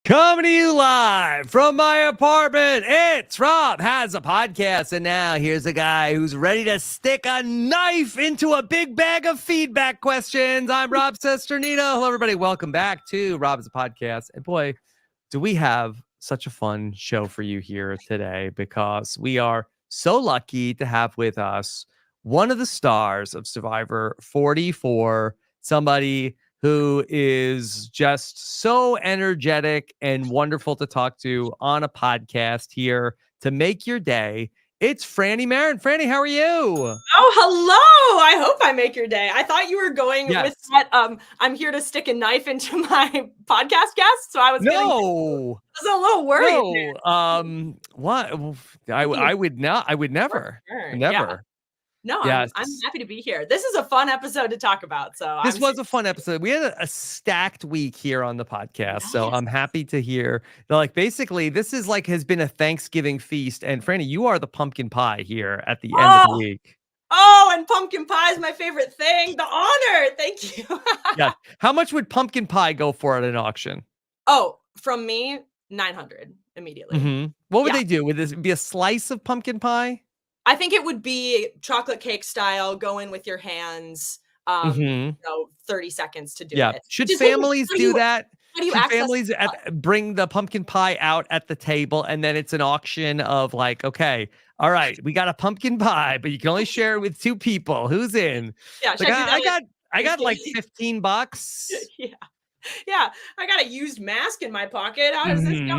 Coming to you live from my apartment, it's RHAP Has a Podcast. And now here's a guy who's ready to stick a knife into a big bag of feedback questions. I'm Rob Sesternino. Hello, everybody. Welcome back to RHAP Has a Podcast. And boy, do we have such a fun show for you here today, because we are so lucky to have with us one of the stars of Survivor 44, somebody who is just so energetic and wonderful to talk to on a podcast here to make your day. It's Frannie Marin. Frannie, how are you? Oh, hello. I hope I make your day. I thought you were going with that. I'm here to stick a knife into my podcast guest. So I was I was a little worried. No. What? I would not. I would never. Never. Yeah. No, yes. I'm happy to be here. This is a fun episode to talk about. So this was a fun episode. We had a stacked week here on the podcast. Nice. So I'm happy to hear, like, basically this is like has been a Thanksgiving feast. And Frannie, you are the pumpkin pie here at the end of the week. Oh, and pumpkin pie is my favorite thing. The honor. Thank you. Yeah. How much would pumpkin pie go for at an auction? Oh, from me, 900 immediately. Mm-hmm. What would they do? Would this be a slice of pumpkin pie? I think it would be chocolate cake style, go in with your hands, 30 seconds to do it. Should families do that? Should families bring the pumpkin pie out at the table, and then it's an auction of like, okay, all right, we got a pumpkin pie, but you can only share it with 2 people. Who's in? Yeah, like, I got like $15. Yeah, I got a used mask in my pocket. How does this go?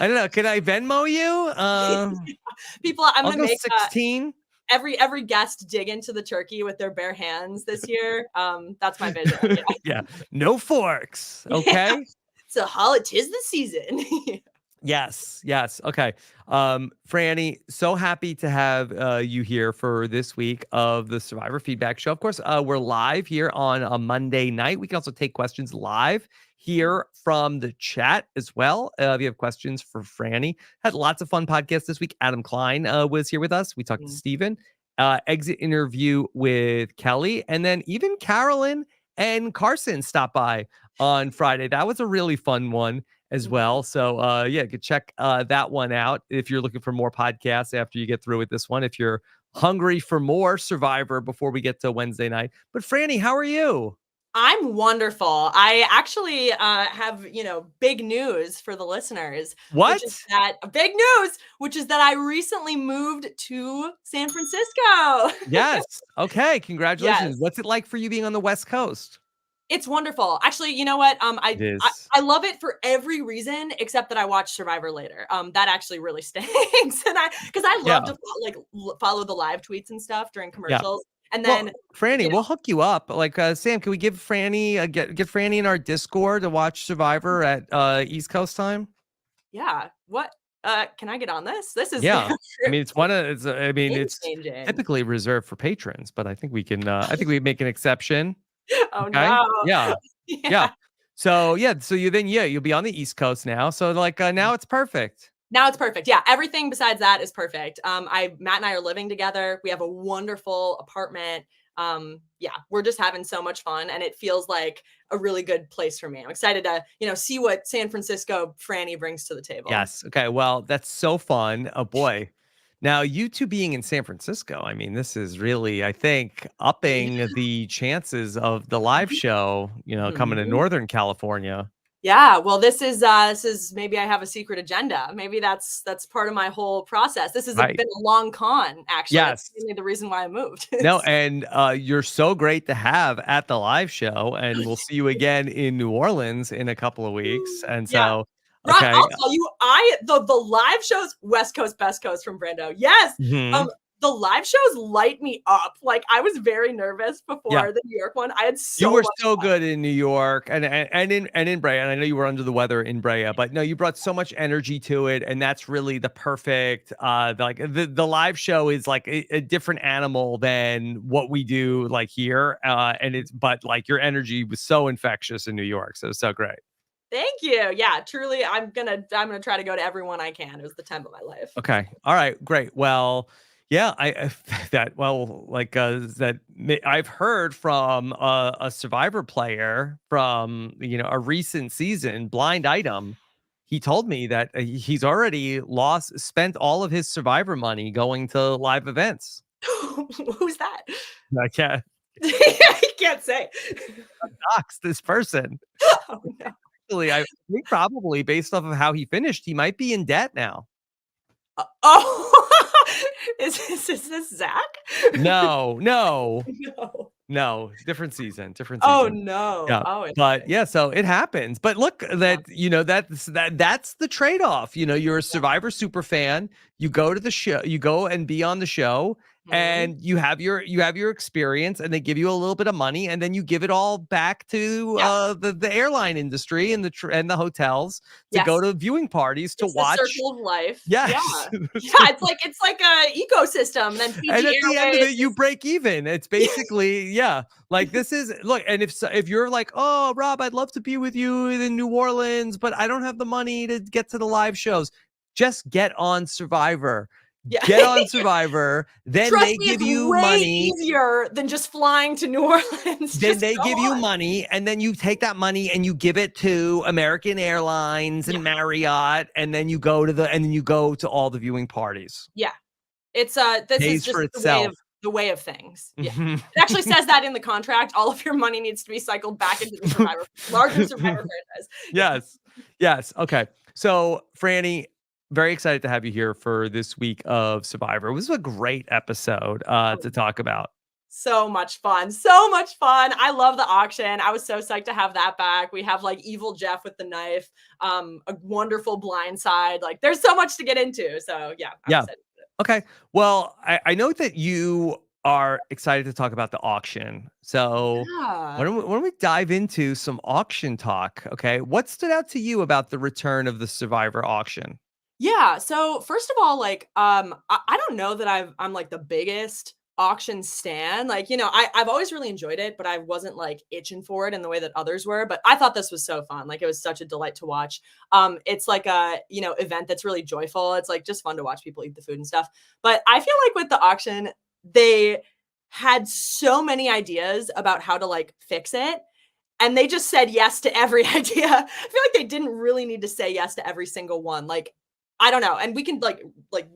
I don't know. Can I Venmo you? People, I'm gonna make 16. Every guest dig into the turkey with their bare hands this year. That's my vision. Yeah. No forks. Okay. It's tis the season. Yes. Okay. Frannie, so happy to have you here for this week of the Survivor Feedback Show. Of course, we're live here on a Monday night. We can also take questions live here from the chat as well. If you have questions for Frannie, had lots of fun podcasts this week. Adam Klein was here with us. We talked to Steven, exit interview with Kelly, and then even Carolyn and Carson stopped by on Friday. That was a really fun one as well. So you could check that one out if you're looking for more podcasts after you get through with this one, if you're hungry for more Survivor before we get to Wednesday night. But Frannie, how are you? I'm wonderful. I actually have, big news for the listeners. What? Which is that I recently moved to San Francisco. Yes. Okay. Congratulations. Yes. What's it like for you being on the West Coast? It's wonderful. Actually, you know what? I love it for every reason except that I watch Survivor later. That actually really stinks. And because I love to follow the live tweets and stuff during commercials. And then Frannie, we'll hook you up. Like Sam, can we give Frannie get Frannie in our Discord to watch Survivor at East Coast time? Yeah. What? Can I get on this? This is I mean, it's typically reserved for patrons, but I think we can. I think we make an exception. Oh no. Yeah. So you'll be on the East Coast now. So now it's perfect. Now it's perfect. Yeah. Everything besides that is perfect. Matt and I are living together. We have a wonderful apartment. We're just having so much fun, and it feels like a really good place for me. I'm excited to, see what San Francisco Frannie brings to the table. Yes. Okay. Well, that's so fun. Oh boy. Now, you two being in San Francisco, I mean, this is really, I think, upping the chances of the live show, coming to Northern California. Yeah, well, this is maybe I have a secret agenda. Maybe that's part of my whole process. This has been a long con, actually. Yes. That's really the reason why I moved. No, and you're so great to have at the live show, and we'll see you again in New Orleans in a couple of weeks. And so, okay. I'll tell you, the live shows, West Coast, Best Coast from Brando. Yes. Mm-hmm. The live shows light me up. Like, I was very nervous before the New York one. I had you were so good in New York and in Brea. And I know you were under the weather in Brea, but no, you brought so much energy to it, and that's really the perfect. The live show is like a different animal than what we do like here, but your energy was so infectious in New York, so it was so great. Thank you. Yeah, truly, I'm gonna try to go to everyone I can. It was the time of my life. Okay. All right. Great. Well. Yeah, that well, like that I've heard from a Survivor player from a recent season, Blind Item. He told me that he's already spent all of his Survivor money going to live events. Who's that? I can't I can't say. dox this person. Oh, no. Actually, I think probably based off of how he finished, he might be in debt now. Oh, is this Zach? No, no. No. No, different season, different Oh, season. no. Yeah, Oh, but interesting. yeah, so it happens. But look, Yeah. that's the trade-off. You're a Survivor super fan. You go to the show, you go and be on the show, Mhm. and you have your experience, and they give you a little bit of money, and then you give it all back to Yeah. the airline industry and the hotels to go Yes. to viewing parties to It's the watch. circle of life. Yeah. Yes. Yeah, it's like a ecosystem, and then And PG at the end of Airways it, you is break even. It's basically, yeah. Like this is look, and if you're like, oh, Rob, I'd love to be with you in New Orleans, but I don't have the money to get to the live shows. Just get on Survivor. yeah. Get on Survivor. Then Trust they me, give it's you way money. easier than just flying to New Orleans. Then Just they go give you on. money, and then you take that money and you give it to American Airlines Yeah. and Marriott, and then you go to all the viewing parties. Yeah. It's, this is Pays just for the way itself. of things. Yeah. It actually says that in the contract. All of your money needs to be cycled back into the larger Survivor franchise. Yeah. Yes. Yes. Okay. So, Frannie, very excited to have you here for this week of Survivor. It was a great episode to talk about. So much fun. So much fun. I love the auction. I was so psyched to have that back. We have like evil Jeff with the knife, a wonderful blind side. Like there's so much to get into. So yeah, I'm Yeah. excited. Okay. Well, I know that you are excited to talk about the auction. So, why Yeah. don't we dive into some auction talk? Okay. What stood out to you about the return of the Survivor auction? Yeah. So first of all, like, I don't know that I'm like the biggest auction stan. Like, I've always really enjoyed it, but I wasn't like itching for it in the way that others were. But I thought this was so fun. Like it was such a delight to watch. It's like a, event that's really joyful. It's like just fun to watch people eat the food and stuff. But I feel like with the auction, they had so many ideas about how to like fix it. And they just said yes to every idea. I feel like they didn't really need to say yes to every single one. Like, I don't know. And we can like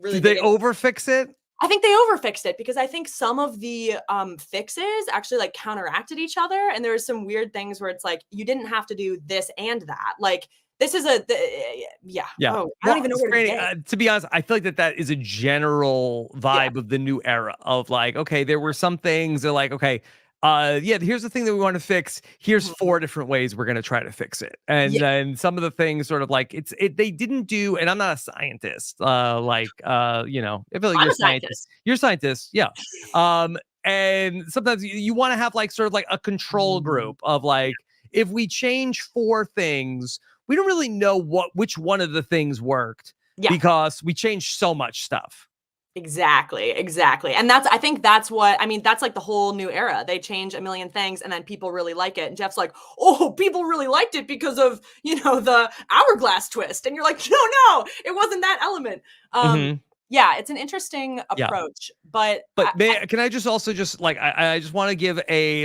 really Did dig they into. overfix it? I think they overfixed it because I think some of the fixes actually like counteracted each other. And there was some weird things where it's like you didn't have to do this and that. Like this is yeah. Yeah. Oh, I don't Well, even know where to Franny, begin. to be honest, I feel like that is a general Yeah. vibe of the new era of like, okay, there were some things that like, okay, yeah, here's the thing that we want to fix. Here's Mhm. 4 different ways we're going to try to fix it. And Yeah. then some of the things sort of like they didn't do, and I'm not a scientist, I feel like I'm you're a a scientist. scientist. You're a scientist, yeah. And sometimes you want to have like sort of like a control group of like, if we change 4 things, we don't really know which one of the things worked Yeah. because we changed so much stuff. Exactly, exactly. And I think that's what I mean, that's like the whole new era. They change a million things and then people really like it. And Jeff's like, "Oh, people really liked it because of, the hourglass twist." And you're like, "No, no, it wasn't that element." Mhm. Yeah, it's an interesting Yeah. approach, but But can I just also just like I just want to give a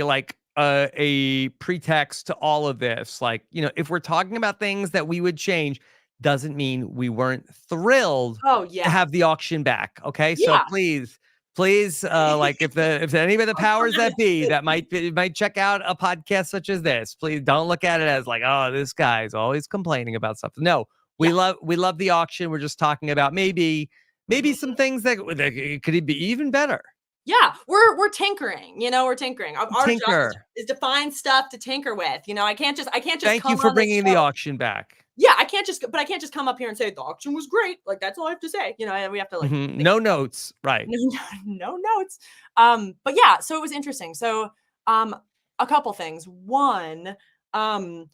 pretext to all of this. Like, if we're talking about things that we would change, doesn't mean we weren't thrilled oh to yeah. have the auction back. Okay. So Yeah. please, like if any of the I'm so powers that be devastated. that might check out a podcast such as this, please don't look at it as like, oh, this guy's always complaining about something. No, Yeah. we love the auction. We're just talking about maybe some Mhm. things that could be even better. Yeah, we're tinkering, we're tinkering. Our job Tinker. is to find stuff to tinker with. I can't just Thank you come for on this bringing the show. auction back. Yeah, I can't just come up here and say the auction was great. Like that's all I have to say. And we have to like Mhm. think No notes, right. no notes. But yeah, so it was interesting. So um a couple things. One, um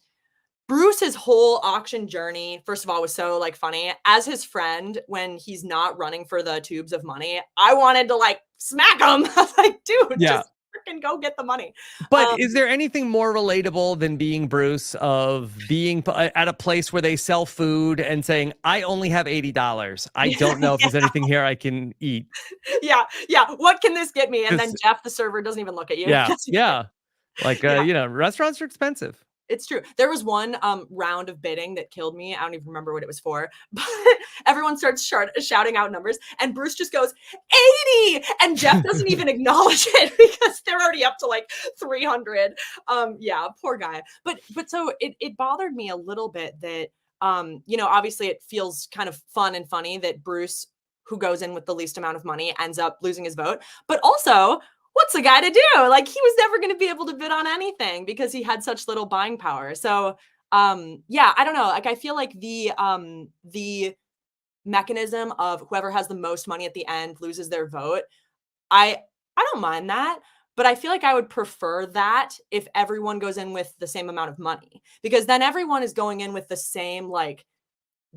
Bruce's whole auction journey, first of all, was so like funny. As his friend, when he's not running for the tubes of money, I wanted to like smack him. I was like, dude, Yeah. just freaking go get the money. But is there anything more relatable than being Bruce, of being at a place where they sell food and saying, I only have $80. I don't know if there's anything here I can eat. Yeah. What can this get me? And then 'Cause Jeff, the server, doesn't even look at you. yeah, 'Cause yeah. Like, yeah. restaurants are expensive. It's true. There was one round of bidding that killed me. I don't even remember what it was for, but everyone starts shouting out numbers, and Bruce just goes 80, and Jeff doesn't even acknowledge it because they're already up to like 300. Yeah, poor guy. But so it bothered me a little bit that obviously it feels kind of fun and funny that Bruce, who goes in with the least amount of money, ends up losing his vote, but also, what's the guy to do? Like, he was never going to be able to bid on anything because he had such little buying power. So, yeah, I don't know. Like, I feel like the mechanism of whoever has the most money at the end loses their vote. I don't mind that, but I feel like I would prefer that if everyone goes in with the same amount of money, because then everyone is going in with the same like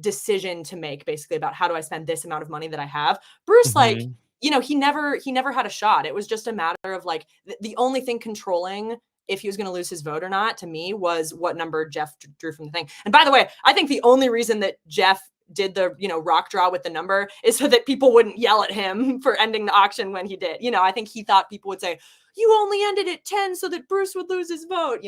decision to make, basically, about how do I spend this amount of money that I have. Bruce, like, Mhm. he never had a shot. It was just a matter of like the only thing controlling if he was going to lose his vote or not, to me, was what number Jeff drew from the thing. And by the way, I think the only reason that Jeff did the rock draw with the number is so that people wouldn't yell at him for ending the auction when he did. I think he thought people would say, you only ended at 10 so that Bruce would lose his vote.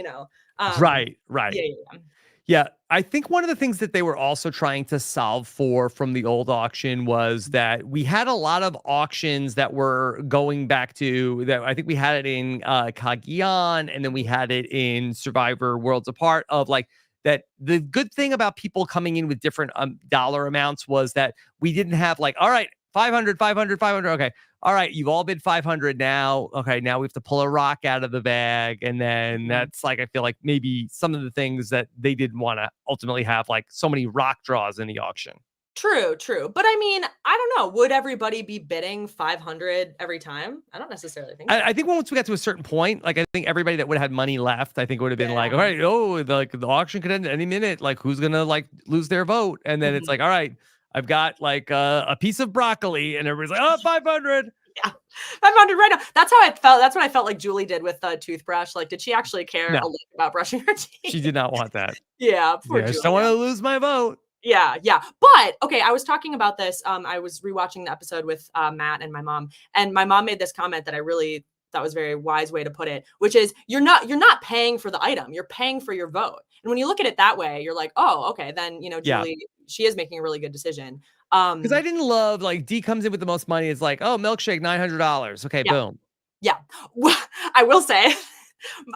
Right, Yeah, right. yeah. Yeah, I think one of the things that they were also trying to solve for from the old auction was that we had a lot of auctions that were going back to that. I think we had it in Cagayan, and then we had it in Survivor Worlds Apart, of like that. The good thing about people coming in with different dollar amounts was that we didn't have like, all right, 500, 500, 500. Okay. All right, you've all bid 500 now. Okay, now we have to pull a rock out of the bag. And then Mhm. that's like, I feel like maybe some of the things that they didn't want to ultimately have, like so many rock draws in the auction. True, true. But I mean, I don't know. Would everybody be bidding 500 every time? I don't necessarily think so. I think once we got to a certain point, like I think everybody that would have had money left, I think would have been like, all Yeah. right, the auction could end at any minute. Like, who's gonna like lose their vote? And then it's Mhm. like, all right, I've got like a piece of broccoli, and everybody's like, oh, 500. Yeah. 500 right now. That's how I felt. That's what I felt like Julie did with the toothbrush. Like, did she actually care a No, lot about brushing her she teeth? did not want that. Yeah, poor Yeah, I just don't want Julia. to lose my vote. Yeah, yeah. But okay, I was talking about this. I was rewatching the episode with Matt and my mom made this comment that I really thought was a very wise way to put it, which is you're not paying for the item, you're paying for your vote. And when you look at it that way, you're like, oh, okay, then Yeah. Julie, she is making a really good decision. Because I didn't love, like, D comes in with the most money. It's like, oh, milkshake, $900. Okay, Yeah, boom. yeah. I will say,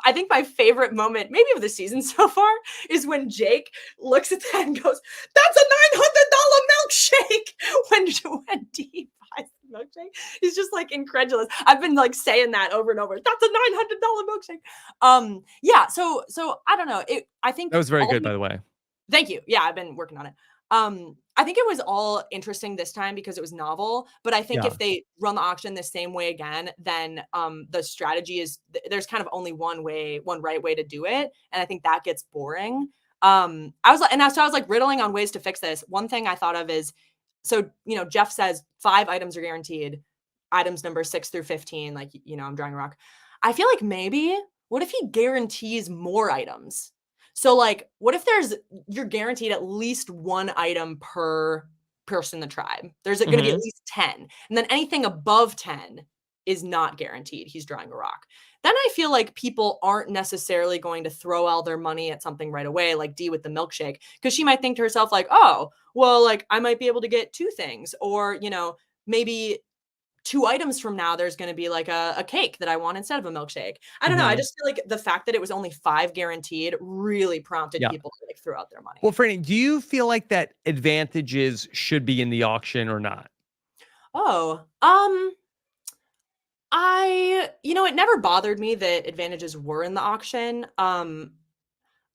I think my favorite moment, maybe of the season so far, is when Jake looks at that and goes, "That's a $900 milkshake." When D buys the milkshake, he's just like incredulous. I've been like saying that over and over. That's a $900 milkshake. Yeah. So I don't know. I think That was very all good, by the way. Thank you. Yeah, I've been working on it. I think it was all interesting this time because it was novel, but I think Yeah. if they run the auction the same way again, then the strategy is there's kind of only one right way to do it, and I think that gets boring. I was like, so I was like riddling on ways to fix this. One thing I thought of is, so Jeff says 5 items are guaranteed, items number 6 through 15. Like, I'm drawing a rock. I feel like maybe what if he guarantees more items? So, like, what if you're guaranteed at least 1 item per person in the tribe? There's gonna be at Mhm. least 10, and then anything above 10 is not guaranteed. He's drawing a rock. Then I feel like people aren't necessarily going to throw all their money at something right away, like D with the milkshake, because she might think to herself, like, "Oh, well, like, I might be able to get 2 things," or, maybe 2 items from now, there's gonna be like a cake that I want instead of a milkshake. I don't know, I Mhm. just feel like the fact that it was only 5 guaranteed really prompted Yeah. people to, like, throw out their Well, money. Franny, do you feel like that advantages should be in the auction or not? Oh, it never bothered me that advantages were in the auction. I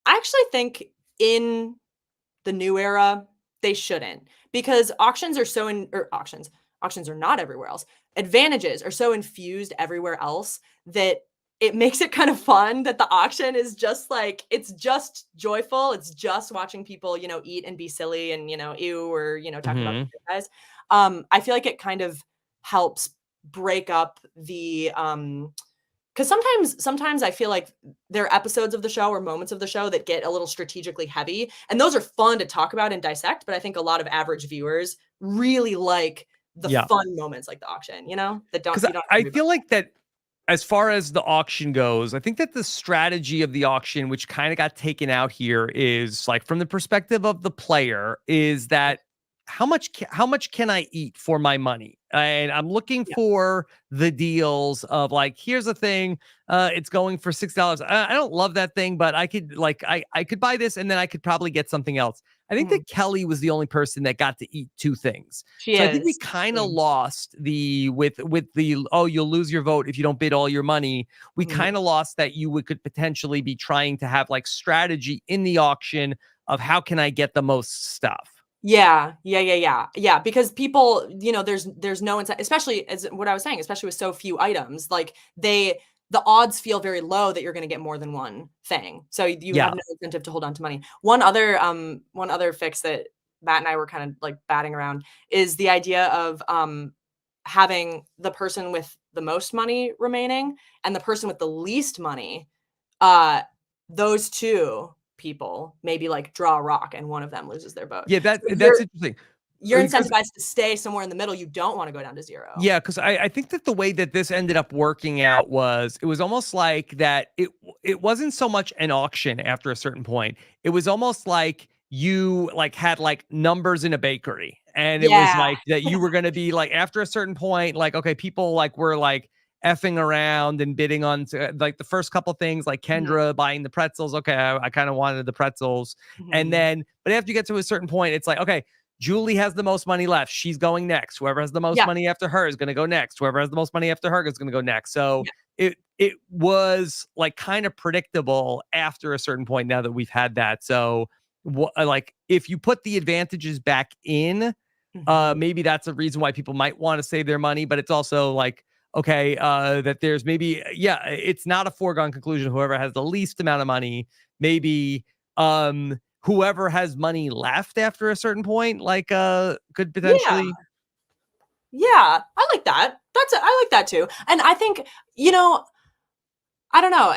actually think in the new era, they shouldn't, because auctions are so in or auctions are not everywhere else. Advantages are so infused everywhere else that it makes it kind of fun that the auction is just like it's just joyful. It's just watching people, eat and be silly and, ew, or, talking about Mhm. the guys. I feel like it kind of helps break up because sometimes I feel like there are episodes of the show or moments of the show that get a little strategically heavy, and those are fun to talk about and dissect, but I think a lot of average viewers really like the Yeah. fun moments like the auction, that don't Because you don't have to I worry about feel like that as far as the auction goes, I think that the strategy of the auction, which kind of got taken out here, is like from the perspective of the player, is that. that how much can I eat for my money? And I'm looking Yeah. for the deals of like, here's the thing, it's going for $6. I don't love that thing, but I could like I could buy this and then I could probably get something else. I think Mhm. that Kelly was the only person that got to eat two things. She So I think we is. kind of Mm. lost the with the oh you'll lose your vote if you don't bid all your money. We Mhm. kind of lost that you would could potentially be trying to have like strategy in the auction of how can I get the most stuff. Yeah. Yeah, yeah, yeah. Yeah, because people, there's no incentive, especially as what I was saying, especially with so few items, like the odds feel very low that you're gonna get more than one thing. So you have Yeah. no incentive to hold on to money. One other fix that Matt and I were kind of like batting around is the idea of having the person with the most money remaining and the person with the least money, uh those two people maybe like draw a rock and one of them loses their vote. Yeah, So that's interesting. you're Because incentivized to stay somewhere in the middle. You don't wanna go down to 0. yeah, because I think that the way that this ended up working out was it was almost like that it wasn't so much an auction after a certain point. It was almost like you like had like numbers in a bakery. And it was Yeah. like that you were gonna be like after a certain point, like, okay, people like were like effing around and bidding on like the first couple things, like Mhm, Kendra buying the pretzels. Okay, I kind of wanted the pretzels. And mhm. then, but after you get to a certain point, it's like, okay, Julie has the most money left. She's going next. Whoever has the most Yeah, money after her is going to go next. Whoever has the most money after her is going to go next. So yeah. it was like kind of predictable after a certain point now that we've had that. So like if you put the advantages back in, Mhm. maybe that's a reason why people might want to save their money, but it's also like okay, that there's maybe yeah, it's not a foregone conclusion whoever has the least amount of money, maybe whoever has money left after a certain point, like, could Yeah, potentially yeah, I like that. I like that too, and I think, you know, I don't know,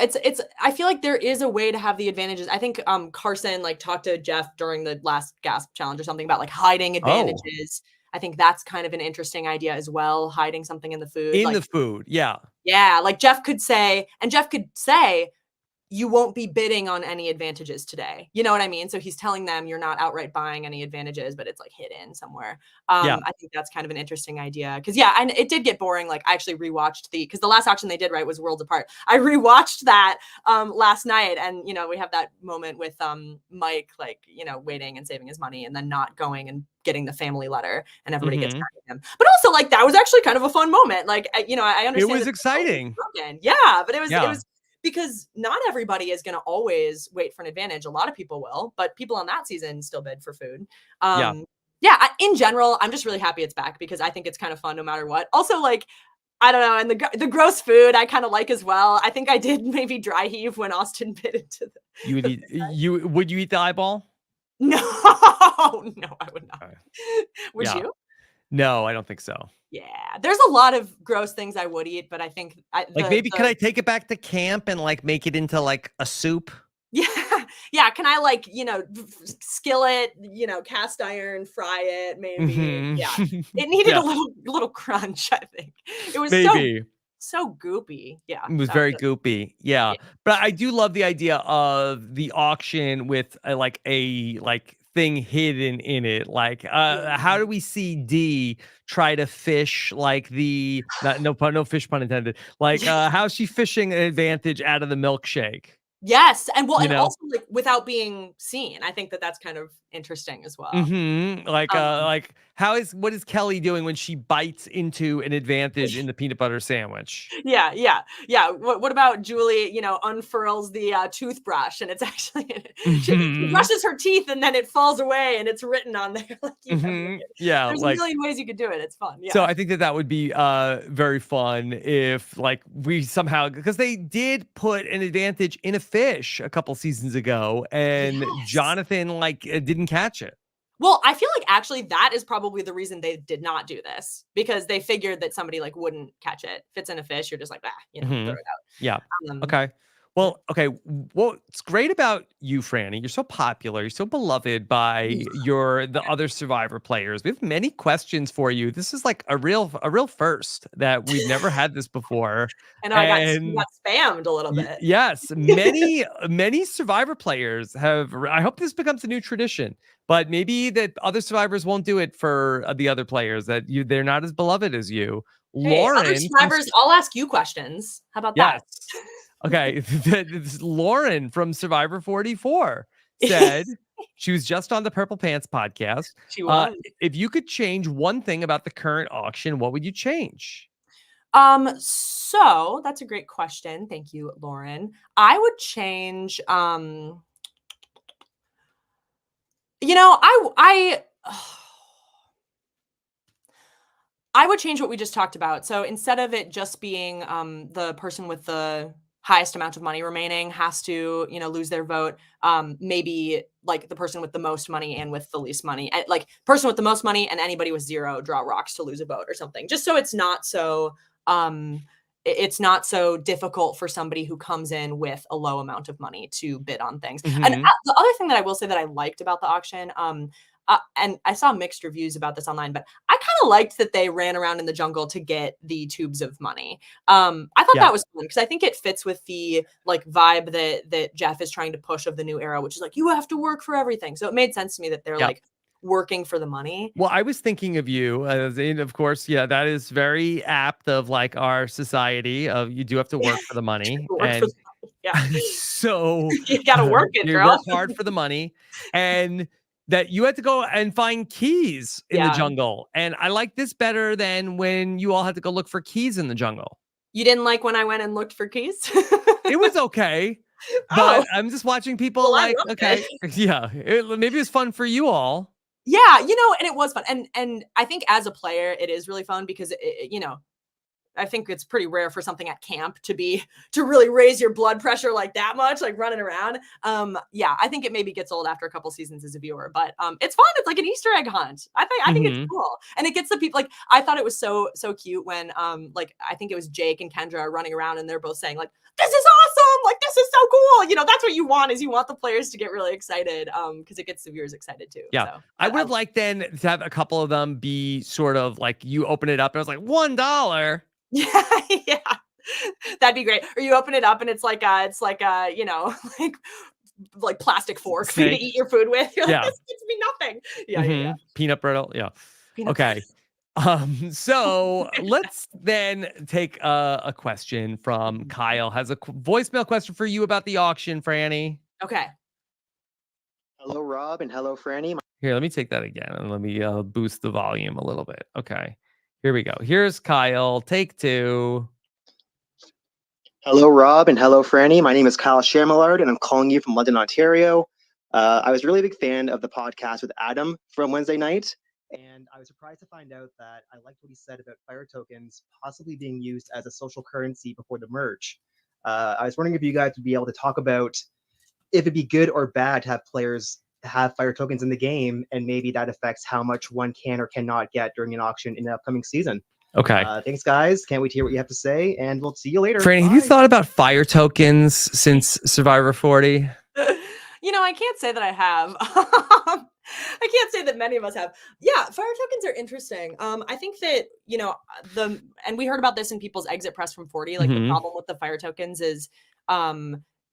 I feel like there is a way to have the advantages. I think, Carson, like, talked to Jeff during the last gasp challenge or something about, like, hiding oh, advantages. I think that's kind of an interesting idea as well, hiding something in the food, in the like food, yeah. yeah, like, Jeff could say, you won't be bidding on any advantages today. You know what I mean? So he's telling them you're not outright buying any advantages, but it's like hidden somewhere. Yeah. I think that's kind of an interesting idea. Cause yeah, and it did get boring. Like I actually rewatched because the last auction they did right was Worlds Apart. I rewatched that last night, and we have that moment with Mike, like, waiting and saving his money and then not going and getting the family letter and everybody gets Mhm. mad at him. But also like that was actually kind of a fun moment. Like I It understand was that the vote was exciting. broken. Yeah, but it Yeah. was because not everybody is going to always wait for an advantage. A lot of people will, but people on that season still bid for food. Yeah. Yeah, in general, I'm just really happy it's back because I think it's kind of fun no matter what. Also, like, I don't know, and the gross food I kind of like as well. I think I did maybe dry heave when Austin bit into You would the eat you would you eat the eyeball? no, no, I would not. Okay. Would Yeah. you? No, I don't think so. Yeah, there's a lot of gross things I would eat, but I think Like, maybe could I take it back to camp and, like, make it into, like, a soup? yeah, yeah. Can I like, skillet, cast iron, fry it, maybe? Mhm. Yeah. It needed a Yeah, little crunch, I think. It was maybe. so goopy. Yeah. It was That very was goopy. Yeah. yeah. But I do love the idea of the auction with a like thing hidden in it. Like how Yeah. do we see D try to fish like the not no pun no fish pun intended. Like how's she fishing an advantage out of the milkshake? Yes, and well, You and know? also like without being seen. I think that that's kind of interesting as well. Mhm. Um Like how is what is Kelly doing when she bites into an advantage in the peanut butter sandwich? Yeah, yeah, yeah. What about Julie, unfurls the, toothbrush and it's actually she Mhm. brushes her teeth and then it falls away and it's written on there, like, Mhm. Yeah, there's a like million ways you could do it. It's fun, so yeah. I think that that would be very fun if like we somehow because they did put an advantage in a fish a couple seasons ago and Yes. Jonathan like didn't catch it. Well, I feel like actually that is probably the reason they did not do this, because they figured that somebody like wouldn't catch it. If it's in a fish, you're just like, ah, throw Mhm. it Yeah. out. Okay. Yeah. Well, okay. What's great about you, Franny, you're so popular, you're so beloved by the other Survivor players. We have many questions for you. This is like a real first that we've never had this before. I know you And got spammed a little bit. yes, many Survivor players have. I hope this becomes a new tradition, but maybe that other survivors won't do it for the other players. They're not as beloved as you. Hey, other Lauren from survivors, I'll ask you questions. How about that? Yes. Okay. This Lauren from Survivor 44 said she was just on the Purple Pants podcast. She was. If you could change one thing about the current auction, what would you change? So that's a great question. Thank you, Lauren. I would change, you know, I would change what we just talked about. So instead of it just being the person with the highest amount of money remaining has to, lose their vote, maybe like the person with the most money and with the least money, like person with the most money and anybody with zero draw rocks to lose a vote or something. Just so it's not so difficult for somebody who comes in with a low amount of money to bid on things. And Mhm. the other thing that I will say that I liked about the auction, and I saw mixed reviews about this online, but I kind of liked that they ran around in the jungle to get the tubes of money. I thought Yeah. that was fun because I think it fits with the like vibe that Jeff is trying to push of the new era, which is like you have to work for everything. So it made sense to me that they're Yeah. like working for the money. Well, I was thinking of you, and of course, yeah, that is very apt of like our society of you do have to work for the money, Work for and the money. Yeah, so you got to work it, you girl. work hard for the money, and that you had to go and find keys in the Yeah, jungle. And I like this better than when you all had to go look for keys in the jungle. you didn't like when I went and looked for keys. It was okay, Oh, but I'm just watching people well, I like, loved okay, it. yeah, maybe it's fun for you all. Yeah, and it was fun, and I think as a player, it is really fun because I think it's pretty rare for something at camp to really raise your blood pressure like that much, like running around. Yeah, I think it maybe gets old after a couple seasons as a viewer, but it's fun. It's like an Easter egg hunt. I think it's Mhm. cool, and it gets the people like I thought it was so cute when like I think it was Jake and Kendra are running around and they're both saying like this is awesome, like this is so cool. That's what you want is you want the players to get really excited because it gets the viewers excited too. Yeah. So I would have liked then to have a couple of them be sort of like you open it up and I was like $1. yeah, yeah. That'd be great. Or you open it up and like plastic fork for you to Snake. eat your food with. You're like, Yeah. this gives me nothing. Yeah, yeah, yeah. Peanut brittle. Yeah. Peanut butter. Okay. So let's then take a question from Kyle. Has a voicemail question for you about the auction, Franny. Okay. Hello, Rob, and hello, Frannie. Here, let me take that again and let me boost the volume a little bit. Okay. Here we go. Here's Kyle. Take two. Hello, Rob, and hello, Frannie. My name is Kyle Shamillard, and I'm calling you from London, Ontario. I was a really big fan of the podcast with Adam from Wednesday night, and I was surprised to find out that I liked what he said about fire tokens possibly being used as a social currency before the merge. I was wondering if you guys would be able to talk about if it'd be good or bad to have players have fire tokens in the game, and maybe that affects how much one can or cannot get during an auction in the upcoming season. Okay. Thanks, guys. Can't wait to hear what you have to say, and we'll see you later. Franny, have you Bye. thought about fire tokens since Survivor 40? I can't say that I have. I can't say that many of us have. Yeah, fire tokens are interesting. I think that, and we heard about this in people's exit press from 40. Like the problem with the fire tokens is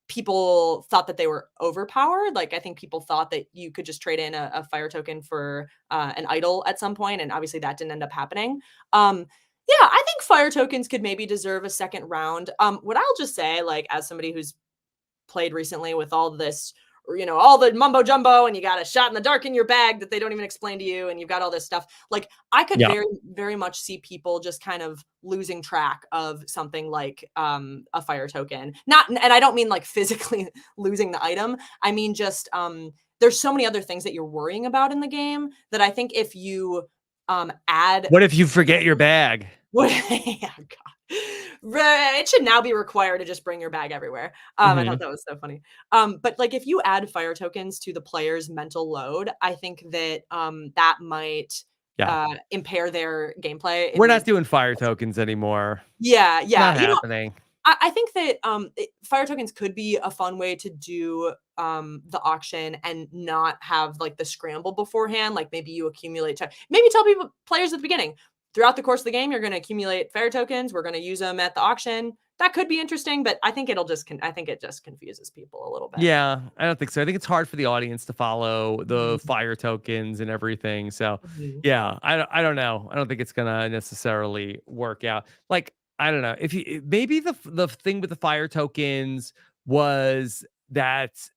people thought that they were overpowered. Like I think people thought that you could just trade in a fire token for an idol at some point, and obviously that didn't end up happening. Yeah, I think fire tokens could maybe deserve a second round. What I'll just say, like as somebody who's played recently with all this, all the mumbo jumbo, and you got a shot in the dark in your bag that they don't even explain to you, and you've got all this stuff. Like I could Yeah. very, very much see people just kind of losing track of something like a fire token. And I don't mean like physically losing the item. I mean just there's so many other things that you're worrying about in the game that I think if you add What if you forget your bag? yeah, God. It should now be required to just bring your bag everywhere. I Mhm. thought that was so funny. But like if you add fire tokens to the player's mental load, I think that that might Yeah. impair their gameplay in We're ways. not doing fire tokens anymore. Yeah, It's not yeah. happening. I think that fire tokens could be a fun way to do the auction and not have like the scramble beforehand. Like maybe you accumulate maybe tell people players at the beginning throughout the course of the game you're going to accumulate fire tokens. We're going to use them at the auction. That could be interesting, but I think it'll just I think it just confuses people a little bit. Yeah, I don't think so. I think it's hard for the audience to follow the Mhm. fire tokens and everything. So, Mhm. yeah, I don't know. I don't think it's gonna necessarily work out. Like, I don't know if you maybe the thing with the fire tokens was that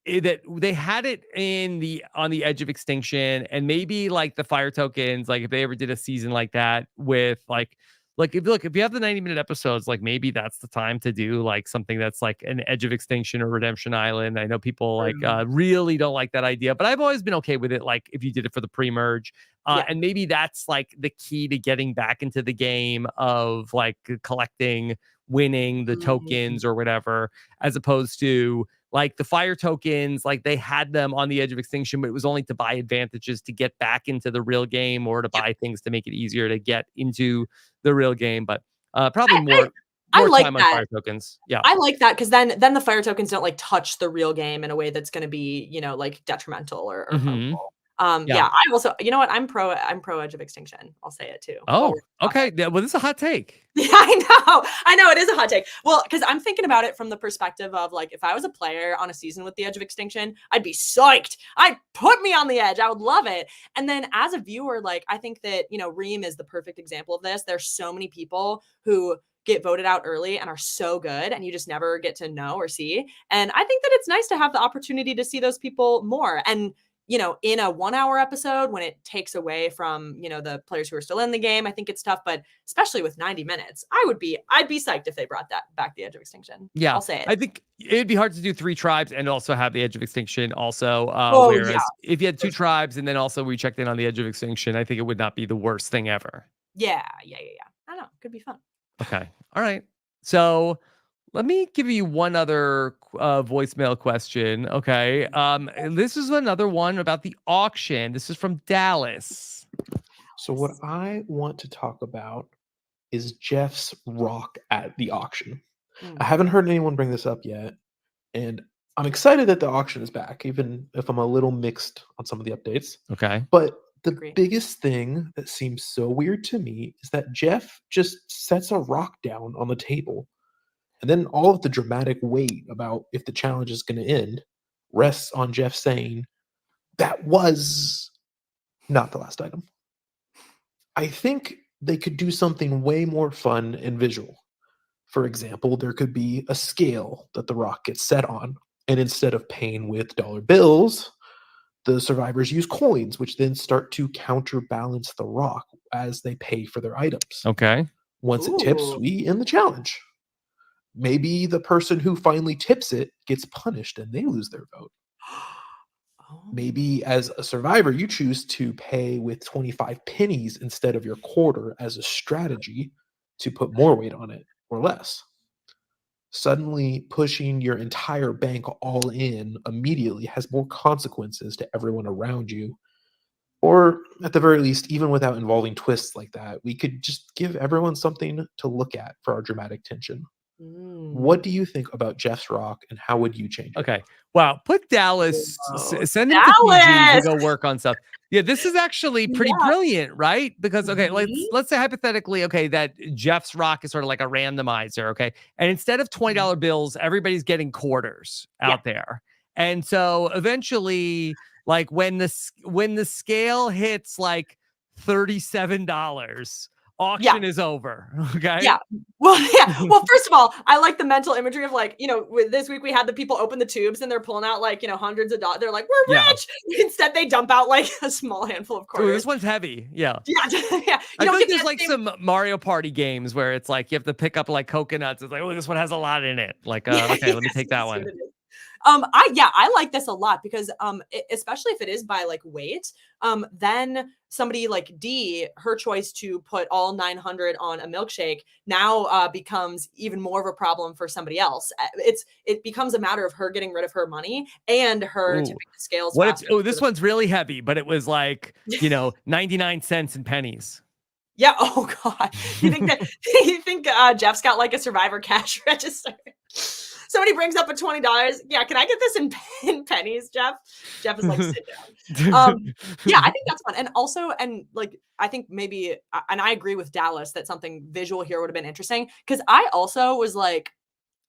that they had it in the on the edge of extinction, and maybe like the fire tokens, like if they ever did a season like that with like if you have the 90-minute episodes, like maybe that's the time to do like something that's like an edge of extinction or redemption island. I know people like True. really don't like that idea, but I've always been okay with it, like if you did it for the pre-merge. Yeah. And maybe that's like the key to getting back into the game of like collecting, winning the Mhm. tokens or whatever, as opposed to like the fire tokens, like they had them on the edge of extinction, but it was only to buy advantages to get back into the real game or to Yep. buy things to make it easier to get into the real game. But probably I, I I more like time on that. fire tokens. Yeah. I like that because then the fire tokens don't like touch the real game in a way that's going to be like detrimental or Hmm. harmful. Yeah. Yeah, I also what I'm pro Edge of Extinction. I'll say it too. While Oh, we're on the okay. topic. Well, this is a hot take. Yeah, I know it is a hot take. Well, because I'm thinking about it from the perspective of like if I was a player on a season with the Edge of Extinction, I'd be psyched. I'd put me on the edge. I would love it. And then as a viewer, like I think that Reem is the perfect example of this. There's so many people who get voted out early and are so good and you just never get to know or see. And I think that it's nice to have the opportunity to see those people more. And in a 1 hour episode when it takes away from, the players who are still in the game, I think it's tough. But especially with 90 minutes, I'd be psyched if they brought that back, the Edge of Extinction. Yeah, I'll say it. I think it'd be hard to do 3 tribes and also have the edge of extinction also, Oh yeah, whereas if you had for 2 sure. tribes and then also we checked in on the edge of extinction, I think it would not be the worst thing ever. Yeah. I don't know. Could be fun. Okay. All right. So let me give you one other voicemail question. Okay. And this is another one about the auction. This is from Dallas. So what I want to talk about is Jeff's rock at the auction. I Mm, haven't heard anyone bring this up yet, and I'm excited that the auction is back, even if I'm a little mixed on some of the updates. Okay. But the agree. biggest thing that seems so weird to me is that Jeff just sets a rock down on the table, and then all of the dramatic weight about if the challenge is going to end rests on Jeff saying, "That was not the last item." I think they could do something way more fun and visual. For example, there could be a scale that the rock gets set on, and instead of paying with dollar bills, the survivors use coins, which then start to counterbalance the rock as they pay for their items. Okay. Once it tips, Ooh. we end the challenge. Maybe the person who finally tips it gets punished and they lose their vote. Oh. Maybe as a survivor, you choose to pay with 25 pennies instead of your quarter as a strategy to put more weight on it or less. Suddenly, pushing your entire bank all in immediately has more consequences to everyone around you. Or, at the very least, even without involving twists like that, we could just give everyone something to look at for our dramatic tension. Mm. What do you think about Jeff's Rock and how would you change it? Okay. Wow. Put Dallas, Whoa. send him to Fiji to Dallas. go work on stuff. Yeah, this is actually pretty Yeah. brilliant, right? Because okay, let's Mhm. let's say hypothetically, okay, that Jeff's rock is sort of like a randomizer, okay, and instead of $20 bills, everybody's getting quarters Yeah. out there, and so eventually, like when the scale hits like $37, Yeah. auction is over. Okay. Yeah. Well, yeah. Well, first of all, I like the mental imagery of like, this week we had the people open the tubes and they're pulling out like, hundreds of dollars. They're like, we're Yeah. rich. Instead, they dump out like a small handful of Ooh, quarters. this one's heavy. Yeah. Yeah. Yeah. I You feel don't like get there's that like same. some Mario Party games where it's like you have to pick up like coconuts. It's like, oh, this one has a lot in it. Like, Yeah, okay, let me yes, take that yes, one. it is. I like this a lot because especially if it is by like weight, then somebody like D, her choice to put all 900 on a milkshake now becomes even more of a problem for somebody else. It becomes a matter of her getting rid of her money and her Ooh. tipping the scales What if faster. this one's really heavy, but it was like, 99 cents and pennies. Yeah. Oh God. You think that you think Jeff's got like a Survivor cash register? Somebody brings up a $20. Yeah, can I get this in pennies, Jeff? Jeff is like, sit down. Yeah, I think that's fun. And also, and like, I think maybe, and I agree with Dallas that something visual here would have been interesting because I also was like,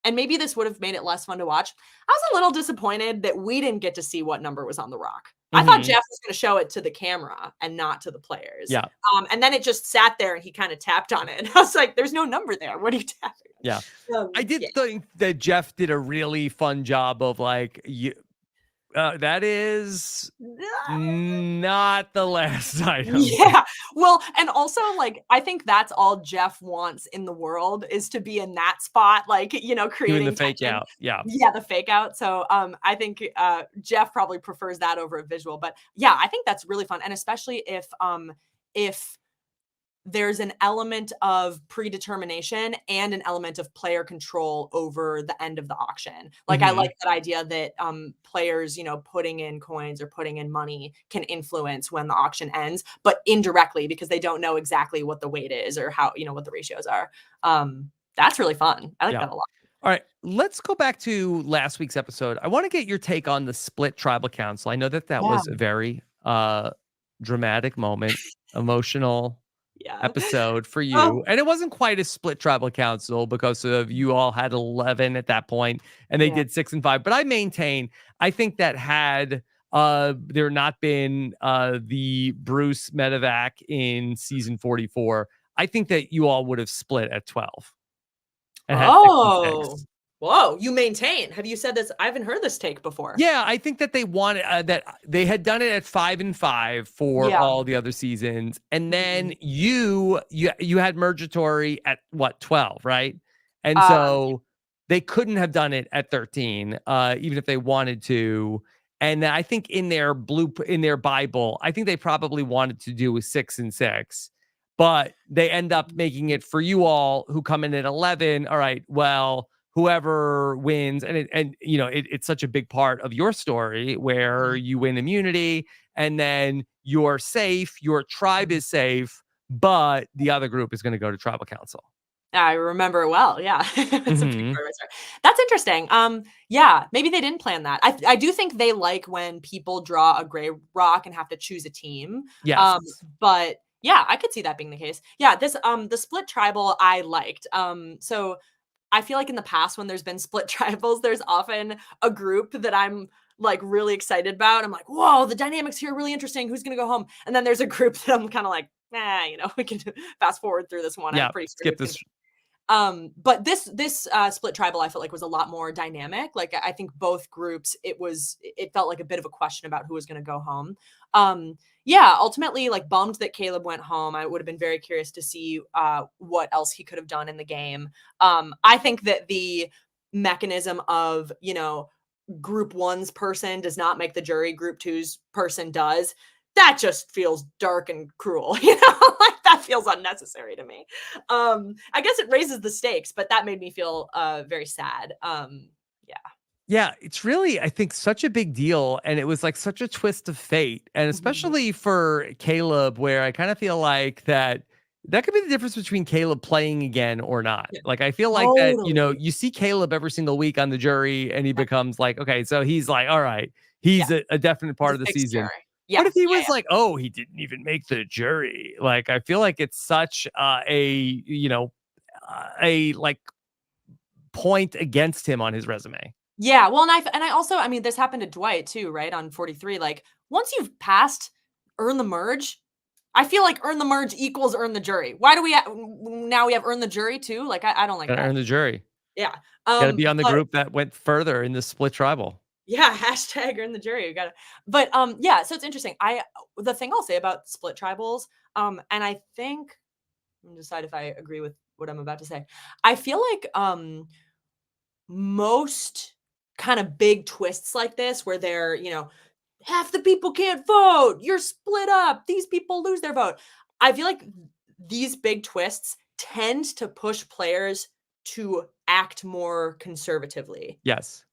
and maybe this would have made it less fun to watch. I was a little disappointed that we didn't get to see what number was on the rock. I thought Mhm. Jeff was going to show it to the camera and not to the players. Yeah. And then it just sat there and he kind of tapped on it. And I was like, there's no number there. What are you tapping Yeah. on? I did think that Jeff did a really fun job of like, that is not the last item. Yeah. Well, and also like I think that's all Jeff wants in the world is to be in that spot, like, Doing creating the fake tension. out. Yeah. Yeah, the fake out. So I think Jeff probably prefers that over a visual. But yeah, I think that's really fun. And especially if there's an element of predetermination and an element of player control over the end of the auction. Like I Mhm. like that idea that players, putting in coins or putting in money can influence when the auction ends, but indirectly because they don't know exactly what the weight is or how, what the ratios are. That's really fun. I like Yeah. that a lot. All right, let's go back to last week's episode. I want to get your take on the split tribal council. I know that Yeah. was a very dramatic moment, emotional Yeah. episode for you. Oh, And it wasn't quite a split tribal council because of you all had 11 at that point and they yeah. did 6 and 5. But I maintain, I think that had there not been the Bruce medevac in season 44, I think that you all would have split at 12 and had 6 and Oh, 6. whoa. You maintain. Have you said this? I haven't heard this take before. Yeah, I think that they wanted that they had done it at 5 and 5 for Yeah. all the other seasons, and then Mhm. you had Murgatory at what 12, right? And Um, so they couldn't have done it at 13, even if they wanted to. And I think in their Bible, I think they probably wanted to do a 6 and 6, but they end up making it for you all who come in at 11. All right, well, whoever wins, and it's such a big part of your story where Mhm. you win immunity and then you're safe, your tribe is safe, but the other group is going to go to tribal council. I remember it well. Yeah. It's a big Hmm. part of my story. That's interesting. Yeah, maybe they didn't plan that. I do think they like when people draw a gray rock and have to choose a team. Yes. But yeah, I could see that being the case. Yeah, this the split tribal I liked. So I feel like in the past when there's been split tribals, there's often a group that I'm like really excited about. I'm like, whoa, the dynamics here are really interesting. Who's gonna go home? And then there's a group that I'm kind of like, we can fast forward through this one. I'm Yeah. pretty sure Skip who's gonna this. but this split tribal I felt like was a lot more dynamic. Like I think both groups it felt like a bit of a question about who was going to go home. Yeah, ultimately like bummed that Caleb went home. I would have been very curious to see what else he could have done in the game. I think that the mechanism of group one's person does not make the jury, group two's person does. That just feels dark and cruel, like that feels unnecessary to me. I guess it raises the stakes, but that made me feel very sad. Yeah. Yeah, it's really, I think, such a big deal. And it was like such a twist of fate. And Mhm. especially for Caleb, where I kind of feel like that could be the difference between Caleb playing again or not. Yeah. Like, I feel like that, Totally. you see Caleb every single week on the jury and he Yeah. becomes like, okay, so he's like, all right, Yeah. he's a definite He's part a of the fixture. season. Yeah. But if he Yeah. was like, oh, he didn't even make the jury, like, I feel like it's such a like point against him on his resume. Yeah. Well, and I also, I mean, this happened to Dwight too, right? On 43. Like, once you've passed earn the merge, I feel like earn the merge equals earn the jury. Why do now we have earn the jury too? Like, I don't like Gotta that. earn the jury. Yeah. Gotta be on the But group that went further in the split tribal. yeah, hashtag earn the jury. You gotta, but yeah. So it's interesting. The thing I'll say about split tribals, and I think I'm gonna decide if I agree with what I'm about to say. I feel like most kind of big twists like this where they're, half the people can't vote, you're split up, these people lose their vote. I feel like these big twists tend to push players to act more conservatively. Yes.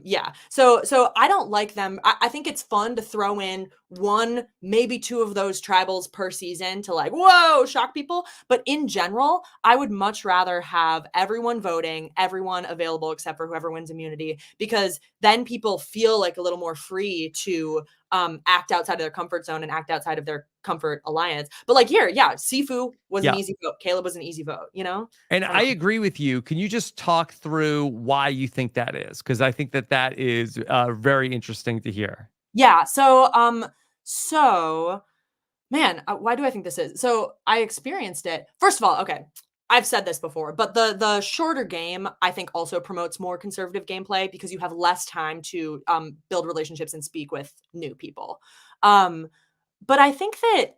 Yeah. So I don't like them. I think it's fun to throw in one, maybe two of those tribals per season to like, whoa, shock people. But in general, I would much rather have everyone voting, everyone available except for whoever wins immunity, because then people feel like a little more free to act outside of their comfort zone and act outside of their comfort alliance. But like here, yeah, Sifu was an Yeah. easy vote. Caleb was an easy vote, And I I don't know. agree with you. Can you just talk through why you think that is? Because I think that is very interesting to hear. Yeah. So man, why do I think this is? So I experienced it. First of all, okay, I've said this before, but the shorter game I think also promotes more conservative gameplay because you have less time to build relationships and speak with new people. Um, but I think that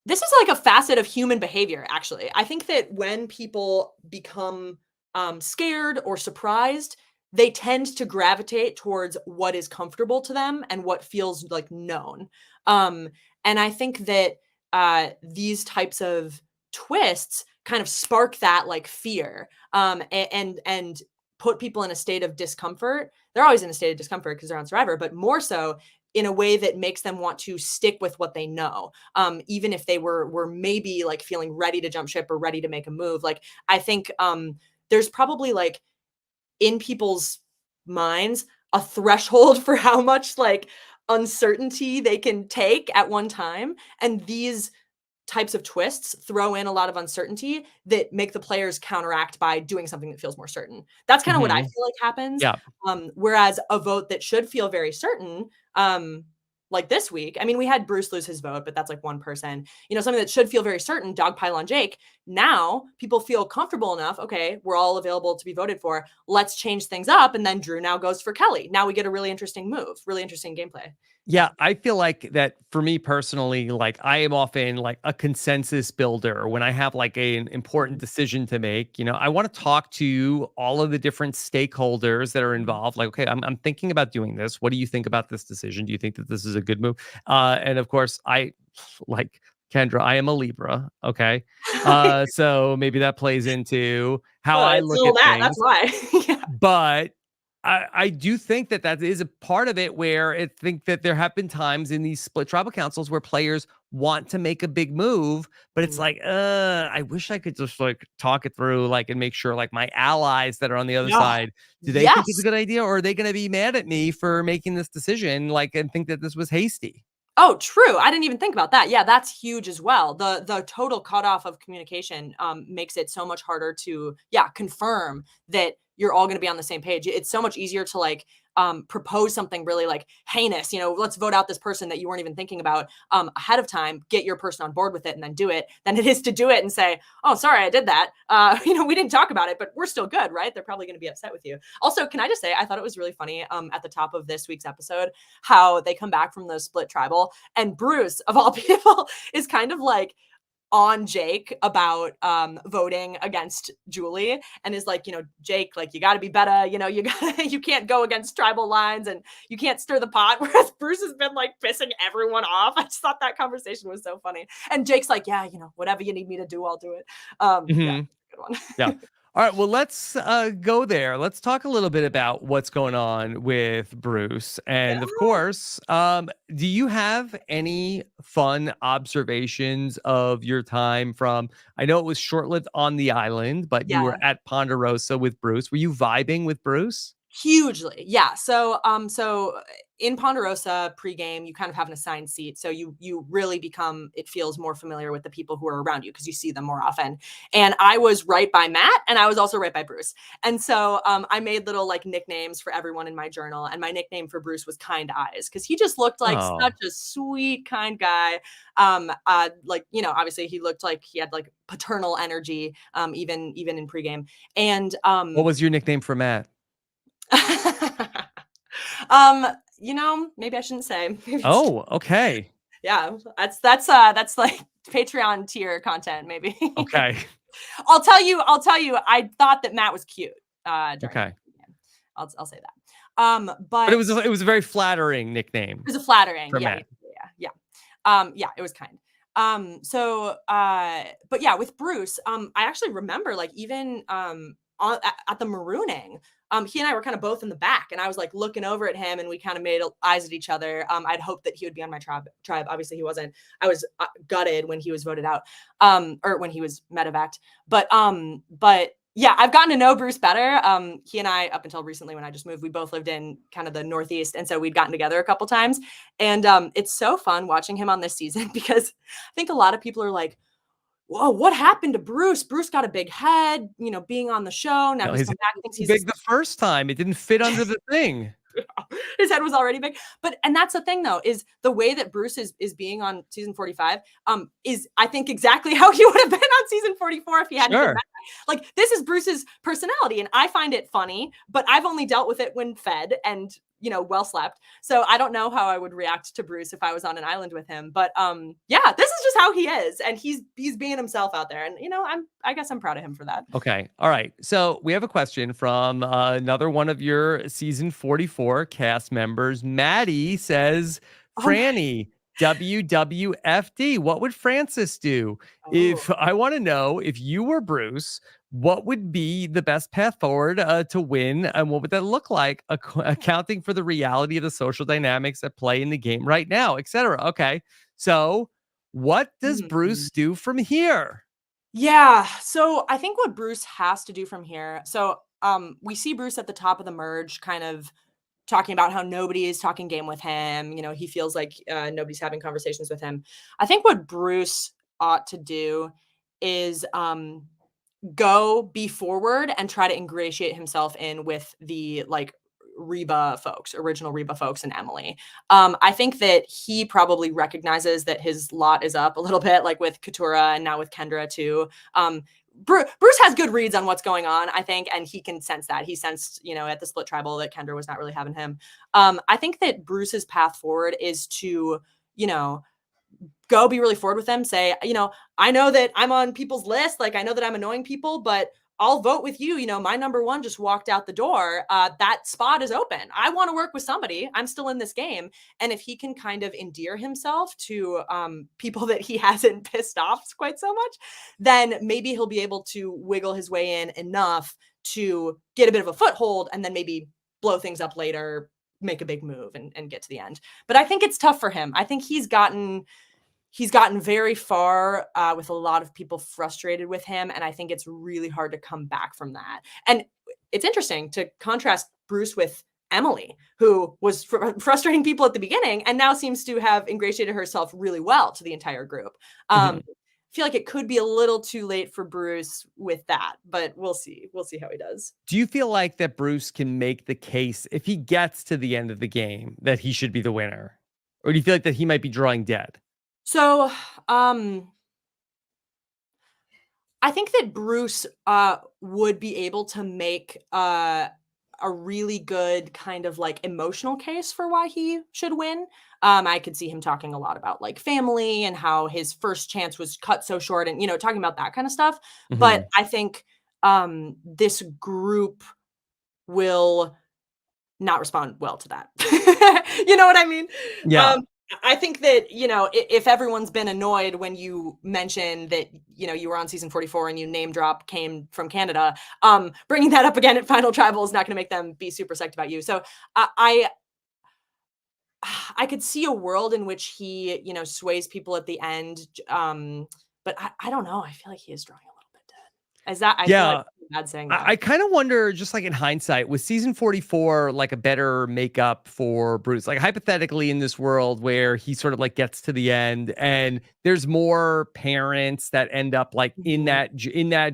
this is like a facet of human behavior, actually. I think that when people become scared or surprised, they tend to gravitate towards what is comfortable to them and what feels like known. Um, and I think that these types of twists kind of spark that like fear and put people in a state of discomfort. They're always in a state of discomfort because they're on Survivor, but more so in a way that makes them want to stick with what they know, even if they were maybe like feeling ready to jump ship or ready to make a move. Like I think there's probably like in people's minds a threshold for how much like uncertainty they can take at one time, and these types of twists throw in a lot of uncertainty that make the players counteract by doing something that feels more certain. That's kind of what I Hmm. feel like happens. Yeah. Whereas a vote that should feel very certain, like this week, I mean, we had Bruce lose his vote, but that's like one person. Something that should feel very certain, Dogpile on Jake. Now people feel comfortable enough. Okay, we're all available to be voted for. Let's change things up. And then Drew now goes for Kelly. Now we get a really interesting move, really interesting gameplay. Yeah, I feel like that for me personally, like I am often like a consensus builder when I have like an important Mhm. decision to make. I want to talk to all of the different stakeholders that are Mhm. involved. Like, okay, I'm thinking about doing this. What do you think about this decision? Do you think that this is a good move? And of course, I like Kendra, I am a Libra. Okay. So maybe that plays into how I It's look all at that. That's things. why. Yeah. But I do think that is a part of it where I think that there have been times in these split tribal councils where players want to make a big move, but it's Mhm. like, I wish I could just like talk it through, like, and make sure like my allies that are on the other Yeah. side, do they think it's a Yes. good idea or are they going to be mad at me for making this decision, like, and think that this was hasty? Oh, true. I didn't even think about that. Yeah, that's huge as well. The total cutoff of communication makes it so much harder to confirm that you're all going to be on the same page. It's so much easier to like propose something really like heinous. Let's vote out this person that you weren't even thinking about ahead of time. Get your person on board with it and then do it. Than it is to do it and say, "Oh, sorry, I did that. We didn't talk about it, but we're still good, right?" They're probably going to be upset with you. Also, can I just say, I thought it was really funny at the top of this week's episode how they come back from the split tribal and Bruce, of all people, is kind of like on Jake about voting against Julie and is like, Jake, like you got to be better, you can't go against tribal lines and you can't stir the pot. Whereas Bruce has been like pissing everyone off. I just thought that conversation was so funny. And Jake's like, yeah, whatever you need me to do, I'll do it. Yeah, Hmm. good one. Yeah. All right. Well, let's go there. Let's talk a little bit about what's going on with Bruce. Yeah. And of course, do you have any fun observations of your time from? I know it was short lived on the island, but you were Yeah. at Ponderosa with Bruce. Were you vibing with Bruce? Hugely. Yeah. So in Ponderosa pregame, you kind of have an assigned seat. So you really become, it feels more familiar with the people who are around you because you see them more often. And I was right by Matt and I was also right by Bruce. And so I made little like nicknames for everyone in my journal. And my nickname for Bruce was Kind Eyes because he just looked like Oh, such a sweet, kind guy. Obviously he looked like he had like paternal energy, even in pregame. And what was your nickname for Matt? Maybe I shouldn't say. Maybe it's, Oh, okay. yeah, that's like Patreon tier content, maybe. Okay. I'll tell you, I thought that Matt was cute during Okay. the game. I'll say that. But But it was a very flattering nickname it was a flattering. for Yeah, Matt. yeah. Yeah, it was kind. But yeah, with Bruce, I actually remember like even at the marooning, he and I were kind of both in the back, and I was like looking over at him, and we kind of made eyes at each other. I'd hoped that he would be on my tribe. Obviously, he wasn't. I was gutted when he was voted out, or when he was medevaced. But yeah, I've gotten to know Bruce better. He and I, up until recently when I just moved, we both lived in kind of the Northeast. And so we'd gotten together a couple times. And it's so fun watching him on this season because I think a lot of people are like, whoa, what happened to Bruce? Bruce got a big head, being on the show. Now No, he's his come back, thinks he's big the first time. It didn't fit under the thing. his head was already big. And that's the thing though, is the way that Bruce is being on season 45, is I think exactly how he would have been on season 44 if he hadn't been back. Like, this is Bruce's personality, and I find it funny, but I've only dealt with it when fed and well slept. So I don't know how I would react to Bruce if I was on an island with him. But yeah, this is just how he is, and he's being himself out there, and I guess I'm proud of him for that. Okay. All right. So we have a question from another one of your season 44 cast members. Maddie says, Frannie, WWFD, what would Francis do? If I want to know, if you were Bruce, what would be the best path forward to win, and what would that look like, accounting for the reality of the social dynamics at play in the game right now, etc. Okay. So what does Bruce do from here? Yeah. So I think what Bruce has to do from here. So we see Bruce at the top of the merge kind of talking about how nobody is talking game with him. He feels like nobody's having conversations with him. I think what Bruce ought to do is go be forward and try to ingratiate himself in with the original Reba folks and Emily. I think that he probably recognizes that his lot is up a little bit, like with Katura and now with Kendra too. Bruce has good reads on what's going on, I think, and he can sense that. He sensed, at the split tribal that Kendra was not really having him. I think that Bruce's path forward is to, go be really forward with them. Say, I know that I'm on people's list. Like, I know that I'm annoying people, but I'll vote with you. My number one just walked out the door. That spot is open. I want to work with somebody. I'm still in this game. And if he can kind of endear himself to people that he hasn't pissed off quite so much, then maybe he'll be able to wiggle his way in enough to get a bit of a foothold and then maybe blow things up later, make a big move and get to the end. But I think it's tough for him. I think he's gotten very far with a lot of people frustrated with him. And I think it's really hard to come back from that. And it's interesting to contrast Bruce with Emily, who was frustrating people at the beginning and now seems to have ingratiated herself really well to the entire group. I feel like it could be a little too late for Bruce with that, but we'll see. We'll see how he does. Do you feel like that Bruce can make the case, if he gets to the end of the game, that he should be the winner? Or do you feel like that he might be drawing dead? So, I think that Bruce would be able to make a really good kind of like emotional case for why he should win. I could see him talking a lot about like family and how his first chance was cut so short and, talking about that kind of stuff. But I think this group will not respond well to that. You know what I mean? Yeah. I think that, if everyone's been annoyed when you mention that, you were on season 44 and you name drop came from Canada, bringing that up again at Final Tribal is not going to make them be super psyched about you. So I could see a world in which he, sways people at the end. But I don't know. I feel like he is drawing a little bit dead. Is that, I feel like bad saying that. I kind of wonder, just like in hindsight, was season 44 like a better makeup for Bruce? Like hypothetically, in this world where he sort of like gets to the end and there's more parents that end up like in that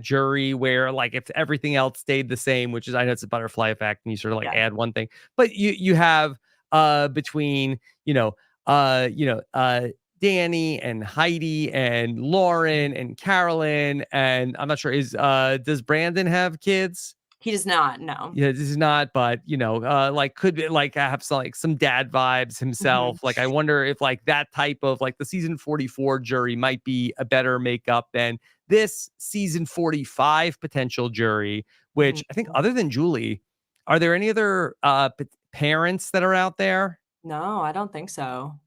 jury, where like if everything else stayed the same, which is, I know it's a butterfly effect and you sort of like add one thing, but you have between Danny and Heidi and Lauren and Carolyn, and I'm not sure, does Brandon have kids? He does not, no. Yeah, this is not, but like could be like have some dad vibes himself. Like I wonder if like that type of like the season 44 jury might be a better makeup than this season 45 potential jury, which I think other than Julie, Are there any other parents that are out there? No, I don't think so.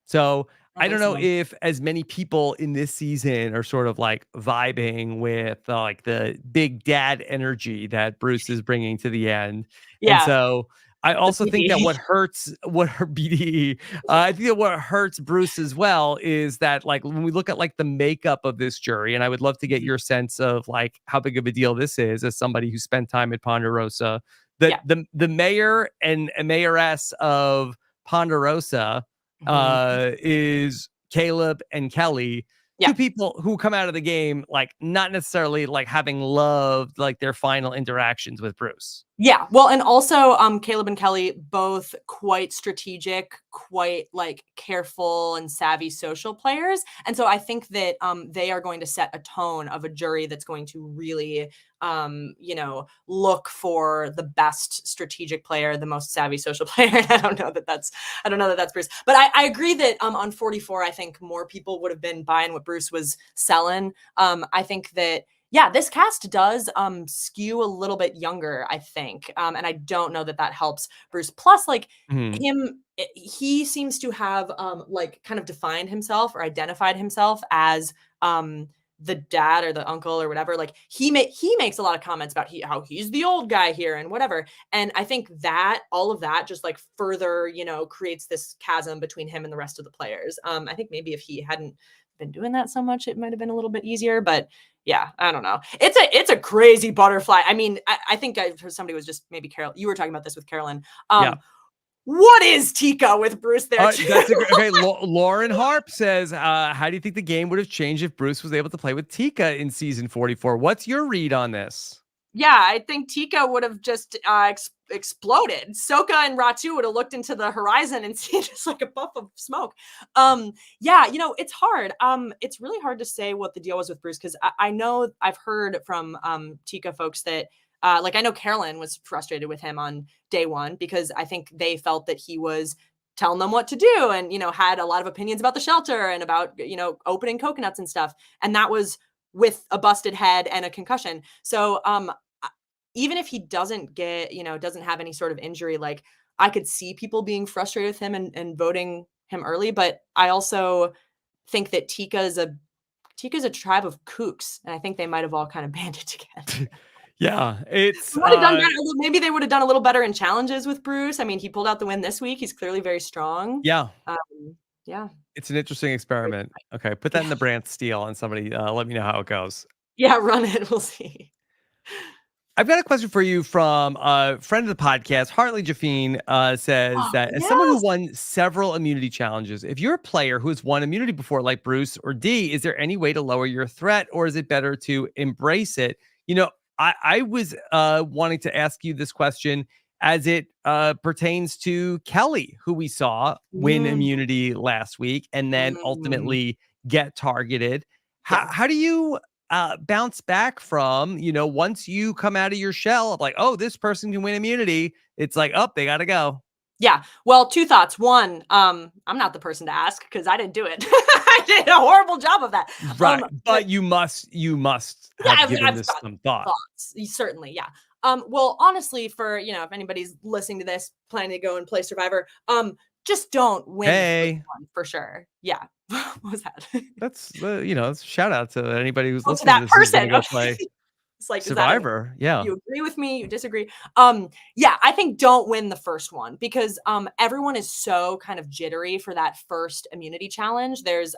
So I I don't don't think know so. if as many people in this season are sort of like vibing with like the big dad energy that Bruce is bringing to the end. And Yeah, so I the also think that PD. what her BDE, I think that what hurts Bruce as well is that like when we look at like the makeup of this jury, and I would love to get Mhm. your sense of like how big of a deal this is as somebody who spent time at Ponderosa. That Yeah. the mayor and mayoress of Ponderosa Mhm. is Caleb and Kelly, Yeah. two people who come out of the game like not necessarily like having loved like their final interactions with Bruce. Yeah. Well, and also, Caleb and Kelly, both quite strategic, quite like careful and savvy social players. And so I think that they are going to set a tone of a jury that's going to really, look for the best strategic player, the most savvy social player. And I don't know that that's Bruce, but I agree that on 44, I think more people would have been buying what Bruce was selling. I think that yeah, this cast does skew a little bit younger, I think. And I don't know that that helps Bruce. Plus, like Mhm. he seems to have like kind of defined himself or identified himself as the dad or the uncle or whatever. Like he makes a lot of comments about how he's the old guy here and whatever. And I think that all of that just like further, creates this chasm between him and the rest of the players. I think maybe if he hadn't been doing that so much, it might have been a little bit easier. But yeah, I don't know. It's a crazy butterfly. I mean, I think I heard somebody was just maybe Carol. You were talking about this with Carolyn. Yeah. What is Tika with Bruce there too? That's a great. Okay, Lauren Harp says, "How do you think the game would have changed if Bruce was able to play with Tika in season 44? What's your read on this?" Yeah, I think Tika would have just exploded. Soka and Ratu would have looked into the horizon and seen just like a puff of smoke. Yeah, it's hard. It's really hard to say what the deal was with Bruce because I know I've heard from Tika folks that like I know Carolyn was frustrated with him on day one because I think they felt that he was telling them what to do and had a lot of opinions about the shelter and about opening coconuts and stuff, and that was with a busted head and a concussion. So even if he doesn't doesn't have any sort of injury, like I could see people being frustrated with him and voting him early. But I also think that Tika's a tribe of kooks. And I think they might have all kind of banded together. Yeah, it's They might have done better. Maybe they would have done a little better in challenges with Bruce. I mean, he pulled out the win this week. He's clearly very strong. yeah, Yeah. it's an interesting experiment. Okay, put that in Yeah. the Brant Steel and somebody let me know how it goes. Yeah, run it. We'll see. I've got a question for you from a friend of the podcast. Hartley Jaffine says Oh, that as someone who yes. won several immunity challenges, if you're a player who has won immunity before, like Bruce or D, is there any way to lower your threat or is it better to embrace it? I was wanting to ask you this question as it pertains to Kelly, who we saw win Mm, immunity last week and then mm, ultimately get targeted. How, yeah. how do you bounce back from, once you come out of your shell of like, oh, this person can win immunity, it's like, oh, they got to go. Yeah. Well, two thoughts. One, I'm not the person to ask because I didn't do it. I did a horrible job of that. Right. But But you must yeah, have given I've this got some thought. thoughts. Certainly, yeah. Well, honestly, for if anybody's listening to this, planning to go and play Survivor, just don't win the first Hey, one for sure. Yeah. What was that? that's it's a shout out to anybody who's Oh, to listening to that this who's going to person. go Okay. play It's like, is that a Survivor. Yeah. you agree with me? You disagree? Yeah, I think don't win the first one because everyone is so kind of jittery for that first immunity challenge. There's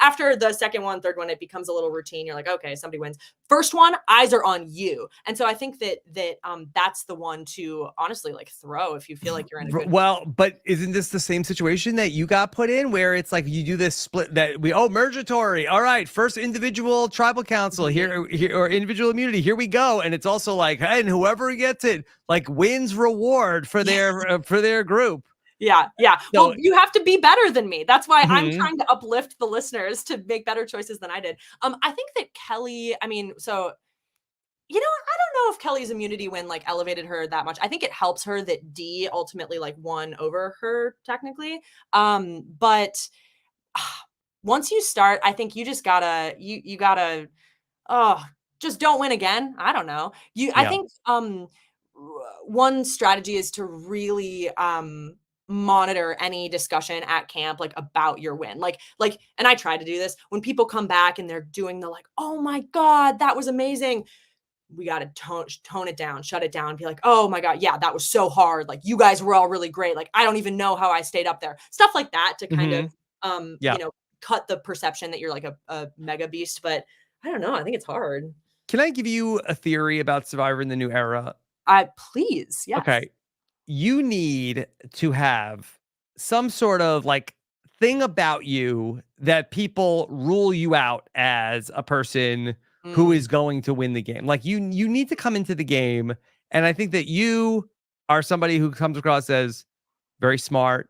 after the second one, third one, it becomes a little routine. You're like, okay, somebody wins. First one, eyes are on you. And so I think that's the one to honestly like throw if you feel like you're in a good Well, but isn't this the same situation that you got put in where it's like you do this split that mergatory. All right, first individual tribal council here or individual immunity. Here we go. And it's also like, hey, and whoever gets it like wins reward for Yeah. their group. Yeah, yeah. So, Well, you have to be better than me. That's why I'm mhm. trying to uplift the listeners to make better choices than I did. I think that Kelly, I mean, so I don't know if Kelly's immunity win like elevated her that much. I think it helps her that D ultimately like won over her technically. But once you start, I think you just gotta you gotta oh just don't win again. I don't know. I Yeah. think one strategy is to really monitor any discussion at camp like about your win. And I try to do this when people come back and they're doing the like, oh my God, that was amazing. We got to tone it down, shut it down, be like, oh my God, yeah, that was so hard. Like you guys were all really great. Like I don't even know how I stayed up there. Stuff like that to kind of Yeah. cut the perception that you're like a mega beast. But I don't know. I think it's hard. Can I give you a theory about Survivor in the new era? Please, yes. Okay. You need to have some sort of like thing about you that people rule you out as a person who is going to win the game. Like you need to come into the game, and I think that you are somebody who comes across as very smart.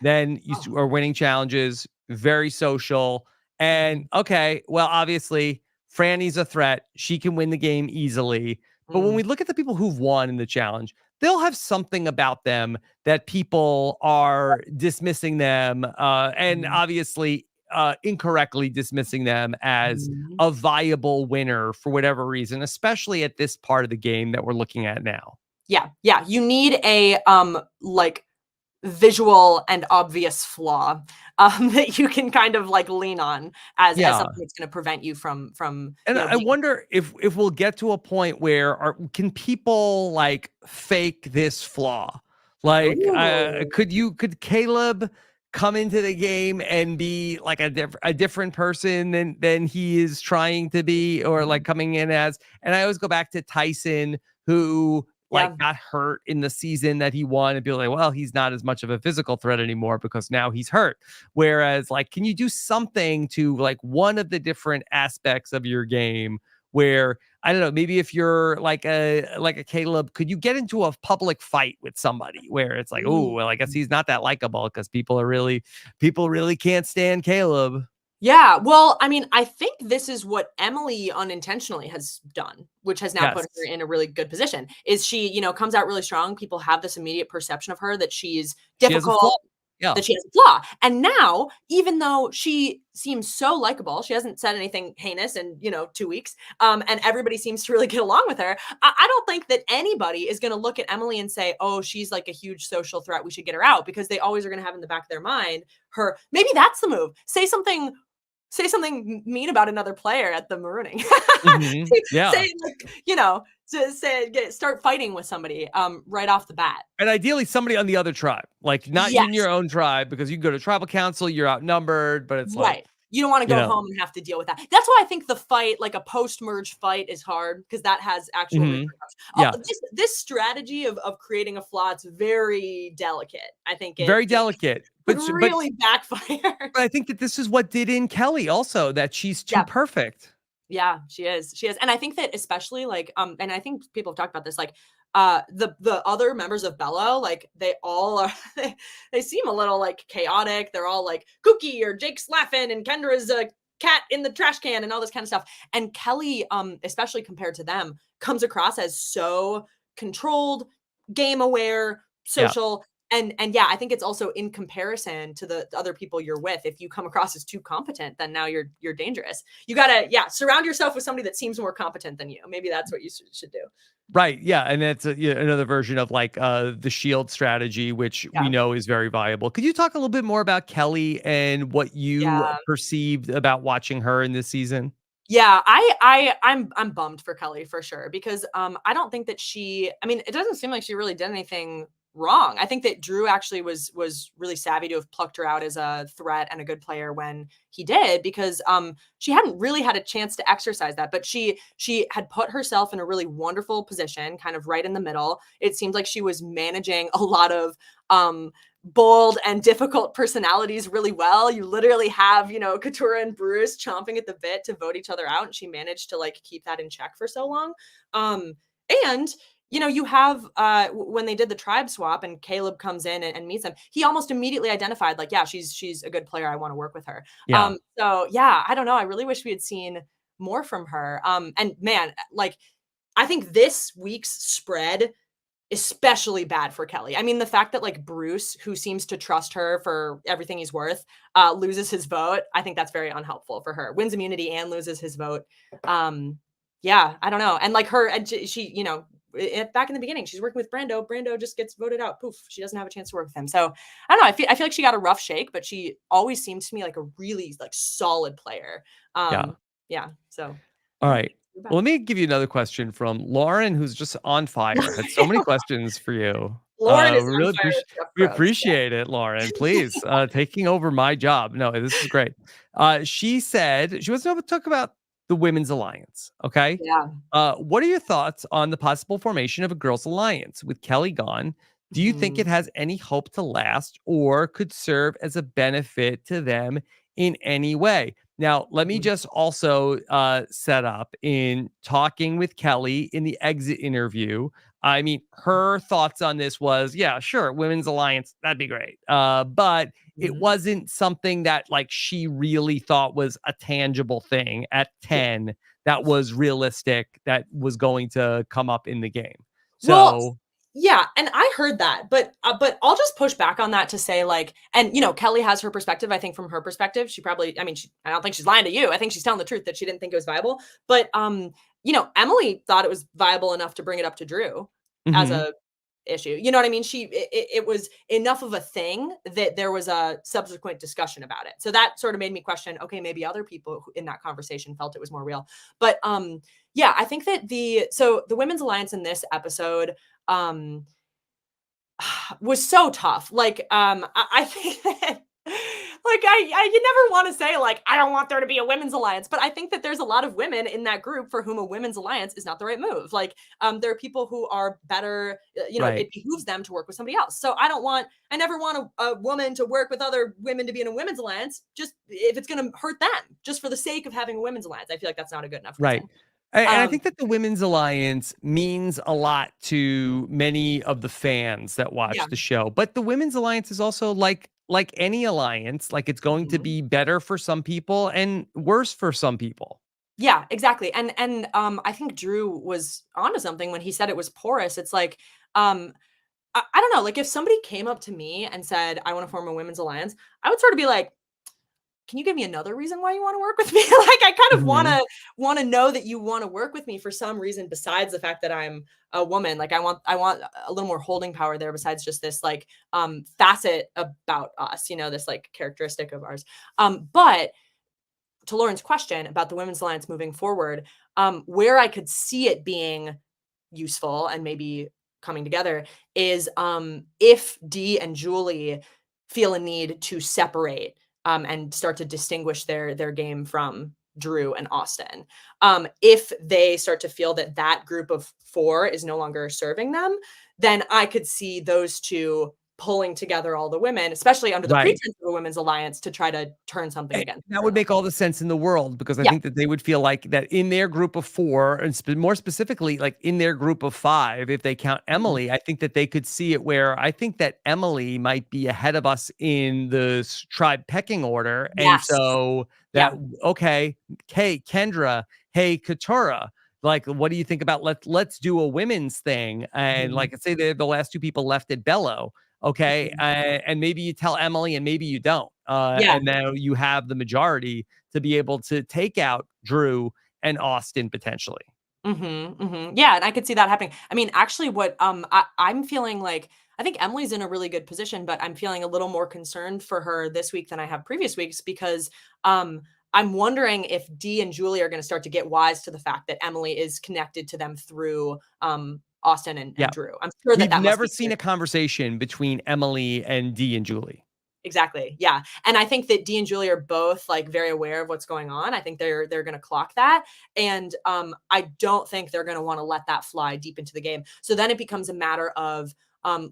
Then you are winning challenges, very social, and okay, well, obviously Frannie's a threat. She can win the game easily. But when we look at the people who've won in the challenge, they'll have something about them that people are dismissing them, and obviously incorrectly dismissing them as a viable winner for whatever reason, especially at this part of the game that we're looking at now. Yeah. You need a like visual and obvious flaw that you can kind of like lean on as something that's going to prevent you from and I wonder if we'll get to a point where can people like fake this flaw, like could Caleb come into the game and be like a different person than he is trying to be, or like coming in as, and I always go back to Tyson, who got hurt in the season that he won, and be like, well, he's not as much of a physical threat anymore because now he's hurt. Whereas like, can you do something to like one of the different aspects of your game where, I don't know, maybe if you're like a Caleb, could you get into a public fight with somebody where it's like, oh, well, I guess he's not that likable because people really can't stand Caleb. Yeah, well, I mean, I think this is what Emily unintentionally has done, which has now put her in a really good position. Is she, comes out really strong. People have this immediate perception of her that she's difficult, that she has a flaw. And now, even though she seems so likable, she hasn't said anything heinous in, 2 weeks, and everybody seems to really get along with her. I don't think that anybody is going to look at Emily and say, oh, she's like a huge social threat, we should get her out, because they always are going to have in the back of their mind maybe that's the move. Say something mean about another player at the marooning. Start fighting with somebody right off the bat. And ideally somebody on the other tribe, like not in your own tribe, because you can go to tribal council, you're outnumbered, but it's like, you don't want to go home and have to deal with that. That's why I think the fight, like a post-merge fight, is hard, because that has actual repercussions. This strategy of creating a flaw, it's very delicate. I think very delicate. But really backfire. But I think that this is what did in Kelly also, that she's too perfect. Yeah, she is. And I think that especially like, and I think people have talked about this, like, the other members of Bello, like they all are, they seem a little like chaotic. They're all like kooky, or Jake's laughing and Kendra's a cat in the trash can and all this kind of stuff. And Kelly, especially compared to them, comes across as so controlled, game aware, social. And I think it's also in comparison to the other people you're with. If you come across as too competent, then now you're dangerous. You gotta surround yourself with somebody that seems more competent than you. Maybe that's what you should do. Right. Yeah. And that's another version of like the shield strategy, which we know is very viable. Could you talk a little bit more about Kelly and what you perceived about watching her in this season? Yeah, I'm bummed for Kelly for sure, because I don't think that it doesn't seem like she really did anything wrong. I think that Drew actually was really savvy to have plucked her out as a threat and a good player when he did, because she hadn't really had a chance to exercise that, but she had put herself in a really wonderful position, kind of right in the middle. It seemed like she was managing a lot of bold and difficult personalities really well. You literally have, Katurah and Bruce chomping at the bit to vote each other out, and she managed to like keep that in check for so long. And you have when they did the tribe swap and Caleb comes in and meets them, he almost immediately identified like, yeah, she's a good player, I want to work with her. So yeah, I don't know, I really wish we had seen more from her. And man, like, I think this week's spread especially bad for Kelly. I mean, the fact that like Bruce, who seems to trust her for everything he's worth, loses his vote, I think that's very unhelpful for her. Wins immunity and loses his vote. Yeah, I don't know. And like her, she, back in the beginning, she's working with Brando. Brando just gets voted out. Poof, she doesn't have a chance to work with him. So I don't know. I feel like she got a rough shake, but she always seemed to me like a really like solid player. Yeah. Yeah. So All right. Well, let me give you another question from Lauren, who's just on fire. Had so many questions for you. Lauren is on Really fire with Jeff we Probst. appreciate it, Lauren. Please, taking over my job. No, this is great. She said she wants to talk about the Women's Alliance. Okay. Yeah. What are your thoughts on the possible formation of a girls' alliance with Kelly gone? Do you think Mhm. it has any hope to last or could serve as a benefit to them in any way? Now, let me Mhm. just also set up in talking with Kelly in the exit interview. I mean, her thoughts on this was, yeah, sure, Women's Alliance, that'd be great. But it Mhm. wasn't something that like she really thought was a tangible thing at Yeah. 10 that was realistic, that was going to come up in the game. Well, So, yeah, and I heard that, but I'll just push back on that to say like, and Kelly has her perspective. I think from her perspective, she probably, I mean, I don't think she's lying to you. I think she's telling the truth that she didn't think it was viable. But Emily thought it was viable enough to bring it up to Drew as mhm, a issue. You know what I mean? It was enough of a thing that there was a subsequent discussion about it. So that sort of made me question, okay, maybe other people in that conversation felt it was more real. But yeah, I think that the Women's Alliance in this episode um was so tough. Like, I think that, like, you never want to say like I don't want there to be a women's alliance, but I think that there's a lot of women in that group for whom a women's alliance is not the right move. Like, there are people who are better. right, It behooves them to work with somebody else. So I never want a woman to work with other women to be in a women's alliance, just if it's going to hurt them, just for the sake of having a women's alliance. I feel like that's not a good enough right. reason. And I Um, think that the Women's Alliance means a lot to many of the fans that yeah. watch the show. But the Women's Alliance is also like any alliance, like it's going to Mhm. be better for some people and worse for some people. Yeah, exactly. And I think Drew was onto something when he said it was porous. It's like, I don't know, like if somebody came up to me and said, I want to form a women's alliance, I would sort of be like, can you give me another reason why you want to work with me? Like I kind of Mhm. want to know that you want to work with me for some reason besides the fact that I'm a woman. Like I want a little more holding power there besides just this like facet about us, this like characteristic of ours. But to Lauren's question about the Women's Alliance moving forward, where I could see it being useful and maybe coming together is if Dee and Julie feel a need to separate and start to distinguish their game from Drew and Austin. If they start to feel that that group of four is no longer serving them, then I could see those two pulling together all the women, especially under the Right. pretense of a women's alliance, to try to turn something against That her. would make all the sense in the world because I Yeah. think that they would feel like that in their group of 4 and more specifically, like in their group of 5, if they count Mhm. Emily, I think that they could see it where I think that Emily might be ahead of us in the tribe pecking order. And Yes. so Yeah. that, okay, hey, Kendra, hey, Katura, like, what do you think about let's do a women's thing? And Mhm. like, say they're the last 2 people left at Bello. Okay, Mhm. and maybe you tell Emily and maybe you don't, Yeah. and now you have the majority to be able to take out Drew and Austin potentially. Mhm, mhm. Yeah, and I could see that happening. I mean, actually what, I'm feeling like I think Emily's in a really good position, but I'm feeling a little more concerned for her this week than I have previous weeks because, I'm wondering if Dee and Julie are gonna start to get wise to the fact that Emily is connected to them through, Austin and Yeah, Drew. I'm sure that we've that must never be seen clear. a conversation between Emily and Dee and Julie. Exactly. Yeah. And I think that Dee and Julie are both like very aware of what's going on. I think they're going to clock that. And I don't think they're going to want to let that fly deep into the game. So then it becomes a matter of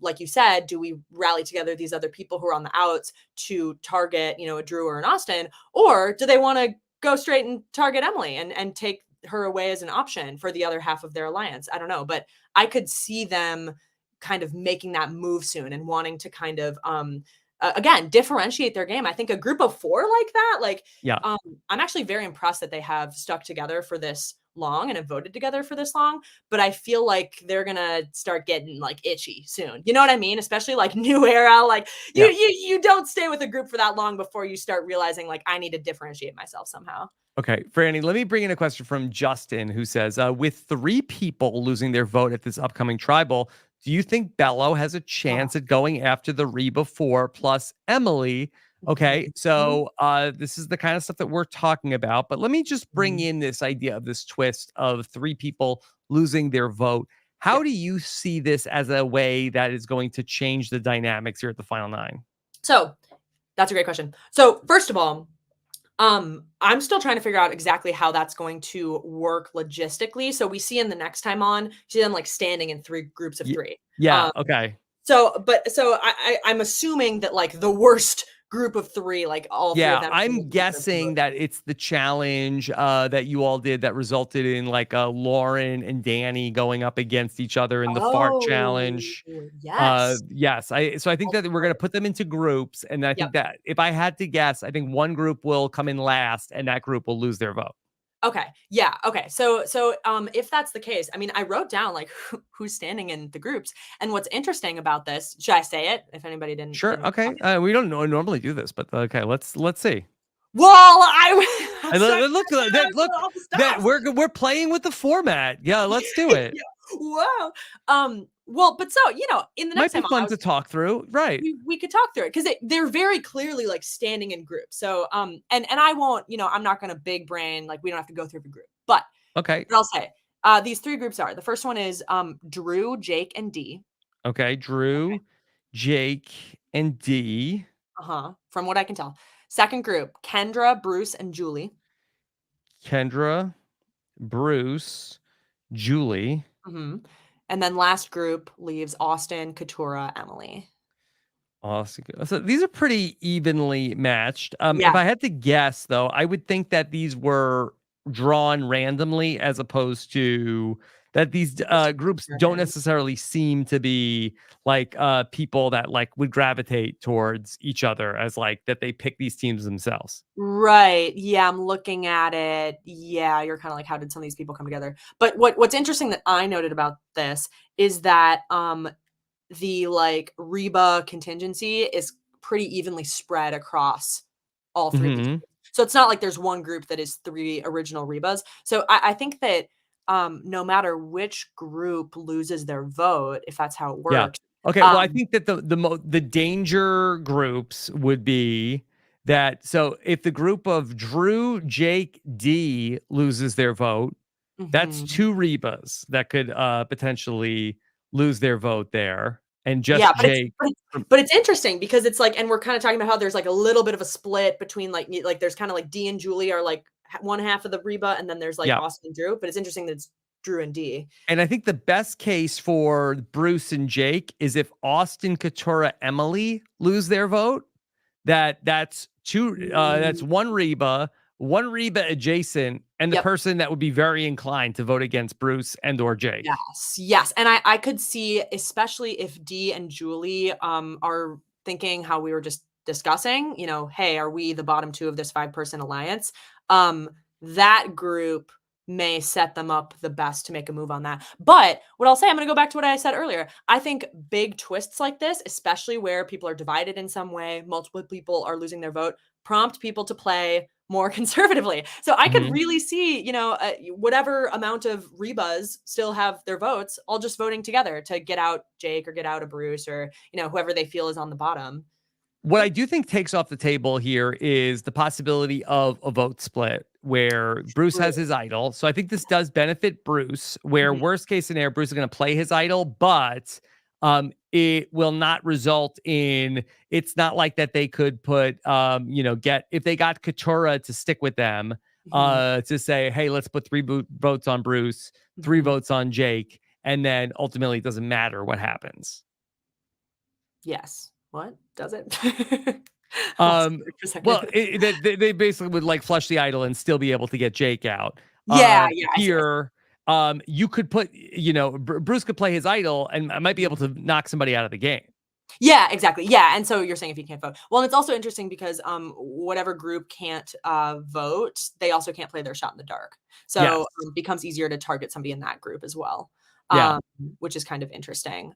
like you said, do we rally together these other people who are on the outs to target, a Drew or an Austin, or do they want to go straight and target Emily and take her away as an option for the other half of their alliance? I don't know, but I could see them kind of making that move soon and wanting to kind of again, differentiate their game. I think a group of 4 like that, like, Yeah. um, I'm actually very impressed that they have stuck together for this long and have voted together for this long, but I feel like they're gonna start getting, like, itchy soon. You know what I mean? Especially, like, new era, like, you Yeah. you you don't stay with a group for that long before you start realizing, like, I need to differentiate myself somehow. Okay, Franny, let me bring in a question from Justin, who says, with 3 people losing their vote at this upcoming tribal, do you think Bello has a chance at going after the Reba 4 plus Emily? Okay, so this is the kind of stuff that we're talking about, but let me just bring in this idea of this twist of 3 people losing their vote. How do you see this as a way that is going to change the dynamics here at the final 9? So that's a great question. So first of all, I'm still trying to figure out exactly how that's going to work logistically. So we see in the next time on, see them like standing in 3 groups of 3. Yeah, okay. So I'm assuming that like the worst group of 3, like all 3 of Yeah, them. I'm guessing that it's the challenge that you all did that resulted in like Lauren and Danny going up against each other in the fart Oh, challenge. yes. Yes, I think that we're gonna put them into groups, and I Yep. think that if I had to guess, I think one group will come in last, and that group will lose their vote. Okay. Yeah. Okay. So if that's the case, I mean, I wrote down like who's standing in the groups, and what's interesting about this, should I say it? If anybody Sure, didn't okay. We don't normally do this, but okay, let's see. Well, I'm And so look, excited that look about all the that stuff. we're playing with the format. Yeah, let's do it. Yeah. Wow. Well, but so, in the Might next be time fun to talk through, right? we could talk through it because they're very clearly like standing in groups. So, and I won't, I'm not going to big brain, like we don't have to go through the group, but Okay. I'll say, these 3 groups are, the first one is, Drew, Jake, and D. Okay, Drew, Jake, and D. Uh-huh. From what I can tell. Second group, Kendra, Bruce, and Julie. Kendra, Bruce, Julie. Hmm. And then last group leaves Austin, Katura, Emily. Awesome. So these are pretty evenly matched. Yeah. If I had to guess, though, I would think that these were drawn randomly as opposed to that these groups don't necessarily seem to be like people that like would gravitate towards each other as like that they pick these teams themselves. Right. Yeah, I'm looking at it. Yeah, you're kind of like, how did some of these people come together? But what's interesting that I noted about this is that the like Reba contingency is pretty evenly spread across all 3 of these Hmm. groups. So it's not like there's one group that is 3 original Rebas. So I think that no matter which group loses their vote, if that's how it Yeah. works. Okay. Well, I think that the danger groups would be that. So if the group of Drew, Jake, D loses their vote, that's Mhm. 2 Rebas that could potentially lose their vote there, and Yeah, just Jake. but it's interesting because it's like, and we're kind of talking about how there's like a little bit of a split between like there's kind of like D and Julie are like one half of the Reba, and then there's like Yeah. Austin and Drew. But it's interesting that it's Drew and D. And I think the best case for Bruce and Jake is if Austin, Katura, Emily lose their vote. That's 2. That's one Reba adjacent, and the Yep. person that would be very inclined to vote against Bruce and or Jake. Yes. Yes. And I could see, especially if D and Julie are thinking how we were just discussing, hey, are we the bottom 2 of this 5-person alliance? That group may set them up the best to make a move on that. But what I'll say, I'm going to go back to what I said earlier. I think big twists like this, especially where people are divided in some way, multiple people are losing their vote, prompt people to play more conservatively. So I could Mhm. really see, whatever amount of Rebas still have their votes, all just voting together to get out Jake or get out a Bruce or, whoever they feel is on the bottom. What I do think takes off the table here is the possibility of a vote split where Bruce has True. his idol. So I think this does benefit Bruce, where Mhm. worst case scenario, Bruce is going to play his idol, but it will not result in, it's not like that they could put, if they got Katura to stick with them, Mhm. to say, hey, let's put 3 votes on Bruce, 3 Mhm. votes on Jake, and then ultimately it doesn't matter what happens. Yes. What? Does it? Lost Um, it for a well, second. they basically would like flush the idol and still be able to get Jake out. Yeah, yeah, I see. Here, you could put, Bruce could play his idol and I might be able to knock somebody out of the game. Yeah, exactly. Yeah, and so you're saying if you can't vote. Well, and it's also interesting because whatever group can't vote, they also can't play their shot in the dark. Yes. So it becomes easier to target somebody in that group as well. Yeah. Which is kind of interesting.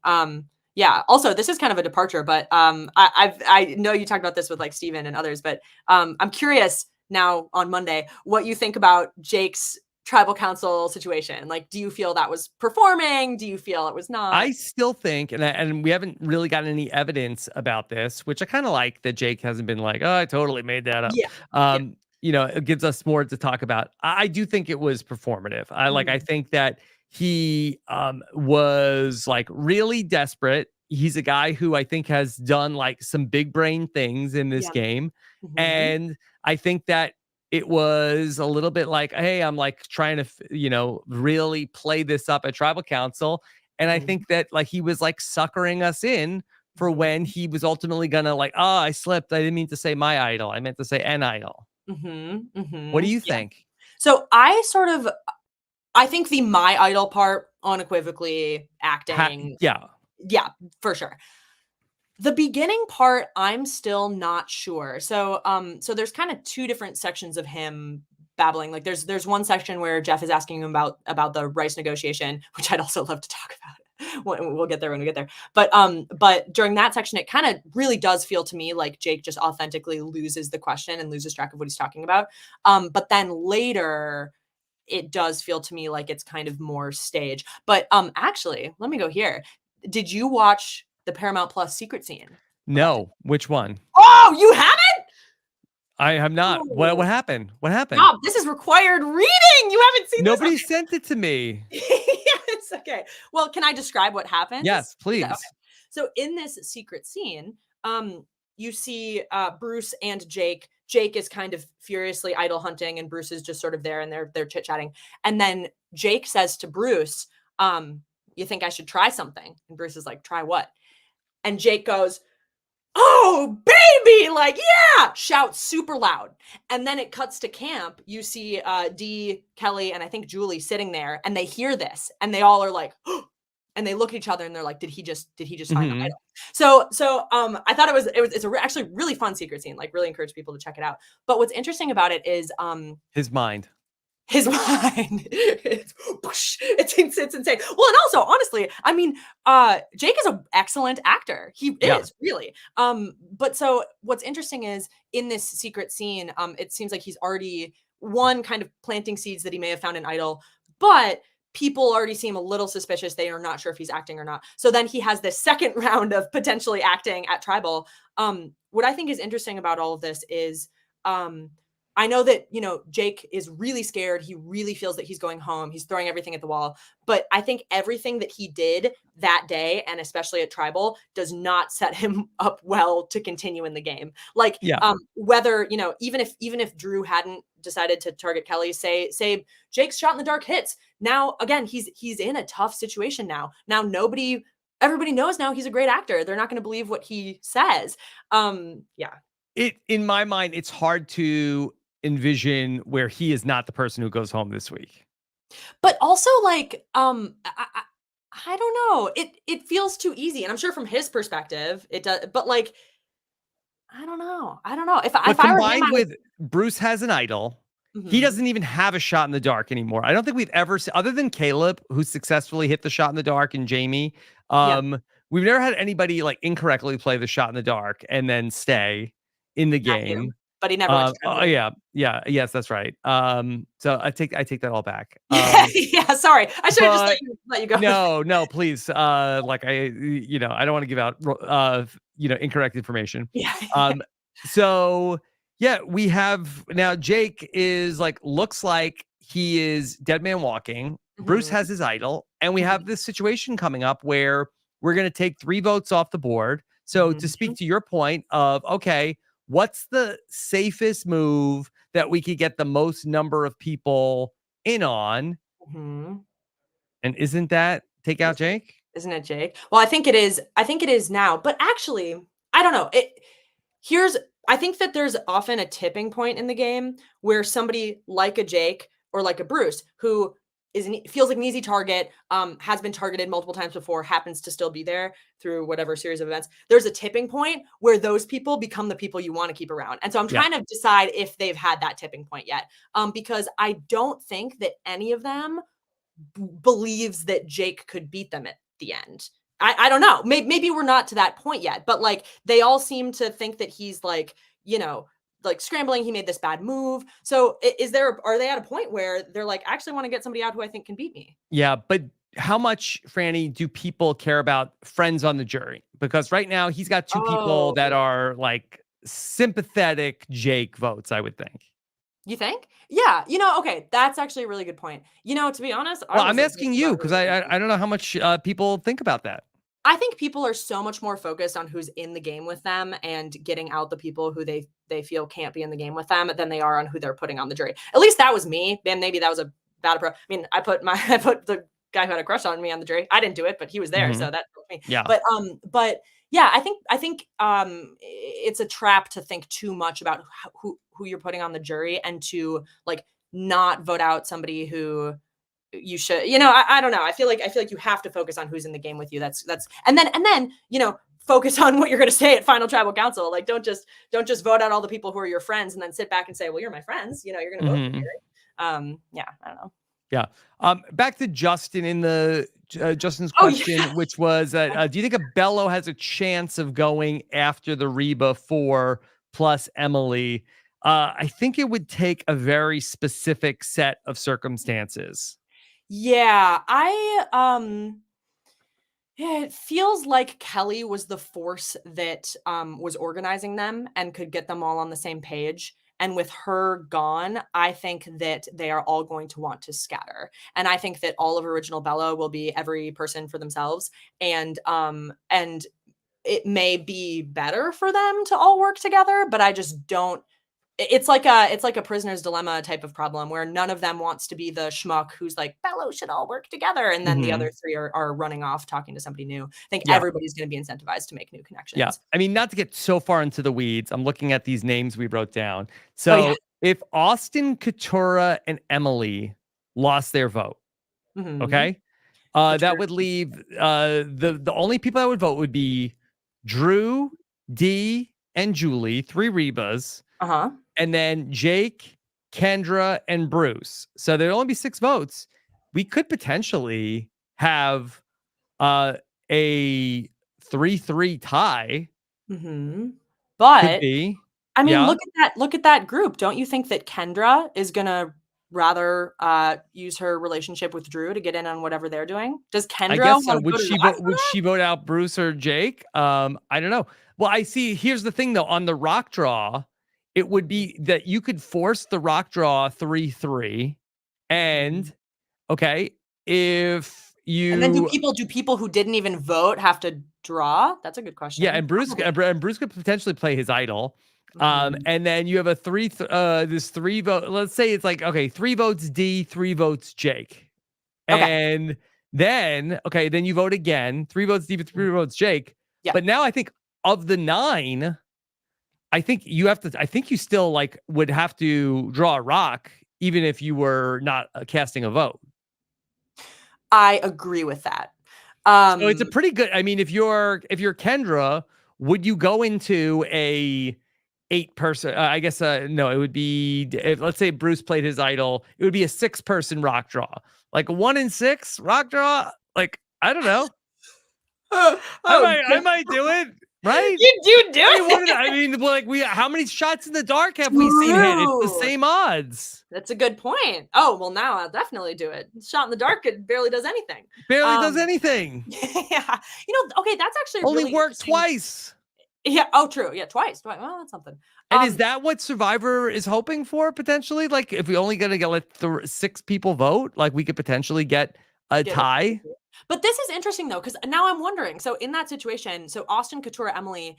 Yeah. Also, this is kind of a departure, but I know you talked about this with like Steven and others, but I'm curious now on Monday, what you think about Jake's tribal council situation. Like, do you feel that was performing? Do you feel it was not? I still think, and we haven't really gotten any evidence about this, which I kind of like that Jake hasn't been like, oh, I totally made that up. Yeah. It gives us more to talk about. I do think it was performative. I Mhm. think that he was like really desperate. He's a guy who I think has done like some big brain things in this Yeah. game. Mhm. And I think that it was a little bit like, hey, I'm like trying to, really play this up at tribal council. And I Mhm. think that like he was like suckering us in for Mhm. when he was ultimately gonna like, oh, I slipped. I didn't mean to say my idol. I meant to say an idol. Mhm. What do Mhm. you Yeah. think? So I think the My Idol part unequivocally acting. Yeah. Yeah, for sure. The beginning part, I'm still not sure. So there's kind of two different sections of him babbling. Like there's one section where Jeff is asking him about the rice negotiation, which I'd also love to talk about. We'll get there when we get there. But during that section, it kind of really does feel to me like Jake just authentically loses the question and loses track of what he's talking about. But then later, it does feel to me like it's kind of more stage. But actually, let me go here. Did you watch the Paramount Plus secret scene from that day? No. Which one? Oh, you haven't? I have not. What Oh, happened? What happened? Rob, this is required reading. You haven't seen this? Nobody sent it to me. Yes, okay. Well, can I describe what happens? Yes, Is that okay? please. So in this secret scene, you see Bruce and Jake. Jake is kind of furiously idol hunting, and Bruce is just sort of there and they're chit-chatting. And then Jake says to Bruce, you think I should try something? And Bruce is like, try what? And Jake goes, oh baby, like yeah, shout super loud. And then it cuts to camp. You see Dee, Kelly, and I think Julie sitting there, and they hear this and they all are like and they look at each other and they're like, did he just find the Mhm. idol? I thought it's actually really fun secret scene. Like really encourage people to check it out. But what's interesting about it is His mind. his mind. It's insane. Well, and also, honestly, I mean, Jake is an excellent actor. He Yeah. is really. But so what's interesting is in this secret scene, it seems like he's already one kind of planting seeds that he may have found an idol, but people already seem a little suspicious. They are not sure if he's acting or not. So then he has this second round of potentially acting at Tribal. What I think is interesting about all of this is um I know that, Jake is really scared. He really feels that he's going home. He's throwing everything at the wall. But I think everything that he did that day, and especially at Tribal, does not set him up well to continue in the game. Like, Yeah. whether, even if Drew hadn't decided to target Kelly, say Jake's shot in the dark hits. Now, again, he's in a tough situation now. Now everybody knows now he's a great actor. They're not going to believe what he says. Yeah. In my mind, it's hard to envision where he is not the person who goes home this week. But also, like, I don't know. It feels too easy, and I'm sure from his perspective it does. But like, I don't know. I don't know. But If I were him, combined I would. with Bruce has an idol, he Mhm. doesn't even have a shot in the dark anymore. I don't think we've ever seen, other than Caleb, who successfully hit the shot in the dark, and Jamie. Yeah, We've never had anybody like incorrectly play the shot in the dark and then stay in the not you, game. but he never went to Oh tribal. yeah, yeah, yes, that's right. So I take that all back. Yeah, sorry. I should have just But let you go. no, no, please. Like I don't want to give out incorrect information. Yeah. Um, so yeah, we have now Jake is like looks like he is dead man walking. Bruce Mhm, has his idol, and we mhm, have this situation coming up where we're gonna take 3 votes off the board. So to speak mhm, to your point of okay, what's the safest move that we could get the most number of people in on? mhm. And isn't that take out Jake? Isn't it Jake? Well, I think it is. I think it is now. But actually, I don't know. Here's I think that there's often a tipping point in the game where somebody like a Jake or like a Bruce who feels like an easy target, has been targeted multiple times before, happens to still be there through whatever series of events. There's a tipping point where those people become the people you want to keep around. And so I'm Yeah. trying to decide if they've had that tipping point yet. Because I don't think that any of them believes that Jake could beat them at the end. I don't know. Maybe we're not to that point yet, but like they all seem to think that he's like, you know, like scrambling. He made this bad move. So are they at a point where they're like, I actually want to get somebody out who I think can beat me? Yeah, but how much, Franny, do people care about friends on the jury? Because right now he's got two people that are like sympathetic Jake votes, I would think. You think? Yeah. Okay. That's actually a really good point. To be honest, Well, I'm asking you because I don't know how much people think about that. I think people are so much more focused on who's in the game with them and getting out the people who they feel can't be in the game with them than they are on who they're putting on the jury. At least that was me. And maybe that was a bad approach. I mean, I put the guy who had a crush on me on the jury. I didn't do it, but he was there, so that helped me. Yeah. But yeah, I think it's a trap to think too much about who you're putting on the jury and to like not vote out somebody who you should, I don't know. I feel like you have to focus on who's in the game with you. That's and then focus on what you're going to say at final tribal council. Like don't just vote out all the people who are your friends and then sit back and say, well, you're my friends. You're going to vote for me. Yeah, I don't know. Yeah. Back to Justin in the Justin's question, which was, do you think a Bello has a chance of going after the Reba 4 plus Emily? I think it would take a very specific set of circumstances. Yeah, it feels like Kelly was the force that was organizing them and could get them all on the same page. And with her gone, I think that they are all going to want to scatter. And I think that all of Original Bella will be every person for themselves. And it may be better for them to all work together, but I just don't. It's like a prisoner's dilemma type of problem where none of them wants to be the schmuck who's like, Bello should all work together. And then the other three are running off talking to somebody new. I think everybody's going to be incentivized to make new connections. Yeah. I mean, not to get so far into the weeds, I'm looking at these names we wrote down. So if Austin, Katurah, and Emily lost their vote, okay, that would leave the only people that would vote would be Drew, Dee, and Julie, 3 Rebas. And then Jake, Kendra, and Bruce. So there'd only be 6 votes. We could potentially have a 3-3 tie. But could be. I mean, look at that group. Don't you think that Kendra is gonna rather use her relationship with Drew to get in on whatever they're doing? Does Kendra? I guess so. Would she vote out Bruce or Jake? I don't know. Well, I see. Here's the thing, though. On the rock draw, it would be that you could force the rock draw 3-3, and if you and then do people who didn't even vote have to draw? That's a good question. Yeah, and Bruce could potentially play his idol. And then you have a 3 vote. Let's say it's like 3 votes D, 3 votes Jake, and then you vote again, 3 votes D, 3 votes Jake. Yeah. But now I think of the 9. I think you still would have to draw a rock, even if you were not casting a vote. I agree with that. So it's a pretty good. I mean, if you're Kendra, would you go into a 8-person? I guess no. It would be let's say Bruce played his idol. It would be a 6-person rock draw, like a 1 in 6 rock draw. Like I don't know. I might do it. Right? You do it. I mean, how many shots in the dark have we seen hit? It's the same odds. That's a good point. Oh, well, now I'll definitely do it. Shot in the dark, it barely does anything. Does anything. Yeah. That's actually only really worked twice. Yeah. Oh, true. Yeah, twice. Well, that's something. And is that what Survivor is hoping for potentially? Like, if we only gonna get 6 people vote, we could potentially get a tie. But this is interesting though, because now I'm wondering. So in that situation, so Austin, Katurah, Emily,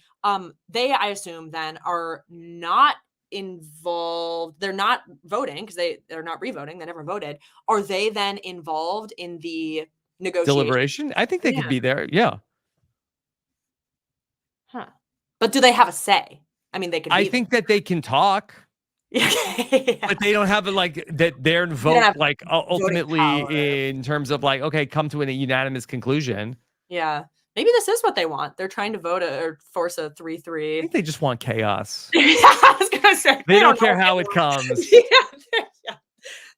they, I assume, then are not involved. They're not voting because they're not revoting. They never voted. Are they then involved in the negotiation? Deliberation? I think they could be there. Yeah. Huh. But do they have a say? I mean, they could. I think that they can talk. But they don't have that their vote ultimately in terms of come to a unanimous conclusion. Yeah, maybe this is what they want. They're trying to vote or force a 3-3. I think they just want chaos. Yeah, I was gonna say they don't care how it comes. Yeah.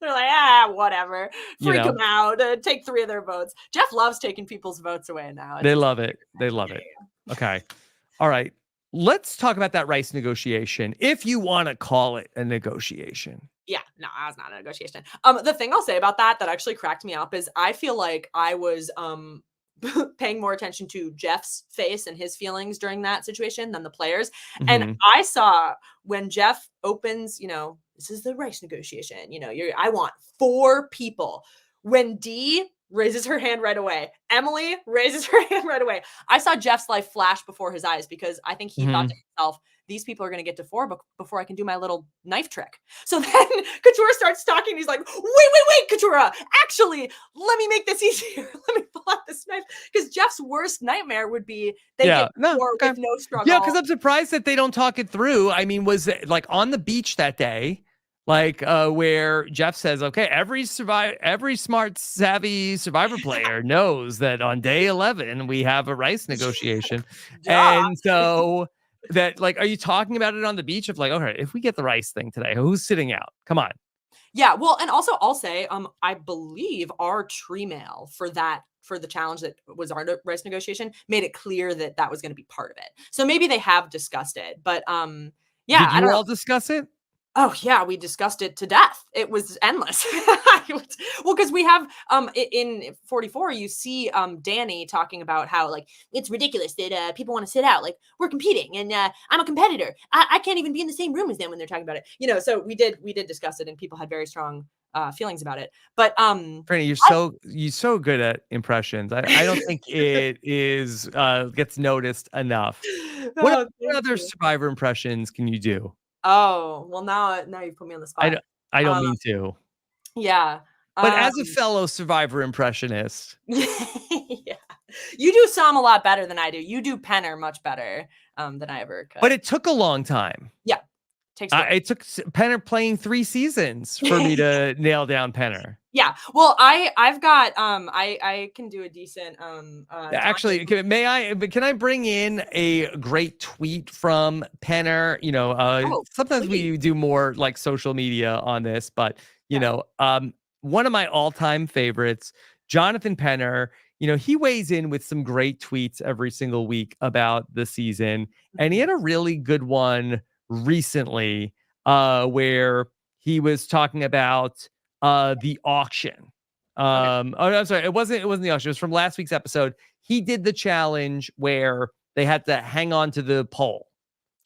They're like, whatever. Freak them out. Take 3 of their votes. Jeff loves taking people's votes away now. They love it. They love it. Okay. All right. let's talk about that rice negotiation, if you want to call it a negotiation. Yeah, no, that's not a negotiation. The thing I'll say about that actually cracked me up is I feel like I was paying more attention to Jeff's face and his feelings during that situation than the players. And Mhm. I saw when Jeff opens, this is the rice negotiation. I want 4 people. When Dee raises her hand right away, Emily raises her hand right away. I saw Jeff's life flash before his eyes because I think he thought Mhm. to himself, these people are going to get to 4 before I can do my little knife trick. So then Katurah starts talking. He's like, wait, Katurah, actually, let me make this easier. Let me pull out this knife. Because Jeff's worst nightmare would be they Yeah. get No. 4 Okay. with no struggle. Yeah, because I'm surprised that they don't talk it through. I mean, was it like on the beach that day, like where Jeff says, okay, every smart, savvy Survivor player knows that on day 11 we have a rice negotiation. Duh. And so that, like, are you talking about it on the beach of like, okay, if we get the rice thing today, who's sitting out? Come on. Yeah, well, and also I'll say, I believe our tree mail for the challenge that was our rice negotiation made it clear that that was going to be part of it. So maybe they have discussed it, but yeah, Did I you don't know. all discuss it? Oh yeah, we discussed it to death. It was endless. Well, because we have in 44, you see Danny talking about how like it's ridiculous that people want to sit out. Like we're competing, and I'm a competitor. I can't even be in the same room as them when they're talking about it. So we did discuss it, and people had very strong feelings about it. But Franny, you're so good at impressions. I don't think it is gets noticed enough. What oh, what thank other you. Survivor impressions can you do? Oh well, now you put me on the I spot. don't I don't Um, mean to. yeah. But Um, as a fellow Survivor impressionist, yeah. You do some a lot better than I do. You do Penner much better than I ever but could. it took a long time. Yeah. Takes work. It took Penner playing 3 seasons for me to nail down Penner. Yeah. Well, I've got I can do a decent Actually, can I bring in a great tweet from Penner? Oh, Sometimes please. we do more like social media on this, but Yeah. one of my all-time favorites, Jonathan Penner, he weighs in with some great tweets every single week about the season. And he Mhm. had a really good one recently, where he was talking about the auction. Okay. Oh, no, I'm sorry. It wasn't the auction. It was from last week's episode. He did the challenge where they had to hang on to the pole.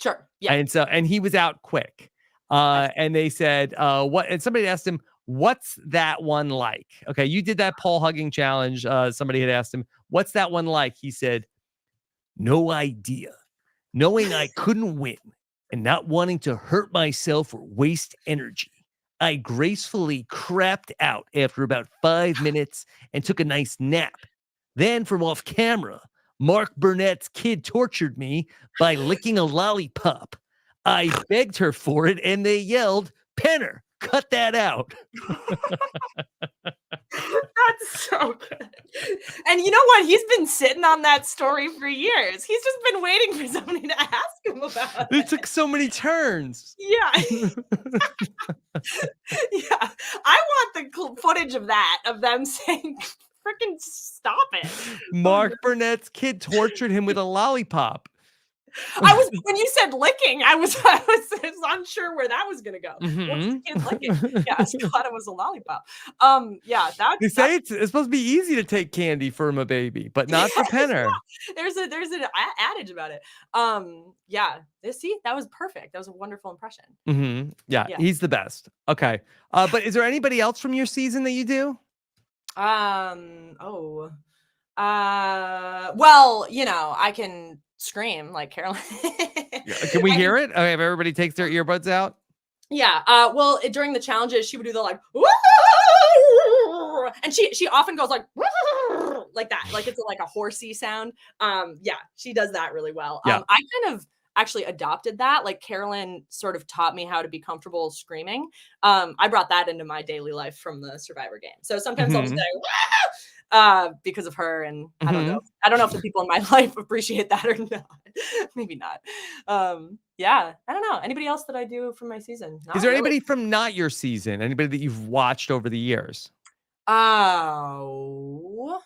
Sure. Yeah. And he was out quick. I see. And they said, and somebody asked him, what's that one like? Okay, you did that pole hugging challenge. Somebody had asked him, what's that one like? He said, no idea. Knowing I couldn't win and not wanting to hurt myself or waste energy, I gracefully crapped out after about 5 minutes and took a nice nap. Then, from off camera, Mark Burnett's kid tortured me by licking a lollipop. I begged her for it, and they yelled, Penner, cut that out. That's so good. And you know what? He's been sitting on that story for years. He's just been waiting for somebody to ask him about It it. took so many turns. Yeah. Yeah. I want the footage of that, of them saying, freaking stop it. Mark Burnett's kid tortured him with a lollipop. When you said licking, I was unsure where that was gonna go. What's the kid licking? Yeah, I was glad it was a lollipop. Yeah, They say it's supposed to be easy to take candy from a baby, but not for Penner. there's an adage about it. Yeah, see, that was perfect. That was a wonderful impression. Yeah, Yeah. he's the best. Okay. But is there anybody else from your season that you do? Oh. Well, I can scream like Carolyn. Can we hear it? Okay, if everybody takes their earbuds out. Yeah. Well, during the challenges, she would do the like, and she often goes like that, like it's like a horsey sound. Yeah, she does that really well. Yeah. I kind of actually adopted that. Like Carolyn sort of taught me how to be comfortable screaming. I brought that into my daily life from the Survivor game. So sometimes I'll just say, because of her, and I don't know if the people in my life appreciate that or not. Maybe not. Yeah, I don't know. Anybody else that I do from my season? Is there anybody from not your season? Anybody that you've watched over the years? Oh,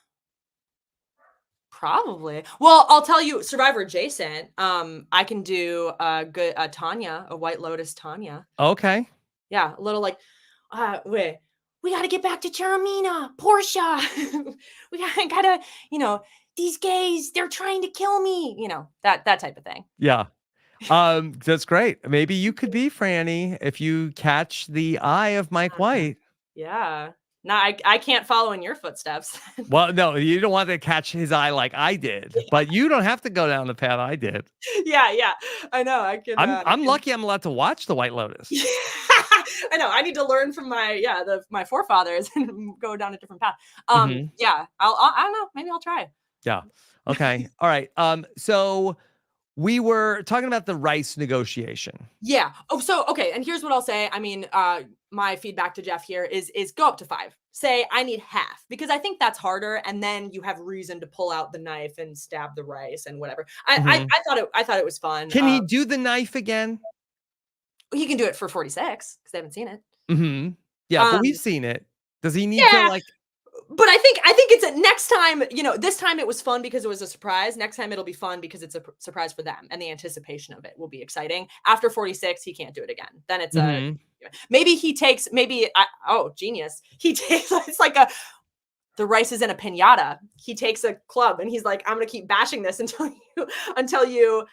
Probably. Well, I'll tell you, Survivor adjacent. I can do a good Tanya, a White Lotus Tanya. Okay. Yeah, a little like, wait, we got to get back to Charamina, Portia. we gotta, these gays, they're trying to kill me. That type of thing. Yeah. That's great. Maybe you could be Frannie if you catch the eye of Mike White. Yeah. No, I can't follow in your footsteps. Well, no, you don't want to catch his eye like I did, but you don't have to go down the path I did. Yeah. I know. I can. I'm lucky I'm allowed to watch the White Lotus. I know. I need to learn from my forefathers and go down a different path. Mhm. Yeah. I don't know. Maybe I'll try. Yeah. Okay. All right. So we were talking about the rice negotiation. Yeah. Oh, so okay. And here's what I'll say. I mean, my feedback to Jeff here is go up to 5. Say I need half because I think that's harder, and then you have reason to pull out the knife and stab the rice and whatever. I thought it was fun. Can he do the knife again? He can do it for 46 because I haven't seen it. Mm-hmm. Yeah, but we've seen it. Does he need to like? But I think it's a next time, this time it was fun because it was a surprise. Next time it'll be fun because it's a surprise for them and the anticipation of it will be exciting. After 46, he can't do it again. Then it's maybe he takes, genius. He takes, it's like the rice is in a piñata. He takes a club and he's like, I'm going to keep bashing this until you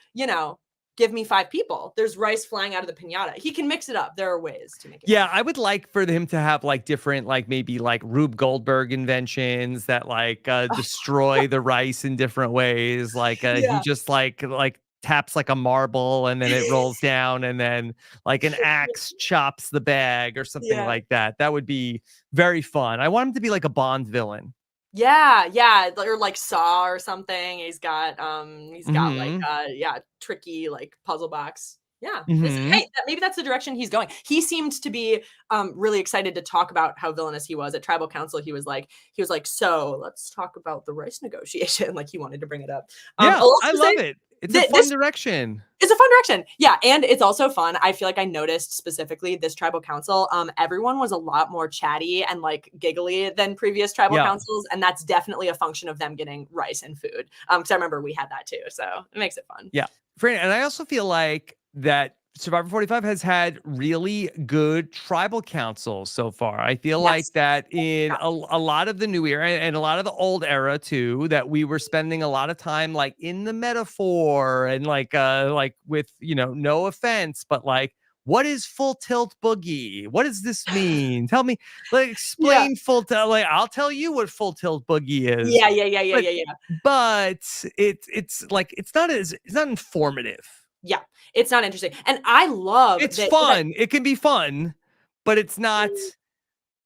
give me 5 people. There's rice flying out of the piñata. He can mix it up. There are ways to make it. Yeah, I would like for him to have like different, like maybe like Rube Goldberg inventions that like destroy the rice in different ways. Like he just like taps like a marble and then it rolls down and then like an axe chops the bag or something like that. That would be very fun. I want him to be like a Bond villain. Yeah, or like Saw or something. He's got like tricky like puzzle box. Yeah, maybe that's the direction he's going. He seemed to be really excited to talk about how villainous he was at Tribal Council. He was like, so let's talk about the rice negotiation. Like he wanted to bring it up. Yeah, I love it. It's a fun direction. It's a fun direction. Yeah. And it's also fun. I feel like I noticed specifically this tribal council. Everyone was a lot more chatty and like giggly than previous tribal councils. And that's definitely a function of them getting rice and food. Cause I remember we had that too. So it makes it fun. Yeah. And I also feel like that Survivor 45 has had really good tribal councils so far. I feel like that in a lot of the new era and a lot of the old era too, that we were spending a lot of time like in the metaphor and like with, no offense, but like, what is full tilt boogie? What does this mean? Tell me, like, explain full tilt. Like, I'll tell you what full tilt boogie is. Yeah. But it's like, it's not informative. Yeah, it's not interesting. And I love it's fun. It can be fun, but it's not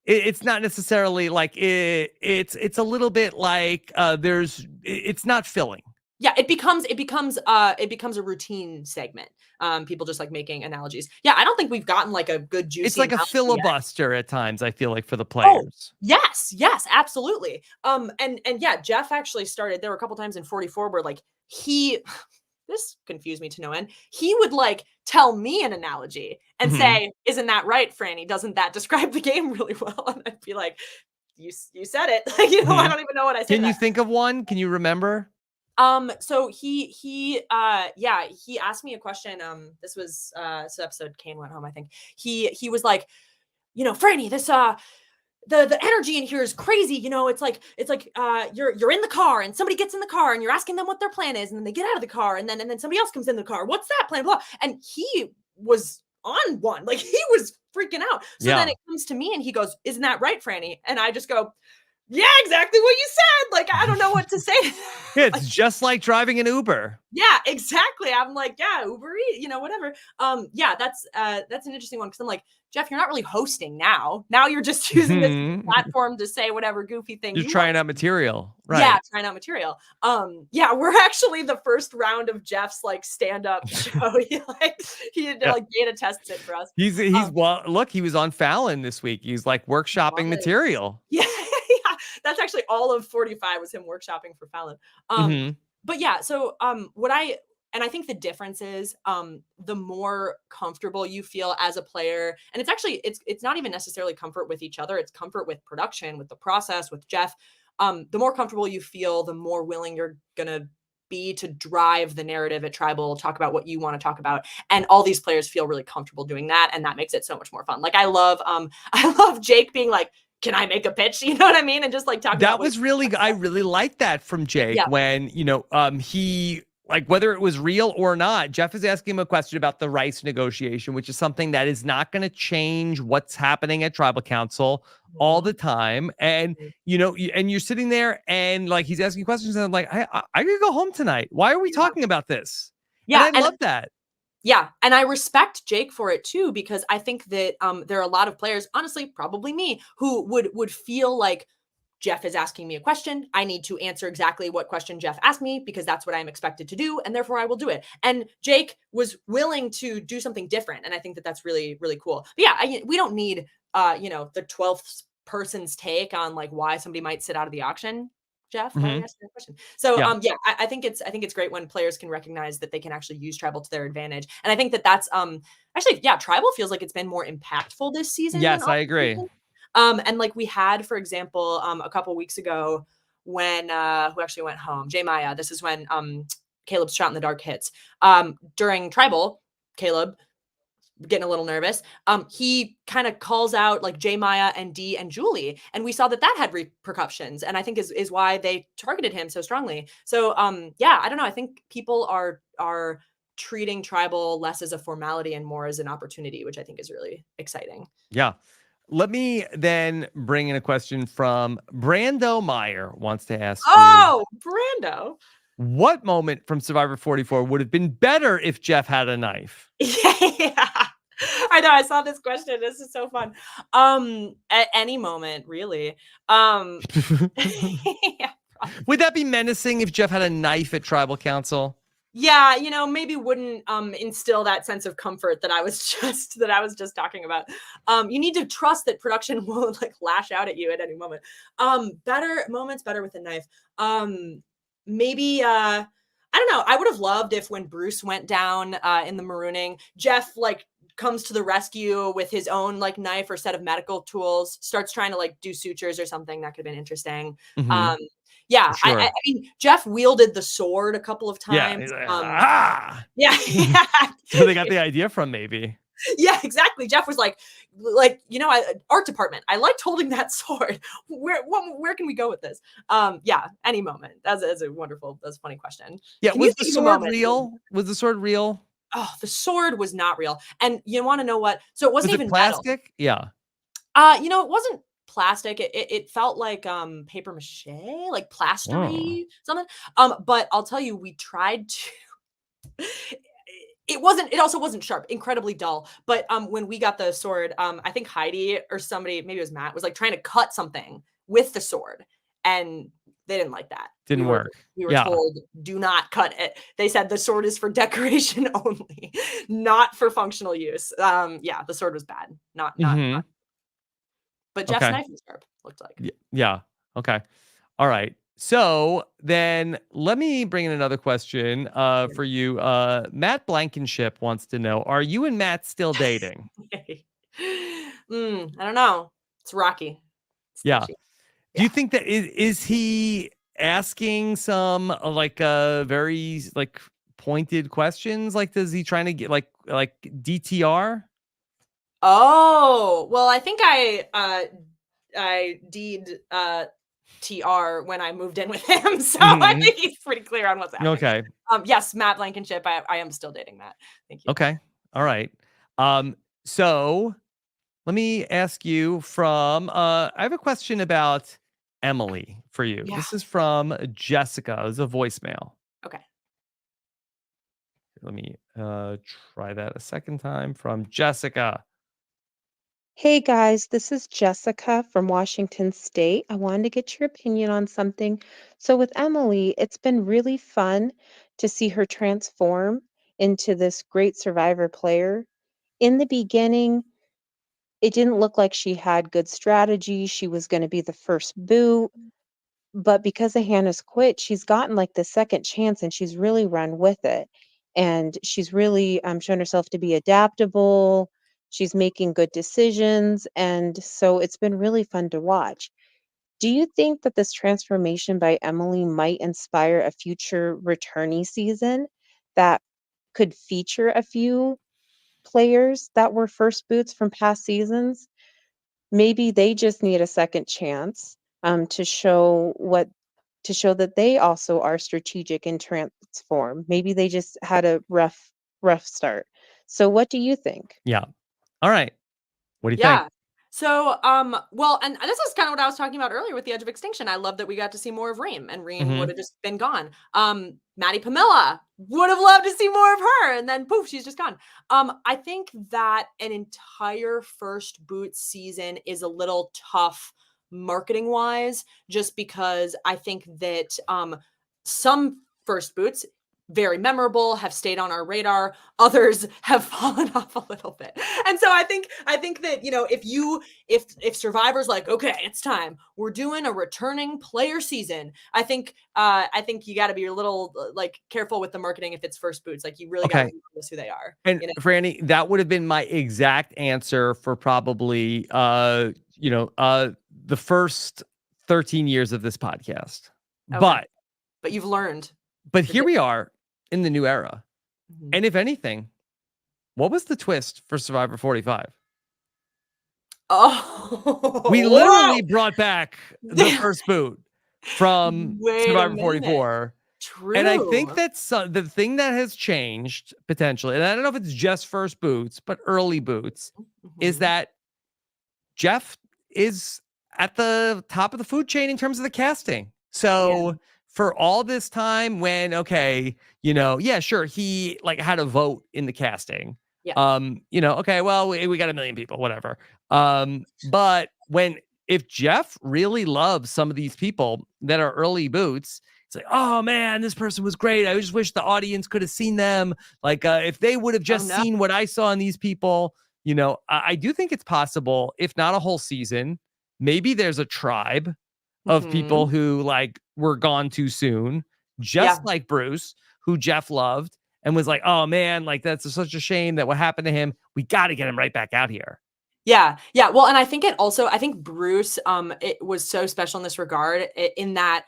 necessarily like it's a little bit like it's not filling. Yeah, it becomes a routine segment. People just like making analogies. Yeah, I don't think we've gotten like a good juicy. It's like a filibuster at times, I feel like, for the players. Yes, absolutely. And yeah, Jeff actually started. There were a couple times in 44 where like this confused me to no end. He would like tell me an analogy and say, "Isn't that right, Frannie? Doesn't that describe the game really well?" And I'd be like, "You said it." Like, I don't even know what I said. Can you think of one? Can you remember? So he asked me a question. This was this episode Kane went home, I think. He was like, Frannie, this the energy in here is crazy. It's like you're in the car and somebody gets in the car and you're asking them what their plan is, and then they get out of the car and then somebody else comes in the car. What's that plan? Blah. And he was on one, like he was freaking out. So then it comes to me and he goes, "Isn't that right, Frannie?" And I just go, "Yeah, exactly what you said." Like, I don't know what to say. It's just like driving an Uber. Yeah, exactly. I'm like, yeah, Uber Eats, whatever. Yeah, that's an interesting one because I'm like, Jeff, you're not really hosting now. Now you're just using this platform to say whatever goofy thing you're trying out material. Right. Yeah, trying out material. Yeah, we're actually the first round of Jeff's like stand-up show. He did like beta tests it for us. He's well, look, he was on Fallon this week. He's like workshopping material. Yeah. That's actually all of 45 was him workshopping for Fallon. But yeah, so I think the difference is the more comfortable you feel as a player, and it's not even necessarily comfort with each other, it's comfort with production, with the process, with Jeff. the more comfortable you feel, the more willing you're gonna be to drive the narrative at Tribal, talk about what you want to talk about. And all these players feel really comfortable doing that. And that makes it so much more fun. Like I love I love Jake being like, can I make a pitch? You know what I mean? And just like talking That about was really, I really liked that from Jake Yeah. when, he, like, whether it was real or not, Jeff is asking him a question about the rice negotiation, which is something that is not going to change what's happening at Tribal Council all the time. And, and you're sitting there and like he's asking questions, and I'm like, I could go home tonight. Why are we talking about this? Yeah. And I love that. Yeah, and I respect Jake for it too, because I think that there are a lot of players, honestly, probably me, who would feel like Jeff is asking me a question. I need to answer exactly what question Jeff asked me because that's what I'm expected to do, and therefore I will do it. And Jake was willing to do something different, and I think that that's really, really cool. But yeah, we don't need the 12th person's take on like why somebody might sit out of the auction. Jeff, why are you asking that question? So Yeah. I think it's great when players can recognize that they can actually use Tribal to their advantage. And I think that that's actually, yeah, Tribal feels like it's been more impactful this season than Yes, I agree. season. And like we had, for example, a couple weeks ago when who actually went home? J Maya. This is when Caleb's shot in the dark hits. During Tribal, Caleb getting a little nervous. He kind of calls out like J Maya and D and Julie, and we saw that had repercussions, and I think is why they targeted him so strongly. So yeah, I don't know. I think people are treating Tribal less as a formality and more as an opportunity, which I think is really exciting. Yeah. Let me then bring in a question from Brando Meyer. Wants to ask you, Oh, Brando. what moment from Survivor 44 would have been better if Jeff had a knife? Yeah. I know. I saw this question. This is so fun. At any moment, really. Yeah, Would that be menacing if Jeff had a knife at Tribal Council? yeah, maybe wouldn't instill that sense of comfort that I was just talking about. You need to trust that production won't like lash out at you at any moment. Better moments, better with a knife. Maybe I don't know. I would have loved if when Bruce went down in the marooning, Jeff like comes to the rescue with his own like knife or set of medical tools, starts trying to like do sutures or something. That could have been interesting. Mhm. Yeah, Sure. I mean, Jeff wielded the sword a couple of Yeah. times. Yeah. Yeah. So they got the idea from maybe. Yeah, exactly. Jeff was like, art department. I liked holding that sword. Where can we go with this? Yeah, any moment. That's a funny question. Yeah. Can you Was the think of a sword moment? real? Was the sword real? Oh, the sword was not real. And you want to know what? So it wasn't Was it even metal. plastic? Yeah. It wasn't plastic. It felt like paper mache, like plastery something. But I'll tell you, we tried to it also wasn't sharp, incredibly dull. But when we got the sword, I think Heidi or somebody, maybe it was Matt, was like trying to cut something with the sword, and they didn't like that. Didn't work. We were Yeah. told, do not cut it. They said the sword is for decoration only, not for functional use. Yeah, the sword was bad. Not Mhm. but Jeff's Okay. knife was sharp, looked like. Yeah. Okay. All right. So then let me bring in another question for you. Matt Blankenship wants to know, are you and Matt still dating? I don't know. It's rocky. It's Yeah. touchy. Do you think that is he asking some like very like pointed questions? Like, does he trying to get like DTR? Oh, well, I think I did TR when I moved in with him. So I think he's pretty clear on what's happening. Okay. Yes, Matt Blankenship. I am still dating Matt. Thank you. Okay. All right. So let me ask you from I have a question about Emily for you. Yeah. This is from Jessica. It's a voicemail. Okay. Let me try that a second time from Jessica. Hey guys, this is Jessica from Washington State. I wanted to get your opinion on something. So, with Emily, it's been really fun to see her transform into this great survivor player. In the beginning, it didn't look like she had good strategy. She was going to be the first boot. But because of Hannah's quit, she's gotten like the second chance and she's really run with it. And she's really shown herself to be adaptable. She's making good decisions. And so it's been really fun to watch. Do you think that this transformation by Emily might inspire a future returnee season that could feature a few players that were first boots from past seasons? Maybe they just need a second chance to show that they also are strategic and transform. Maybe they just had a rough start. So what do you think? Yeah. All right. What do you think? Yeah. So, well, and this is kind of what I was talking about earlier with the Edge of Extinction. I love that we got to see more of Reem, and Reem would Mhm. have just been gone. Maddie Pamela would have loved to see more of her, and then poof, she's just gone. I think that an entire first boot season is a little tough marketing wise, just because I think that some first boots very memorable, have stayed on our radar. Others have fallen off a little bit. And so I think that, if Survivor's like, okay, it's time. We're doing a returning player season. I think you got to be a little like careful with the marketing if it's first boots. Like you really got to Okay. realize who they are. And You know? Franny, that would have been my exact answer for probably the first 13 years of this podcast. Okay. But But you've learned. here we are in the new era. Mhm. And if anything, what was the twist for Survivor 45? Oh, We literally brought back the whoa! first boot from Wait a Survivor minute. 44. True. And I think that's the thing that has changed potentially. And I don't know if it's just first boots, but early boots is Mhm. that Jeff is at the top of the food chain in terms of the casting. So Yeah. for all this time when, okay, yeah, sure, he like had a vote in the casting. Yeah. Okay, well, we got 1 million people, whatever. But if Jeff really loves some of these people that are early boots, it's like, oh man, this person was great. I just wish the audience could have seen them. Like, if they would have Oh just no. seen what I saw in these people, I do think it's possible, if not a whole season, maybe there's a tribe of people Mhm. who like were gone too soon, Yeah. just like Bruce, who Jeff loved and was like, oh man, like that's such a shame that what happened to him. We got to get him right back out here. Yeah. Yeah. Well, and I think Bruce, it was so special in this regard in that,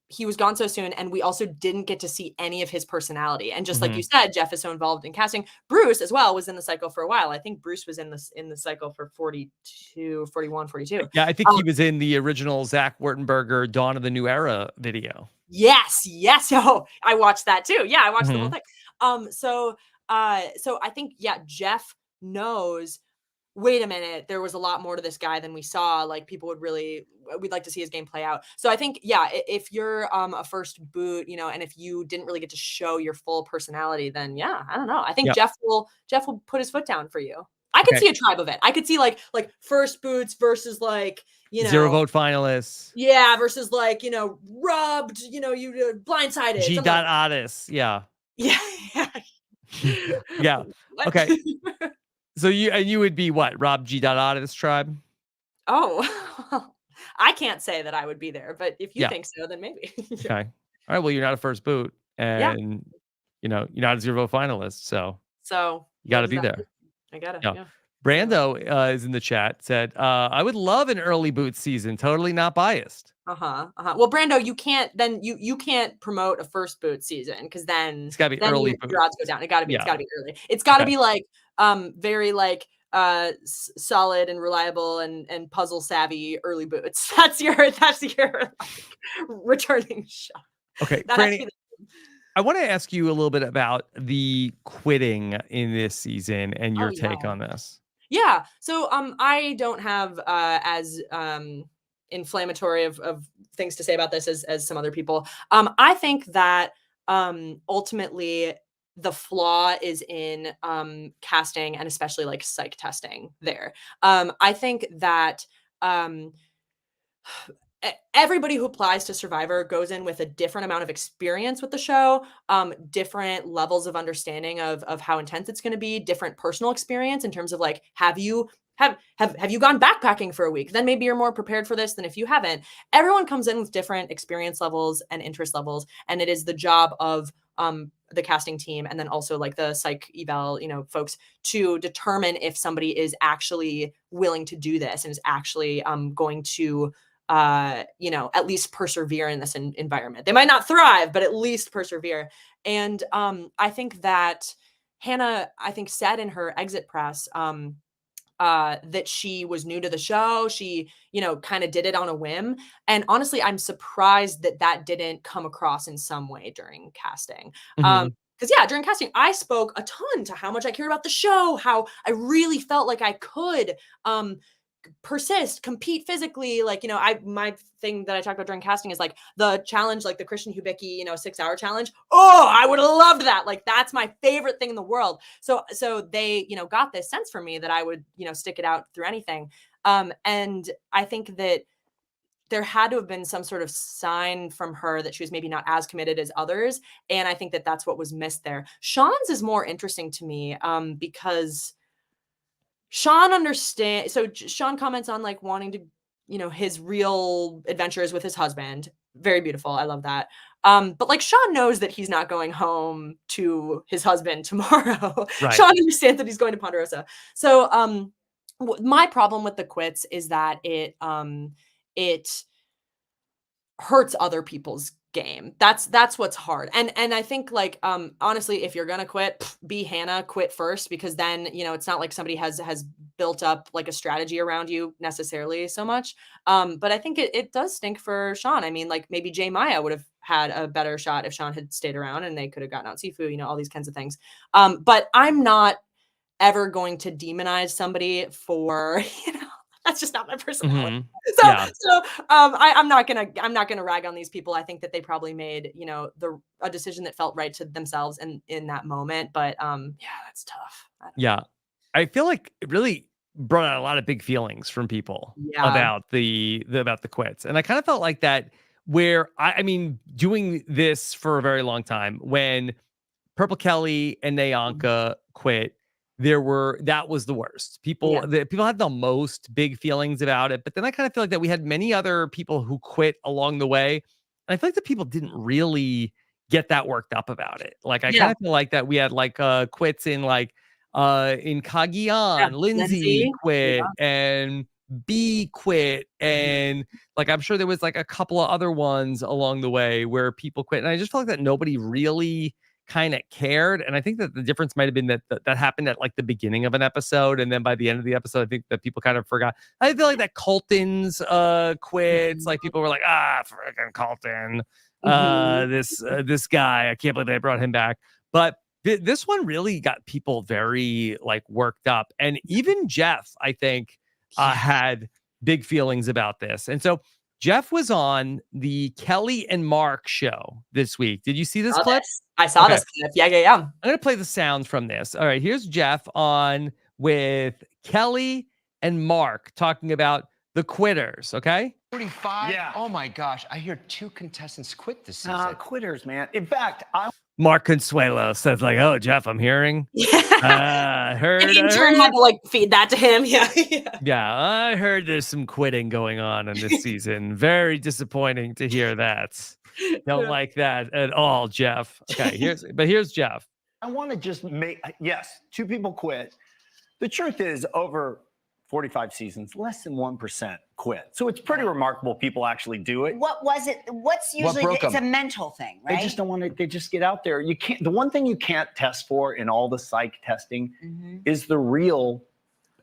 he was gone so soon and we also didn't get to see any of his personality. And just like you Mhm. said, Jeff is so involved in casting. Bruce as well was in the cycle for a while. I think Bruce was in the cycle for 42, 41, 42. Yeah, I think Um, he was in the original Zach Wurtenberger Dawn of the New Era video. Yes, yes. Oh, I watched that too. Yeah, I watched the whole Mhm. thing. So I think, yeah, Jeff knows, wait a minute, there was a lot more to this guy than we saw. Like people we'd like to see his game play out. So I think, yeah, if you're a first boot, and if you didn't really get to show your full personality, then yeah, I don't know. I think Yep. Jeff will put his foot down for you. I could Okay. see a tribe of it. I could see like first boots versus like, Zero vote finalists. yeah, versus like, rubbed, blindsided, G. something like that. Otis. Yeah. Yeah. Yeah. What? Okay. So you would be what? Rob G. Otis tribe? Oh, I can't say that I would be there, but if you Yeah. think so, then maybe. Okay. All right. Well, you're not a first boot, Yeah. and you're not a zero vote finalist, so So you got to there's be that. there. I gotta, Yeah. yeah. Brando is in the chat. Said, "I would love an early boot season. Totally not biased. Uh-huh. Uh-huh. Well, Brando, you can't promote a first boot season because then It's got to be early boot. your odds go down. It's gotta Yeah. be early. It's gotta Okay. be like very like solid and reliable and puzzle savvy early boots. That's your like, returning shot. Okay, That has to Franny, be the I want to ask you a little bit about the quitting in this season and Oh your yeah. take on this. Yeah. So I don't have as inflammatory of things to say about this as some other people. I think that ultimately the flaw is in casting and especially like psych testing there. I think that um everybody who applies to Survivor goes in with a different amount of experience with the show, different levels of understanding of how intense it's going to be, different personal experience in terms of like, have you gone backpacking for a week? Then maybe you're more prepared for this than if you haven't. Everyone comes in with different experience levels and interest levels, and it is the job of the casting team and then also like the psych eval, folks to determine if somebody is actually willing to do this and is actually going to you know, at least persevere in this environment. They might not thrive, but at least persevere. And I think that Hannah, I think, said in her exit press that she was new to the show. She, you know, kind of did it on a whim. And honestly, I'm surprised that that didn't come across in some way during casting. Mhm. Because yeah, during casting, I spoke a ton to how much I cared about the show, how I really felt like I could persist, compete physically. Like, you know, my thing that I talk about during casting is like the challenge, like the Christian Hubicki, you know, 6-hour challenge. Oh, I would have loved that. Like, that's my favorite thing in the world. So they, you know, got this sense from me that I would, you know, stick it out through anything. And I think that there had to have been some sort of sign from her that she was maybe not as committed as others. And I think that that's what was missed there. Sean's is more interesting to me because Sean understands. So Sean comments on like wanting to, you know, his real adventures with his husband. Very beautiful. I love that. But like Sean knows that he's not going home to his husband tomorrow. Right. Sean understands that he's going to Ponderosa. So my problem with the quits is that it hurts other people's game. That's what's hard. And I think like honestly, if you're gonna quit, be Hannah, quit first, because then, you know, it's not like somebody has built up like a strategy around you necessarily so much. But I think it does stink for Sean. I mean, like maybe Jay Maya would have had a better shot if Sean had stayed around and they could have gotten out Sifu, you know, all these kinds of things. But I'm not ever going to demonize somebody for, you know, that's just not my personality. Mhm. So, Yeah. I'm not gonna rag on these people. I think that they probably made, you know, a decision that felt right to themselves in that moment. But yeah, that's tough. Yeah. I feel like it really brought out a lot of big feelings from people Yeah. about about the quits. And I kind of felt like that where I mean, doing this for a very long time, when Purple Kelly and Nayanka quit, that was the worst. Yeah. People had the most big feelings about it, but then I kind of feel like that we had many other people who quit along the way. And I feel like the people didn't really get that worked up about it. Like I kind Yeah. of feel like that we had like quits in Yeah. Cagayan, Lindsay Lindsay. Yeah. quit and B quit, Mhm. and like I'm sure there was like a couple of other ones along the way where people quit. And I just felt like that nobody really kind of cared. And I think that the difference might have been that happened at like the beginning of an episode, and then by the end of the episode, I think that people kind of forgot. I feel like that Colton's quits. Like people were like, freaking Colton, Mhm. this guy. I can't believe they brought him back. But this one really got people very like worked up, and even Jeff, I think, had big feelings about this. And so Jeff was on the Kelly and Mark show this week. Did you see this clip? I saw Okay. this clip. Yeah, yeah, yeah. I'm going to play the sounds from this. All right, here's Jeff on with Kelly and Mark talking about the quitters, okay? 45? Yeah. Oh my gosh. I hear 2 contestants quit this season. Quitters, man. In fact, Mark Consuelo says like, "Oh, Jeff, I'm hearing. Yeah. Heard, An intern had to like feed that to him. Yeah. Yeah, I heard there's some quitting going on in this season. Very disappointing to hear that. Don't like that at all, Jeff. Okay, here's Jeff. I want to just make, yes, 2 people quit. The truth is, over 45 seasons, less than 1% quit. So it's pretty remarkable people actually do it. What was it? What's usually broke it's a 'em? mental thing, right? They just don't want to, they just get out there. You can't, the one thing you can't test for in all the psych testing Mhm. is the real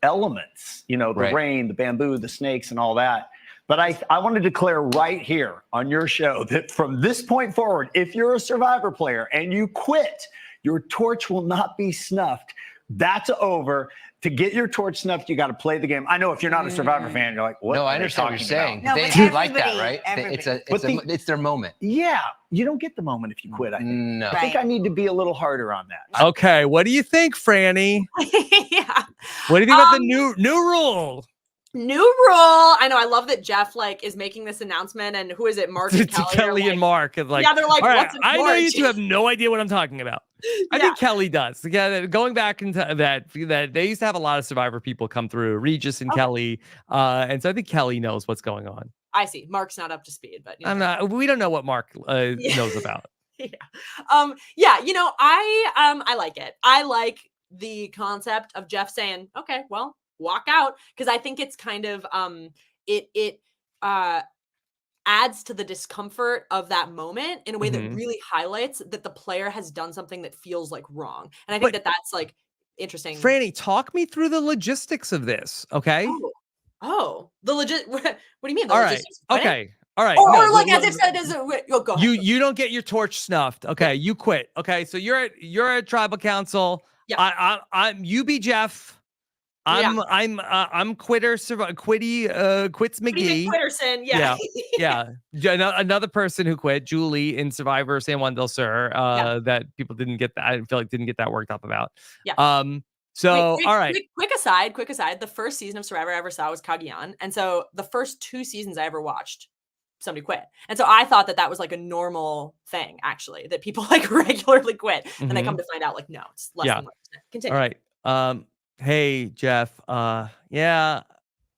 elements, you know, the Right. rain, the bamboo, the snakes, and all that. But I want to declare right here on your show that from this point forward, if you're a Survivor player and you quit, your torch will not be snuffed. That's over. To get your torch snuffed, you got to play the game. I know if you're not a Survivor fan, you're like, what? No, are I they understand what you're talking about? saying. No, They but do like that, everybody- right? everybody. It's their moment. Yeah, you don't get the moment if you quit, I think. No. I think I need to be a little harder on that. Okay, what do you think, Frannie? Yeah. What do you think about the Um, new rule? New rule. I know. I love that Jeff like is making this announcement, and who is it? Mark To and Kelly. are Kelly like, and Mark is like, yeah, they're like, all right, what's a I know you torch? two have no idea what I'm talking about. I Yeah. think Kelly does. Yeah, going back into that they used to have a lot of Survivor people come through, Regis and Okay. Kelly, and so I think Kelly knows what's going on. I see. Mark's not up to speed, but you know. I'm not. We don't know what Mark Yeah. knows about. Yeah. Yeah, you know, I like it. I like the concept of Jeff saying, okay, well, walk out. Cause I think it's kind of it adds to the discomfort of that moment in a way that Mhm. really highlights that the player has done something that feels like wrong. And I think But that that's like interesting. Franny, talk me through the logistics of this, okay? Oh, oh, the legit. What do you mean the All right. logistics of quitting? Okay. All right. No, Or like as if said as a. Oh, go ahead. you don't get your torch snuffed. Okay, you quit. Okay, so you're at tribal council. Yeah. I'm you be Jeff. Yeah. I'm quitter quits Pretty McGee. McQuitterson. Yeah. Yeah. Yeah. Another person who quit, Julie in Survivor San Juan del Sur, Yeah. that people didn't get that. I feel like didn't get that worked up about. Yeah. So Wait, all right. quick aside. The first season of Survivor I ever saw was Cagayan. And so the first 2 seasons I ever watched, somebody quit. And so I thought that that was like a normal thing, actually, that people like regularly quit. And I come to find out like, no, it's less Yeah. than 1%. Continue. All right. Hey, Jeff. Yeah.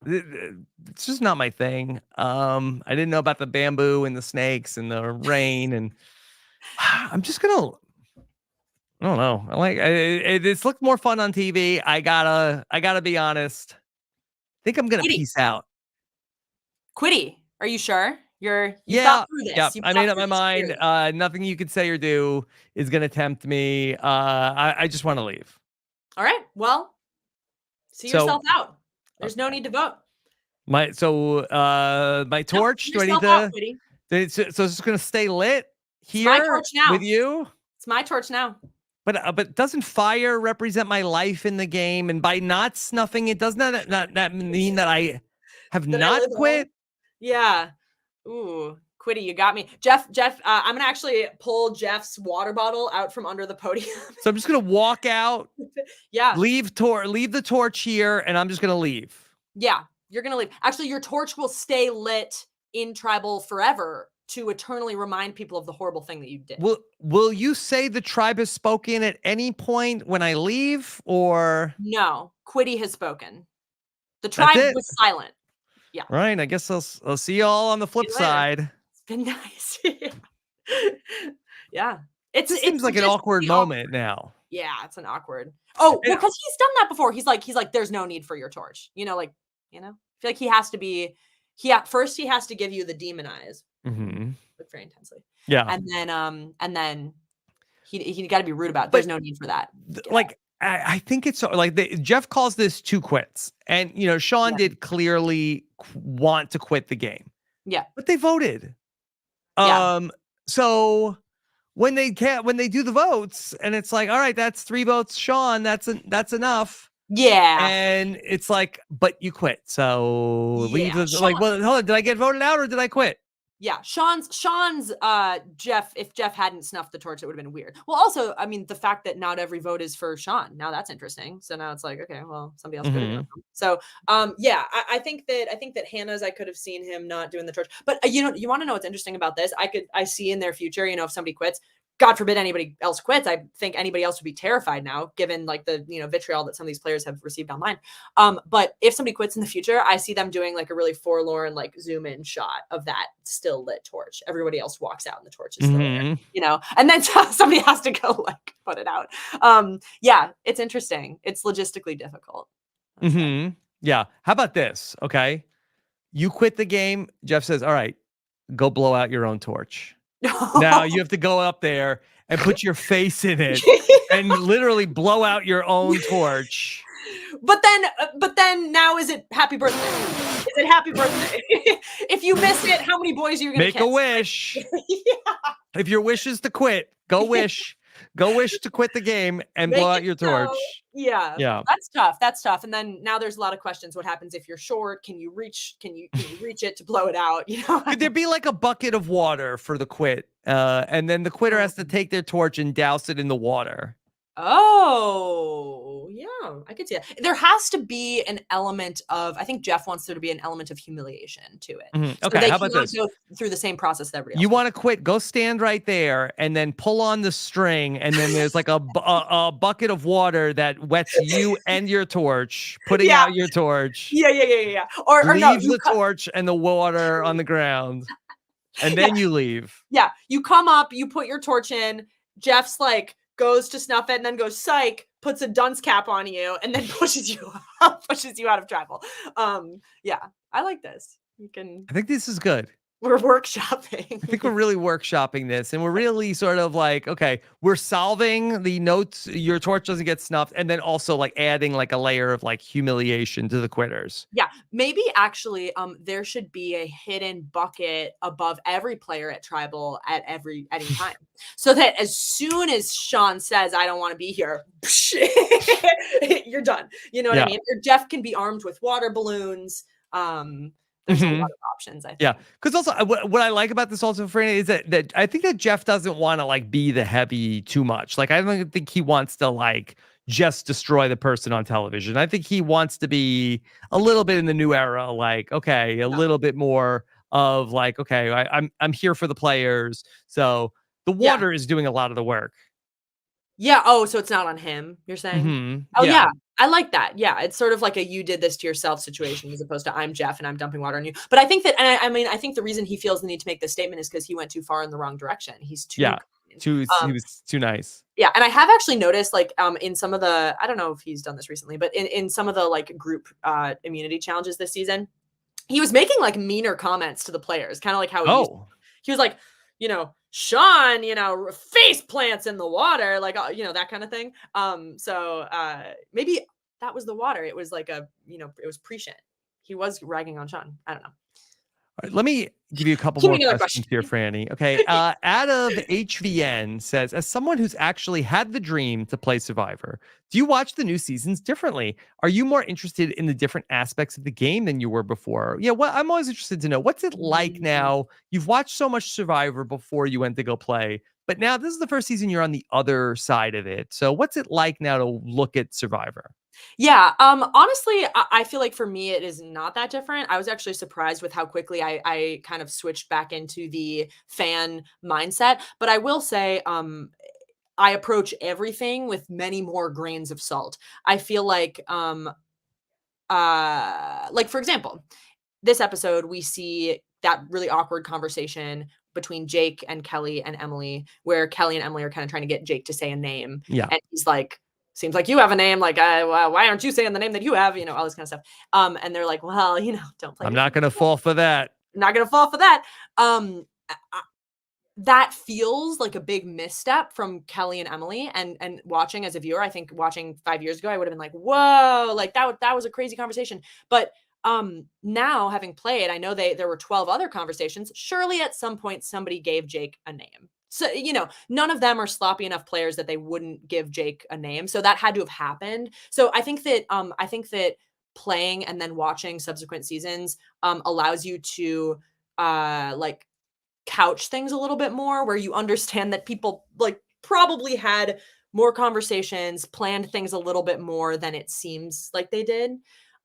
It's just not my thing. I didn't know about the bamboo and the snakes and the rain, and I'm just gonna. I don't know. I like it's looked more fun on TV. I gotta be honest. I think I'm gonna Quitty. peace out. Quitty. Are you sure? You Yeah, thought through this. yeah. You've I thought made up through my this mind. clearly. Nothing you could say or do is gonna tempt me. I just want to leave. All right. Well, see So yourself out. There's no need to vote. my torch. See Do I need yourself out, to? Quitty. So it's just gonna stay lit my here torch now. with you. It's my torch now. But doesn't fire represent my life in the game? And by not snuffing it, doesn't that mean that I have That I not live on? quit? Yeah. Ooh, Quitty, you got me. Jeff, I'm gonna actually pull Jeff's water bottle out from under the podium. So I'm just gonna walk out, Yeah. leave the torch here, and I'm just gonna leave. Yeah. You're gonna leave. Actually, your torch will stay lit in tribal forever to eternally remind people of the horrible thing that you did. Will you say the tribe has spoken at any point when I leave, or No, Quitty has spoken. The That's tribe it? was silent. Yeah. right? I guess I'll see y'all on the flip you later. side. It's been nice. Yeah. This seems like an awkward logistically moment now. Yeah, it's an awkward. Oh, And- because he's done that before. He's like, there's no need for your torch. I feel like he has to be. First he has to give you the demon eyes, Mhm. look very intensely, Yeah. and then he got to be rude about it. There's no need for that. Get Like I think it's like Jeff calls this 2 quits, and Sean Yeah. did clearly want to quit the game. Yeah. But they voted. Yeah. So when they do the votes, and it's like, all right, that's 3 votes, Sean. That's enough. Yeah. And it's like, but you quit. So leave Yeah, the, like, Sean- well, hold on, did I get voted out or did I quit? Yeah, Sean's Jeff, if Jeff hadn't snuffed the torch, it would have been weird. Well, also, I mean, the fact that not every vote is for Sean, now that's interesting. So now it's like, okay, well, somebody else could have done it. So yeah, I think that Hannah's, I could have seen him not doing the torch. But you want to know what's interesting about this? I see in their future, if somebody quits, God forbid anybody else quits. I think anybody else would be terrified now, given like the vitriol that some of these players have received online. But if somebody quits in the future, I see them doing like a really forlorn like zoom in shot of that still lit torch. Everybody else walks out and the torch is still there, and then somebody has to go like put it out. Yeah, it's interesting. It's logistically difficult. Yeah. How about this? Okay, you quit the game. Jeff says, all right, go blow out your own torch. Now you have to go up there and put your face in it and literally blow out your own torch. But then now is it happy birthday? Is it happy birthday? If you miss it, how many boys are you gonna Make kiss? a wish. Yeah. If your wish is to quit, go wish. Go wish to quit the game and blow out your torch. Yeah. Yeah. That's tough. And then now there's a lot of questions. What happens if you're short? Can you reach it to blow it out? Could there be like a bucket of water for the quit? And then the quitter has to take their torch and douse it in the water. Oh, yeah, I could see that. There has to be an element of, I think Jeff wants there to be an element of humiliation to it. So Okay, they how about cannot this? go through the same process that everybody else. You want to quit? Go stand right there and then pull on the string, and then there's like a bucket of water that wets you and your torch, putting out your torch. Yeah. Or Leave no, the torch and the water on the ground, and then you leave. Yeah, you come up, you put your torch in. Jeff's like goes to snuff it and then goes psych, puts a dunce cap on you, and then pushes you out of tribal. Yeah, I like this. You can. I think this is good. We're workshopping. I think we're really workshopping this, and we're really sort of like, okay, we're solving the notes. Your torch doesn't get snuffed, and then also like adding like a layer of like humiliation to the quitters. Yeah, maybe actually, there should be a hidden bucket above every player at Tribal at any time, so that as soon as Sean says, "I don't want to be here," you're done. You know what I Yeah. mean? Or Jeff can be armed with water balloons. There's a lot of options, I think. Yeah, because also what I like about this also, Franny, is that I think that Jeff doesn't want to like be the heavy too much. Like I don't think he wants to like just destroy the person on television. I think he wants to be a little bit in the new era, like okay, a little bit more of like okay, I'm here for the players. So the water is doing a lot of the work. Yeah. Oh, so it's not on him, you're saying? Oh, yeah. I like that. Yeah. It's sort of like a you did this to yourself situation as opposed to I'm Jeff and I'm dumping water on you. But I think that, and I mean, I think the reason he feels the need to make this statement is because he went too far in the wrong direction. He's too, he was too nice. Yeah. And I have actually noticed like in some of the, I don't know if he's done this recently, but in some of the like group immunity challenges this season, he was making like meaner comments to the players, kind of like how he was like, you know, Sean, you know, face plants in the water, like, you know, that kind of thing. So maybe that was the water. It was like a, you know, it was prescient. He was ragging on Sean. I don't know. All right, let me give you a couple Give more me another questions question. here, Franny. Okay. Out of HVN says, as someone who's actually had the dream to play Survivor, do you watch the new seasons differently? Are you more interested in the different aspects of the game than you were before? Yeah, well, I'm always interested to know what's it like now. You've watched so much Survivor before you went to go play, but now this is the first season you're on the other side of it. So what's it like now to look at Survivor? Yeah. Honestly, I feel like for me, it is not that different. I was actually surprised with how quickly I kind of switched back into the fan mindset. But I will say, I approach everything with many more grains of salt. I feel like for example, this episode, we see that really awkward conversation between Jake and Kelly and Emily, where Kelly and Emily are kind of trying to get Jake to say a name. Yeah. And he's like, seems like you have a name. Like, why aren't you saying the name that you have? You know, all this kind of stuff. And they're like, well, you know, don't play. I'm not going to fall for that. I'm not going to fall for that. That feels like a big misstep from Kelly and Emily, and watching as a viewer, I think watching 5 years ago, I would have been like, whoa, like that was a crazy conversation. But now having played, I know there were 12 other conversations. Surely at some point somebody gave Jake a name. So, you know, none of them are sloppy enough players that they wouldn't give Jake a name. So that had to have happened. So I think that playing and then watching subsequent seasons allows you to like couch things a little bit more, where you understand that people like probably had more conversations, planned things a little bit more than it seems like they did.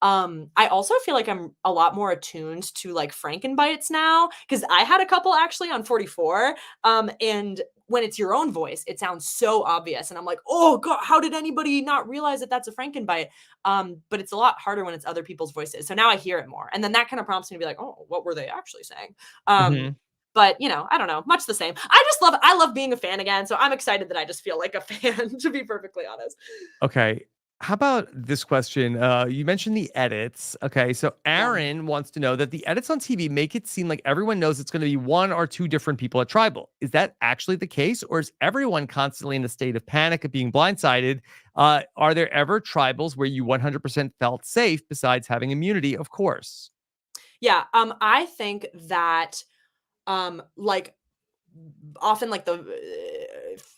I also feel like I'm a lot more attuned to like Frankenbites now, because I had a couple actually on 44. And when it's your own voice, it sounds so obvious. And I'm like, oh God, how did anybody not realize that that's a Frankenbite? But it's a lot harder when it's other people's voices. So now I hear it more. And then that kind of prompts me to be like, oh, what were they actually saying? But you know, I don't know, much the same. I love being a fan again. So I'm excited that I just feel like a fan, to be perfectly honest. Okay. How about this question? You mentioned the edits. Okay. So Aaron wants to know that the edits on TV make it seem like everyone knows it's going to be one or two different people at Tribal. Is that actually the case? Or is everyone constantly in a state of panic of being blindsided? Are there ever Tribals where you 100% felt safe besides having immunity? Of course. Yeah. I think that like often like the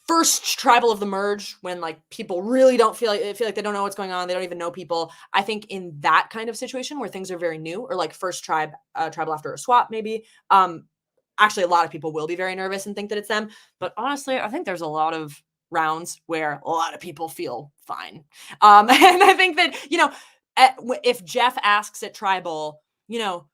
first Tribal of the merge, when like people really don't feel like they don't know what's going on, they don't even know people. I think in that kind of situation where things are very new, or like first tribal after a swap, maybe actually a lot of people will be very nervous and think that it's them. But honestly, I think there's a lot of rounds where a lot of people feel fine. And I think that, you know, if Jeff asks at Tribal, you know,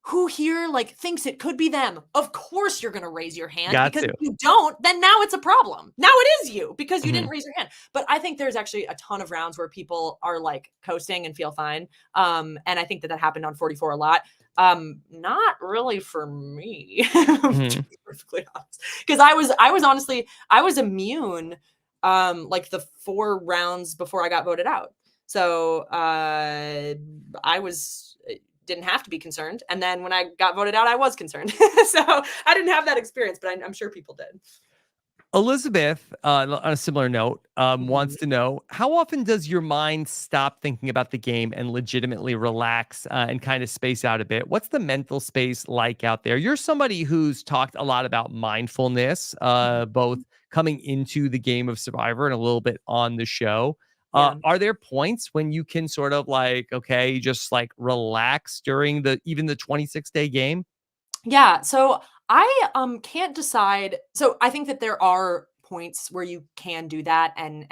who here like thinks it could be them? Of course you're going to raise your hand, because if you don't, then now it's a problem. Now it is you, because you didn't raise your hand. But I think there's actually a ton of rounds where people are like coasting and feel fine. And I think that happened on 44 a lot. Not really for me, to be perfectly honest, because I was honestly, I was immune like the 4 rounds before I got voted out. So I was didn't have to be concerned. And then when I got voted out, I was concerned. So I didn't have that experience, but I'm sure people did. Elizabeth, on a similar note, wants Mhm. to know, how often does your mind stop thinking about the game and legitimately relax and kind of space out a bit? What's the mental space like out there? You're somebody who's talked a lot about mindfulness, both Mhm. coming into the game of Survivor and a little bit on the show. Yeah. Are there points when you can sort of like, okay, just like relax during even the 26-day game? Yeah, so I can't decide. So I think that there are points where you can do that, and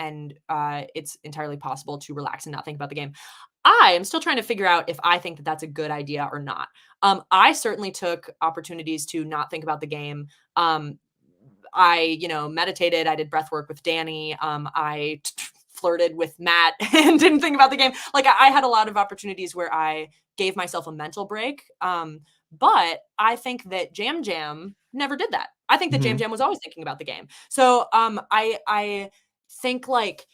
it's entirely possible to relax and not think about the game. I am still trying to figure out if I think that that's a good idea or not. I certainly took opportunities to not think about the game. I, meditated. I did breath work with Danny. I flirted with Matt and didn't think about the game. Like I had a lot of opportunities where I gave myself a mental break. But I think that Jam Jam never did that. I think that Jam Mhm. Jam was always thinking about the game. So I think like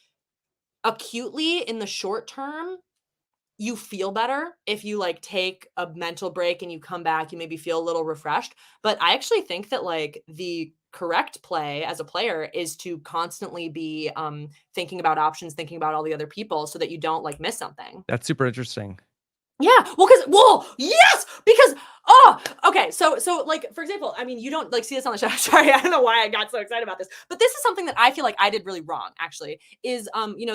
acutely in the short term, you feel better if you like take a mental break and you come back, you maybe feel a little refreshed. But I actually think that like the correct play as a player is to constantly be thinking about options, thinking about all the other people so that you don't like miss something. That's super interesting. Yeah, yes, because okay, so like for example, I mean, you don't like see this on the show. Sorry, I don't know why I got so excited about this, but this is something that I feel like I did really wrong. Actually, is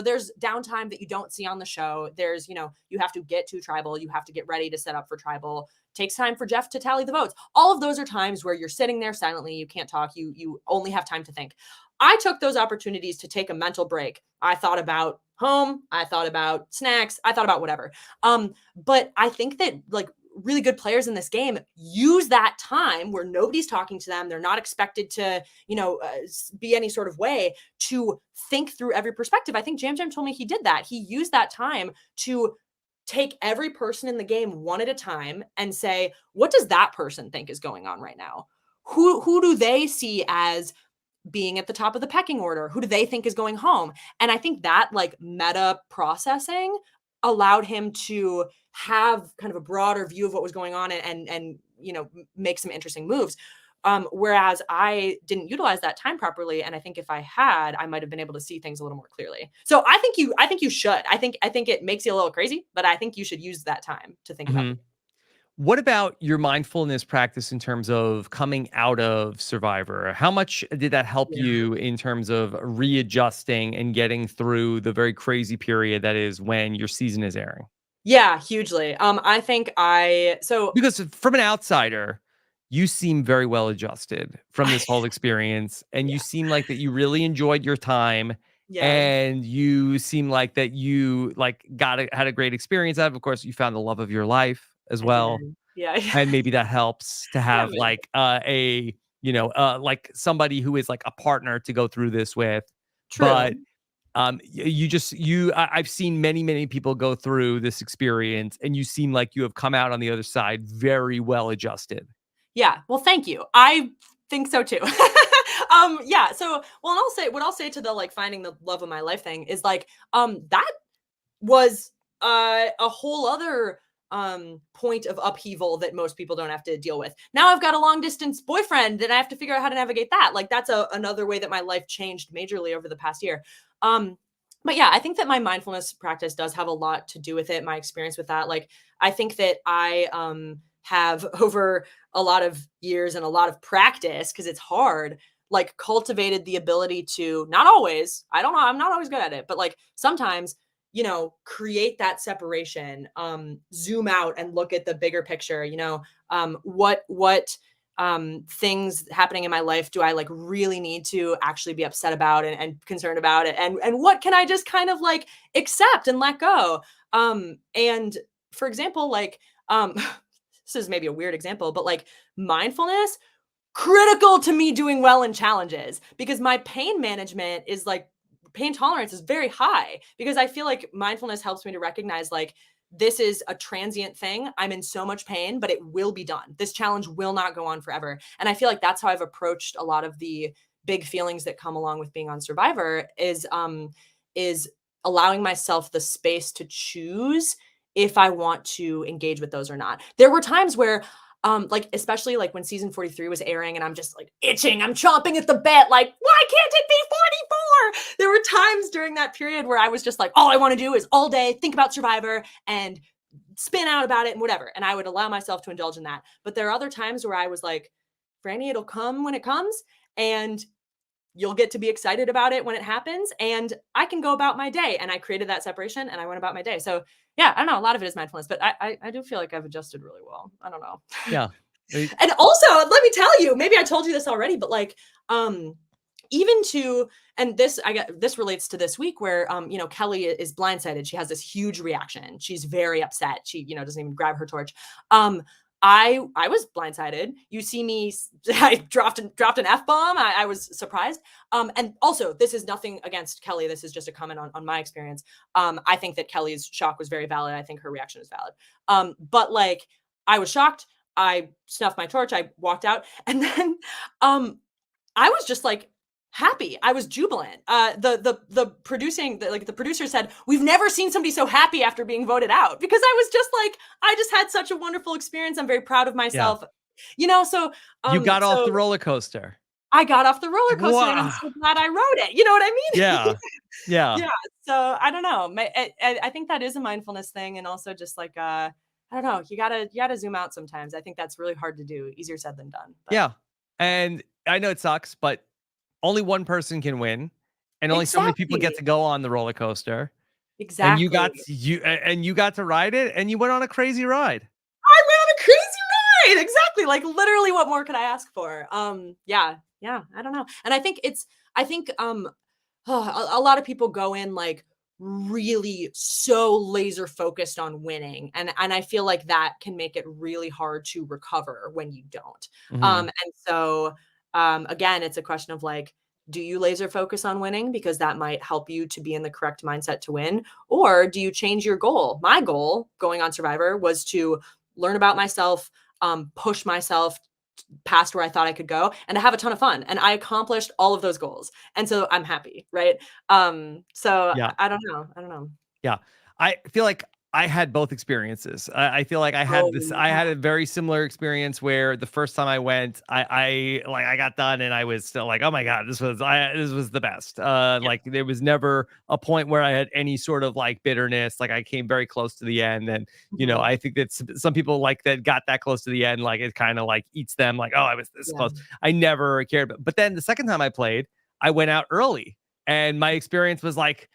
there's downtime that you don't see on the show. There's you have to get to tribal, you have to get ready to set up for tribal. Takes time for Jeff to tally the votes. All of those are times where you're sitting there silently, you can't talk, you only have time to think. I took those opportunities to take a mental break. I thought about home, I thought about snacks, I thought about whatever. But I think that like really good players in this game use that time where nobody's talking to them. They're not expected to, be any sort of way to think through every perspective. I think Jam Jam told me he did that. He used that time to take every person in the game one at a time and say, what does that person think is going on right now? Who do they see as being at the top of the pecking order? Who do they think is going home? And I think that like meta processing allowed him to have kind of a broader view of what was going on and make some interesting moves. Whereas I didn't utilize that time properly, and I think if I had, I might have been able to see things a little more clearly. So I think you should. I think it makes you a little crazy, but I think you should use that time to think about the Mhm. What about your mindfulness practice in terms of coming out of Survivor? How much did that help game. you in terms of readjusting and getting through the very crazy period that is when your season is airing? Yeah, hugely. I think I so Because from an outsider, you seem very well adjusted from this whole experience, and you yeah. seem like that you really enjoyed your time, Yeah. and you seem like that you like had a great experience out of. Of course, you found the love of your life as I well. did. Yeah. And maybe that helps to Yeah, have maybe. like like somebody who is like a partner to go through this with. But True. I've seen many people go through this experience, and you seem like you have come out on the other side very well adjusted. Yeah. Well, thank you. I think so too. Yeah. So, well, and what I'll say to the like finding the love of my life thing is like, that was a whole other point of upheaval that most people don't have to deal with. Now I've got a long distance boyfriend and I have to figure out how to navigate that. Like that's another way that my life changed majorly over the past year. Um but yeah, I think that my mindfulness practice does have a lot to do with it, my experience with that. Like I think that I have over a lot of years and a lot of practice because it's hard like cultivated the ability to not always, I don't know, I'm not always good at it, but like sometimes create that separation, zoom out and look at the bigger picture, what things happening in my life do I like really need to actually be upset about and concerned about it? And what can I just kind of like accept and let go? And for example, like, this is maybe a weird example, but like mindfulness, critical to me doing well in challenges because my pain management is like pain tolerance is very high because I feel like mindfulness helps me to recognize like this is a transient thing. I'm in so much pain, but it will be done. This challenge will not go on forever. And I feel like that's how I've approached a lot of the big feelings that come along with being on Survivor is allowing myself the space to choose if I want to engage with those or not. There were times where like especially like when season 43 was airing and I'm just like itching, I'm chomping at the bit, like, why can't it be 44? There were times during that period where I was just like, all I want to do is all day think about Survivor and spin out about it and whatever. And I would allow myself to indulge in that. But there are other times where I was like, Frannie, it'll come when it comes. And you'll get to be excited about it when it happens. And I can go about my day. And I created that separation and I went about my day. So yeah, I don't know. A lot of it is mindfulness, but I do feel like I've adjusted really well. I don't know. Yeah. And also, let me tell you, maybe I told you this already, but like, even to, and this, this relates to this week where, you know, Kelly is blindsided. She has this huge reaction. She's very upset. She, you know, doesn't even grab her torch. I was blindsided. You see me, I dropped an F-bomb. I was surprised. And also this is nothing against Kelly. This is just a comment on my experience. I think that Kelly's shock was very valid. I think her reaction is valid. But like, I was shocked. I snuffed my torch. I walked out. And then, I was just like, happy. I was jubilant. The producer said, we've never seen somebody so happy after being voted out, because I was just like, I just had such a wonderful experience. I'm very proud of myself. Yeah. You know, so you got off the roller coaster. I got off the roller coaster and I'm so glad I rode it. You know what I mean? Yeah. Yeah. Yeah. So I don't know. I think that is a mindfulness thing. And also just like, I don't know, you gotta zoom out sometimes. I think that's really hard to do. Easier said than done. But. Yeah. And I know it sucks, but only one person can win, and only so many people get to go on the roller coaster. Exactly. And you got to ride it, and you went on a crazy ride. I went on a crazy ride. Exactly. Like literally, what more could I ask for? Yeah. I don't know. And I think a lot of people go in like really so laser focused on winning, and I feel like that can make it really hard to recover when you don't. Mm-hmm. And so again, it's a question of like, do you laser focus on winning because that might help you to be in the correct mindset to win? Or do you change your goal? My goal going on Survivor was to learn about myself, push myself past where I thought I could go, and to have a ton of fun. And I accomplished all of those goals. And so I'm happy. Right. So yeah. I don't know. Yeah. I feel like I had both experiences. I feel like I had a very similar experience where the first time I went, I got done and I was still like, oh my God, this was the best. Like there was never a point where I had any sort of like bitterness. Like I came very close to the end. And, you know, I think that some people like that got that close to the end, like it kind of like eats them like, oh, I was this close. I never cared. But then the second time I played, I went out early and my experience was like,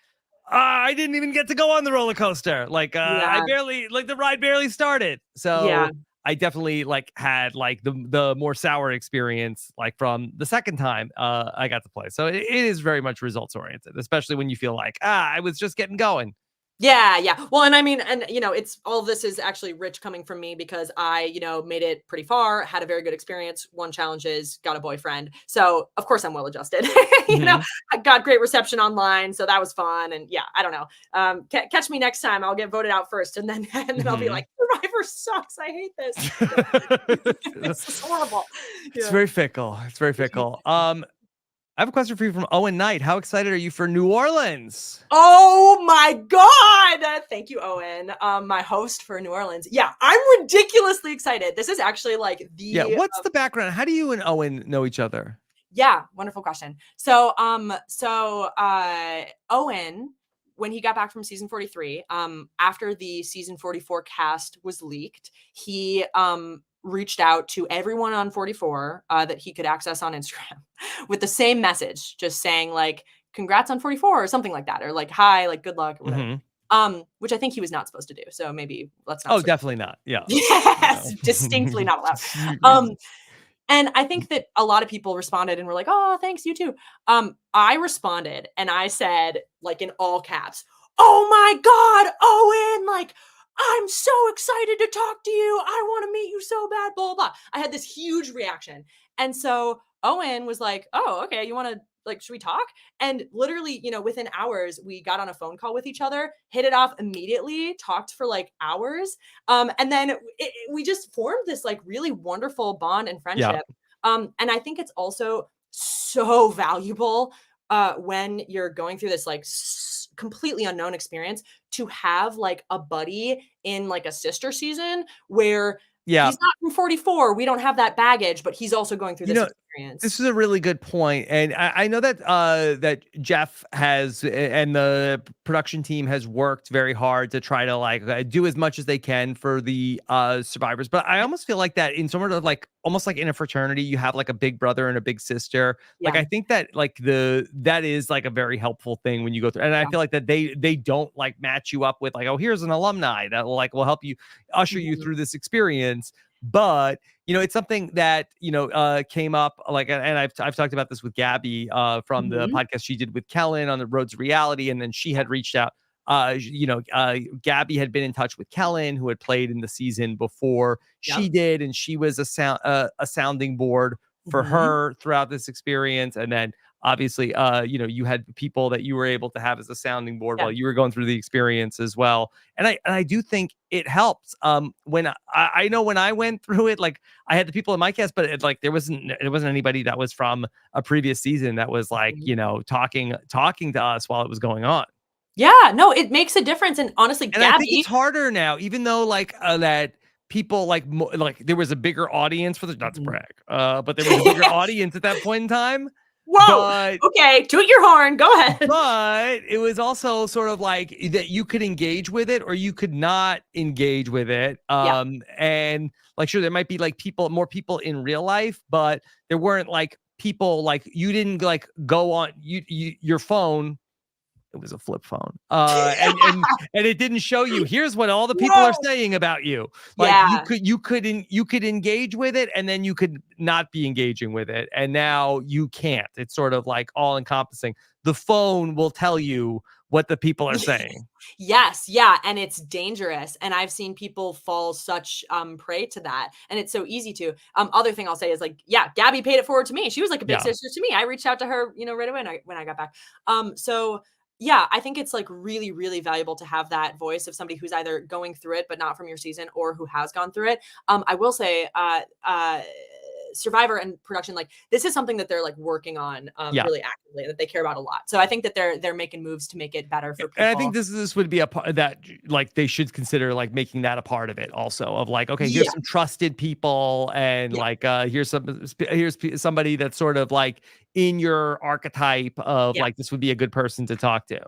I didn't even get to go on the roller coaster. Like, the ride barely started. So I definitely like had like the more sour experience, like from the second time I got to play. So it is very much results oriented, especially when you feel like, I was just getting going. Yeah. Well, and I mean, and you know, it's all of this is actually rich coming from me because I, you know, made it pretty far, had a very good experience, won challenges, got a boyfriend. So of course I'm well adjusted, you know, I got great reception online. So that was fun. And yeah, I don't know. Catch me next time. I'll get voted out first. And then I'll be like, Survivor sucks. I hate this. It's horrible. It's very fickle. It's very fickle. I have a question for you from Owen Knight. How excited are you for New Orleans? Oh my God. Thank you, Owen. My host for New Orleans. Yeah, I'm ridiculously excited. This is actually like what's the background? How do you and Owen know each other? Yeah, wonderful question. So Owen, when he got back from season 43, after the season 44 cast was leaked, he reached out to everyone on 44 that he could access on Instagram with the same message, just saying like, congrats on 44 or something like that. Or like, hi, like good luck or whatever. Which I think he was not supposed to do. So maybe let's not. Oh, definitely not. Yeah. Yes. Distinctly not allowed. And I think that a lot of people responded and were like, oh, thanks, you too. I responded and I said like in all caps, oh my God, Owen, like, I'm so excited to talk to you. I want to meet you so bad, blah, blah, blah. I had this huge reaction. And so Owen was like, oh, okay, you want to, like, should we talk? And literally, you know, within hours, we got on a phone call with each other, hit it off immediately, talked for like hours. And then we just formed this like really wonderful bond and friendship. Yeah. And I think it's also so valuable when you're going through this like completely unknown experience, to have like a buddy in like a sister season where Yeah. he's not from 44. We don't have that baggage, but he's also going through this experience. This is a really good point, and I know that that Jeff has and the production team has worked very hard to try to like do as much as they can for the survivors. But I almost feel like that in sort of like almost like in a fraternity, you have like a big brother and a big sister. Like I think that like that is like a very helpful thing when you go through, and I feel like that they don't like match you up with like, oh, here's an alumni that will help you usher you through this experience. But it's something that came up like, and I've talked about this with Gabby from the podcast she did with Kellen on the Road to Reality, and then she had reached out. Gabby had been in touch with Kellen, who had played in the season before she did, and she was a sounding board for her throughout this experience. And then obviously, you had people that you were able to have as a sounding board while you were going through the experience as well. And I do think it helps. When I know when I went through it, like I had the people in my cast, but it wasn't anybody that was from a previous season that was like, talking to us while it was going on. Yeah, no, it makes a difference. And honestly, And Gabby, I think it's harder now, even though like that people like there was a bigger audience for the not to brag, but there was a bigger audience at that point in time. Whoa. Okay, toot your horn. Go ahead. But it was also sort of like that you could engage with it or you could not engage with it. And like, sure, there might be like more people in real life, but there weren't like people like you didn't like go on your phone. It was a flip phone. And it didn't show you, here's what all the people are saying about you. Like you could engage with it and then you could not be engaging with it. And now you can't. It's sort of like all encompassing. The phone will tell you what the people are saying. Yes. Yeah. And it's dangerous. And I've seen people fall such prey to that. And it's so easy to. Other thing I'll say is like, Gabby paid it forward to me. She was like a big sister to me. I reached out to her, right away when I got back. So yeah, I think it's like really, really valuable to have that voice of somebody who's either going through it, but not from your season, or who has gone through it. I will say, Survivor and production, like this is something that they're like working on really actively, that they care about a lot. So I think that they're making moves to make it better for people. And I think this would be a part that like they should consider like making that a part of it also, of like, okay, here's some trusted people and like here's somebody that's sort of like in your archetype of like this would be a good person to talk to.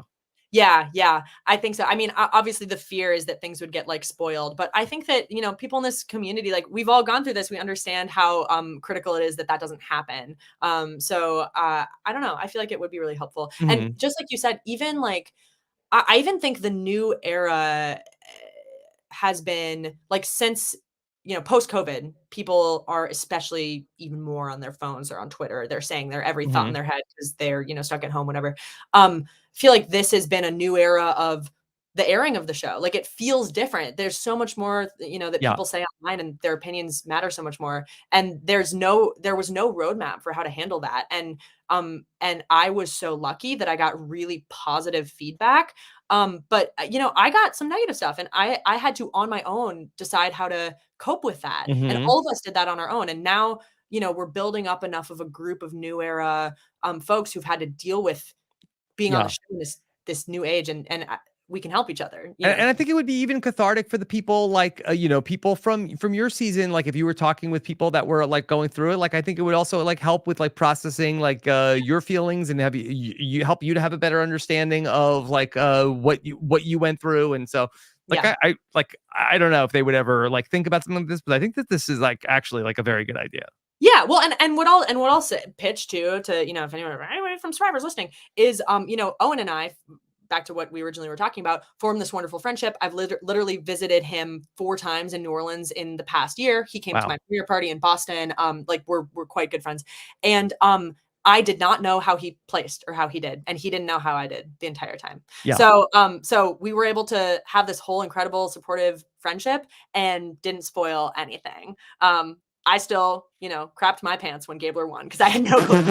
Yeah, I think so. I mean, obviously the fear is that things would get like spoiled, but I think that, people in this community, like we've all gone through this. We understand how critical it is that doesn't happen. So I don't know. I feel like it would be really helpful. And just like you said, even like, I even think the new era has been like since, post COVID, people are especially even more on their phones or on Twitter. They're saying their every thought in their head because they're, stuck at home, whatever. Feel like this has been a new era of the airing of the show. Like it feels different. There's so much more, that people say online, and their opinions matter so much more. And there was no roadmap for how to handle that. And I was so lucky that I got really positive feedback. But I got some negative stuff, and I had to on my own decide how to cope with that. And all of us did that on our own. And now, we're building up enough of a group of new era folks who've had to deal with being on the show in this new age, and we can help each other. And I think it would be even cathartic for the people like, people from your season. Like if you were talking with people that were like going through it, like I think it would also like help with like processing like your feelings and have you help you to have a better understanding of like what you went through. And so like I don't know if they would ever like think about something like this, but I think that this is like actually like a very good idea. Yeah, well, and what I'll say, pitch to if anyone from Survivor's listening is, Owen and I, back to what we originally were talking about, formed this wonderful friendship. I've literally visited him 4 times in New Orleans in the past year. He came to my premiere party in Boston. Like we're quite good friends, and I did not know how he placed or how he did, and he didn't know how I did the entire time. Yeah. So we were able to have this whole incredible supportive friendship and didn't spoil anything. I still, crapped my pants when Gabler won because I had no clue.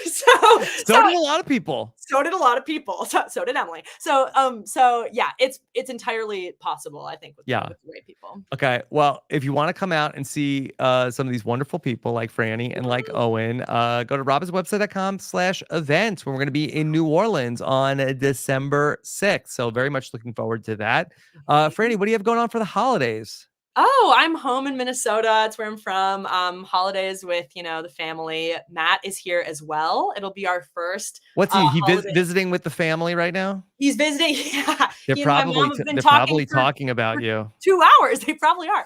So did a lot of people. So did a lot of people. So did Emily. So yeah, it's entirely possible, I think, with the right people. Okay. Well, if you want to come out and see some of these wonderful people like Frannie and like Owen, go to robinswebsite.com/events where we're going to be in New Orleans on December 6th. So very much looking forward to that. Frannie, what do you have going on for the holidays? Oh, I'm home in Minnesota. It's where I'm from. Holidays with, the family. Matt is here as well. It'll be our first What's he holiday. visiting with the family right now? He's visiting. Yeah. They're He and my probably mom have been they're talking probably for talking about you. 2 hours. They probably are.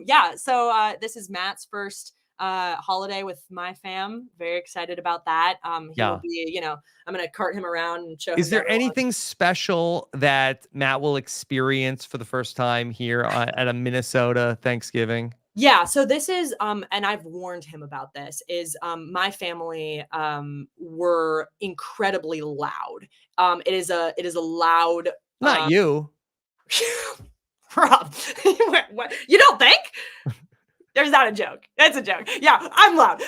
Yeah. So this is Matt's first holiday with my fam. Very excited about that. He will be, I'm gonna cart him around and show him. Is there anything special that Matt will experience for the first time here at a Minnesota Thanksgiving? Yeah, so this is and I've warned him about this, is my family were incredibly loud. It is a loud Not you. Rob. What? You don't think? There's not a joke. That's a joke. Yeah, I'm loud.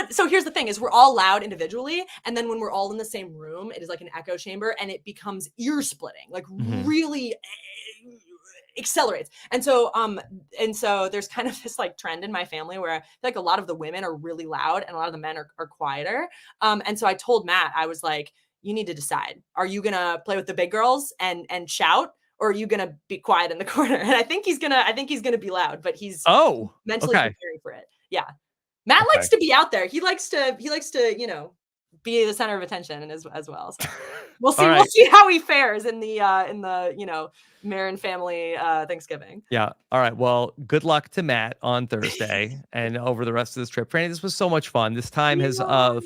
So here's the thing is we're all loud individually. And then when we're all in the same room, it is like an echo chamber and it becomes ear splitting, like really accelerates. And so there's kind of this like trend in my family where I feel like a lot of the women are really loud and a lot of the men are quieter. And so I told Matt, I was like, you need to decide. Are you gonna play with the big girls and shout? Or are you gonna be quiet in the corner? And I think he's gonna be loud, but he's mentally preparing for it. Yeah. Matt likes to be out there. He likes to, be the center of attention and as well. So we'll see. We'll see how he fares in the Marin family Thanksgiving. Yeah. All right. Well, good luck to Matt on Thursday and over the rest of this trip. Frannie, this was so much fun. This time has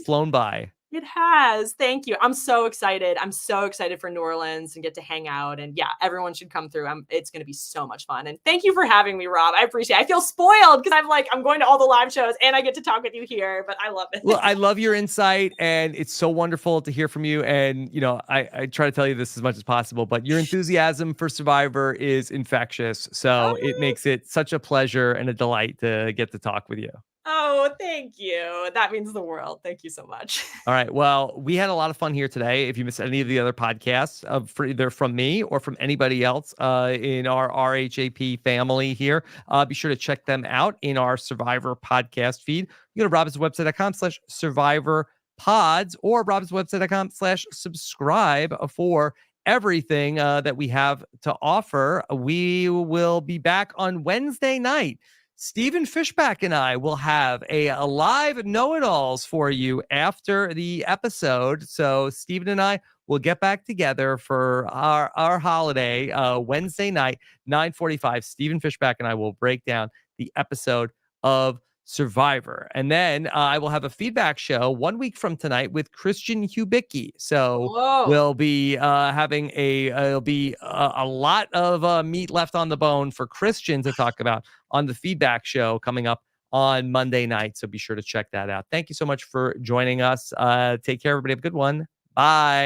flown by. It has. Thank you. I'm so excited. I'm so excited for New Orleans and get to hang out. And yeah, everyone should come through. It's going to be so much fun. And thank you for having me, Rob. I appreciate it. I feel spoiled because I'm going to all the live shows and I get to talk with you here, but I love it. Well, I love your insight and it's so wonderful to hear from you. And, I try to tell you this as much as possible, but your enthusiasm for Survivor is infectious. So it makes it such a pleasure and a delight to get to talk with you. Oh, thank you. That means the world. Thank you so much. All right. Well, we had a lot of fun here today. If you missed any of the other podcasts, either from me or from anybody else in our RHAP family here, be sure to check them out in our Survivor podcast feed. You go to robinswebsite.com/Survivor Pods or robinswebsite.com/subscribe for everything that we have to offer. We will be back on Wednesday night. Stephen Fishback and I will have a live know-it-alls for you after the episode. So Stephen and I will get back together for our holiday Wednesday night, 9:45. Stephen Fishback and I will break down the episode of Survivor. And then I will have a feedback show 1 week from tonight with Christian Hubicki. So we'll be having it'll be a lot of meat left on the bone for Christian to talk about on the feedback show coming up on Monday night. So be sure to check that out. Thank you so much for joining us. Take care, everybody. Have a good one. Bye.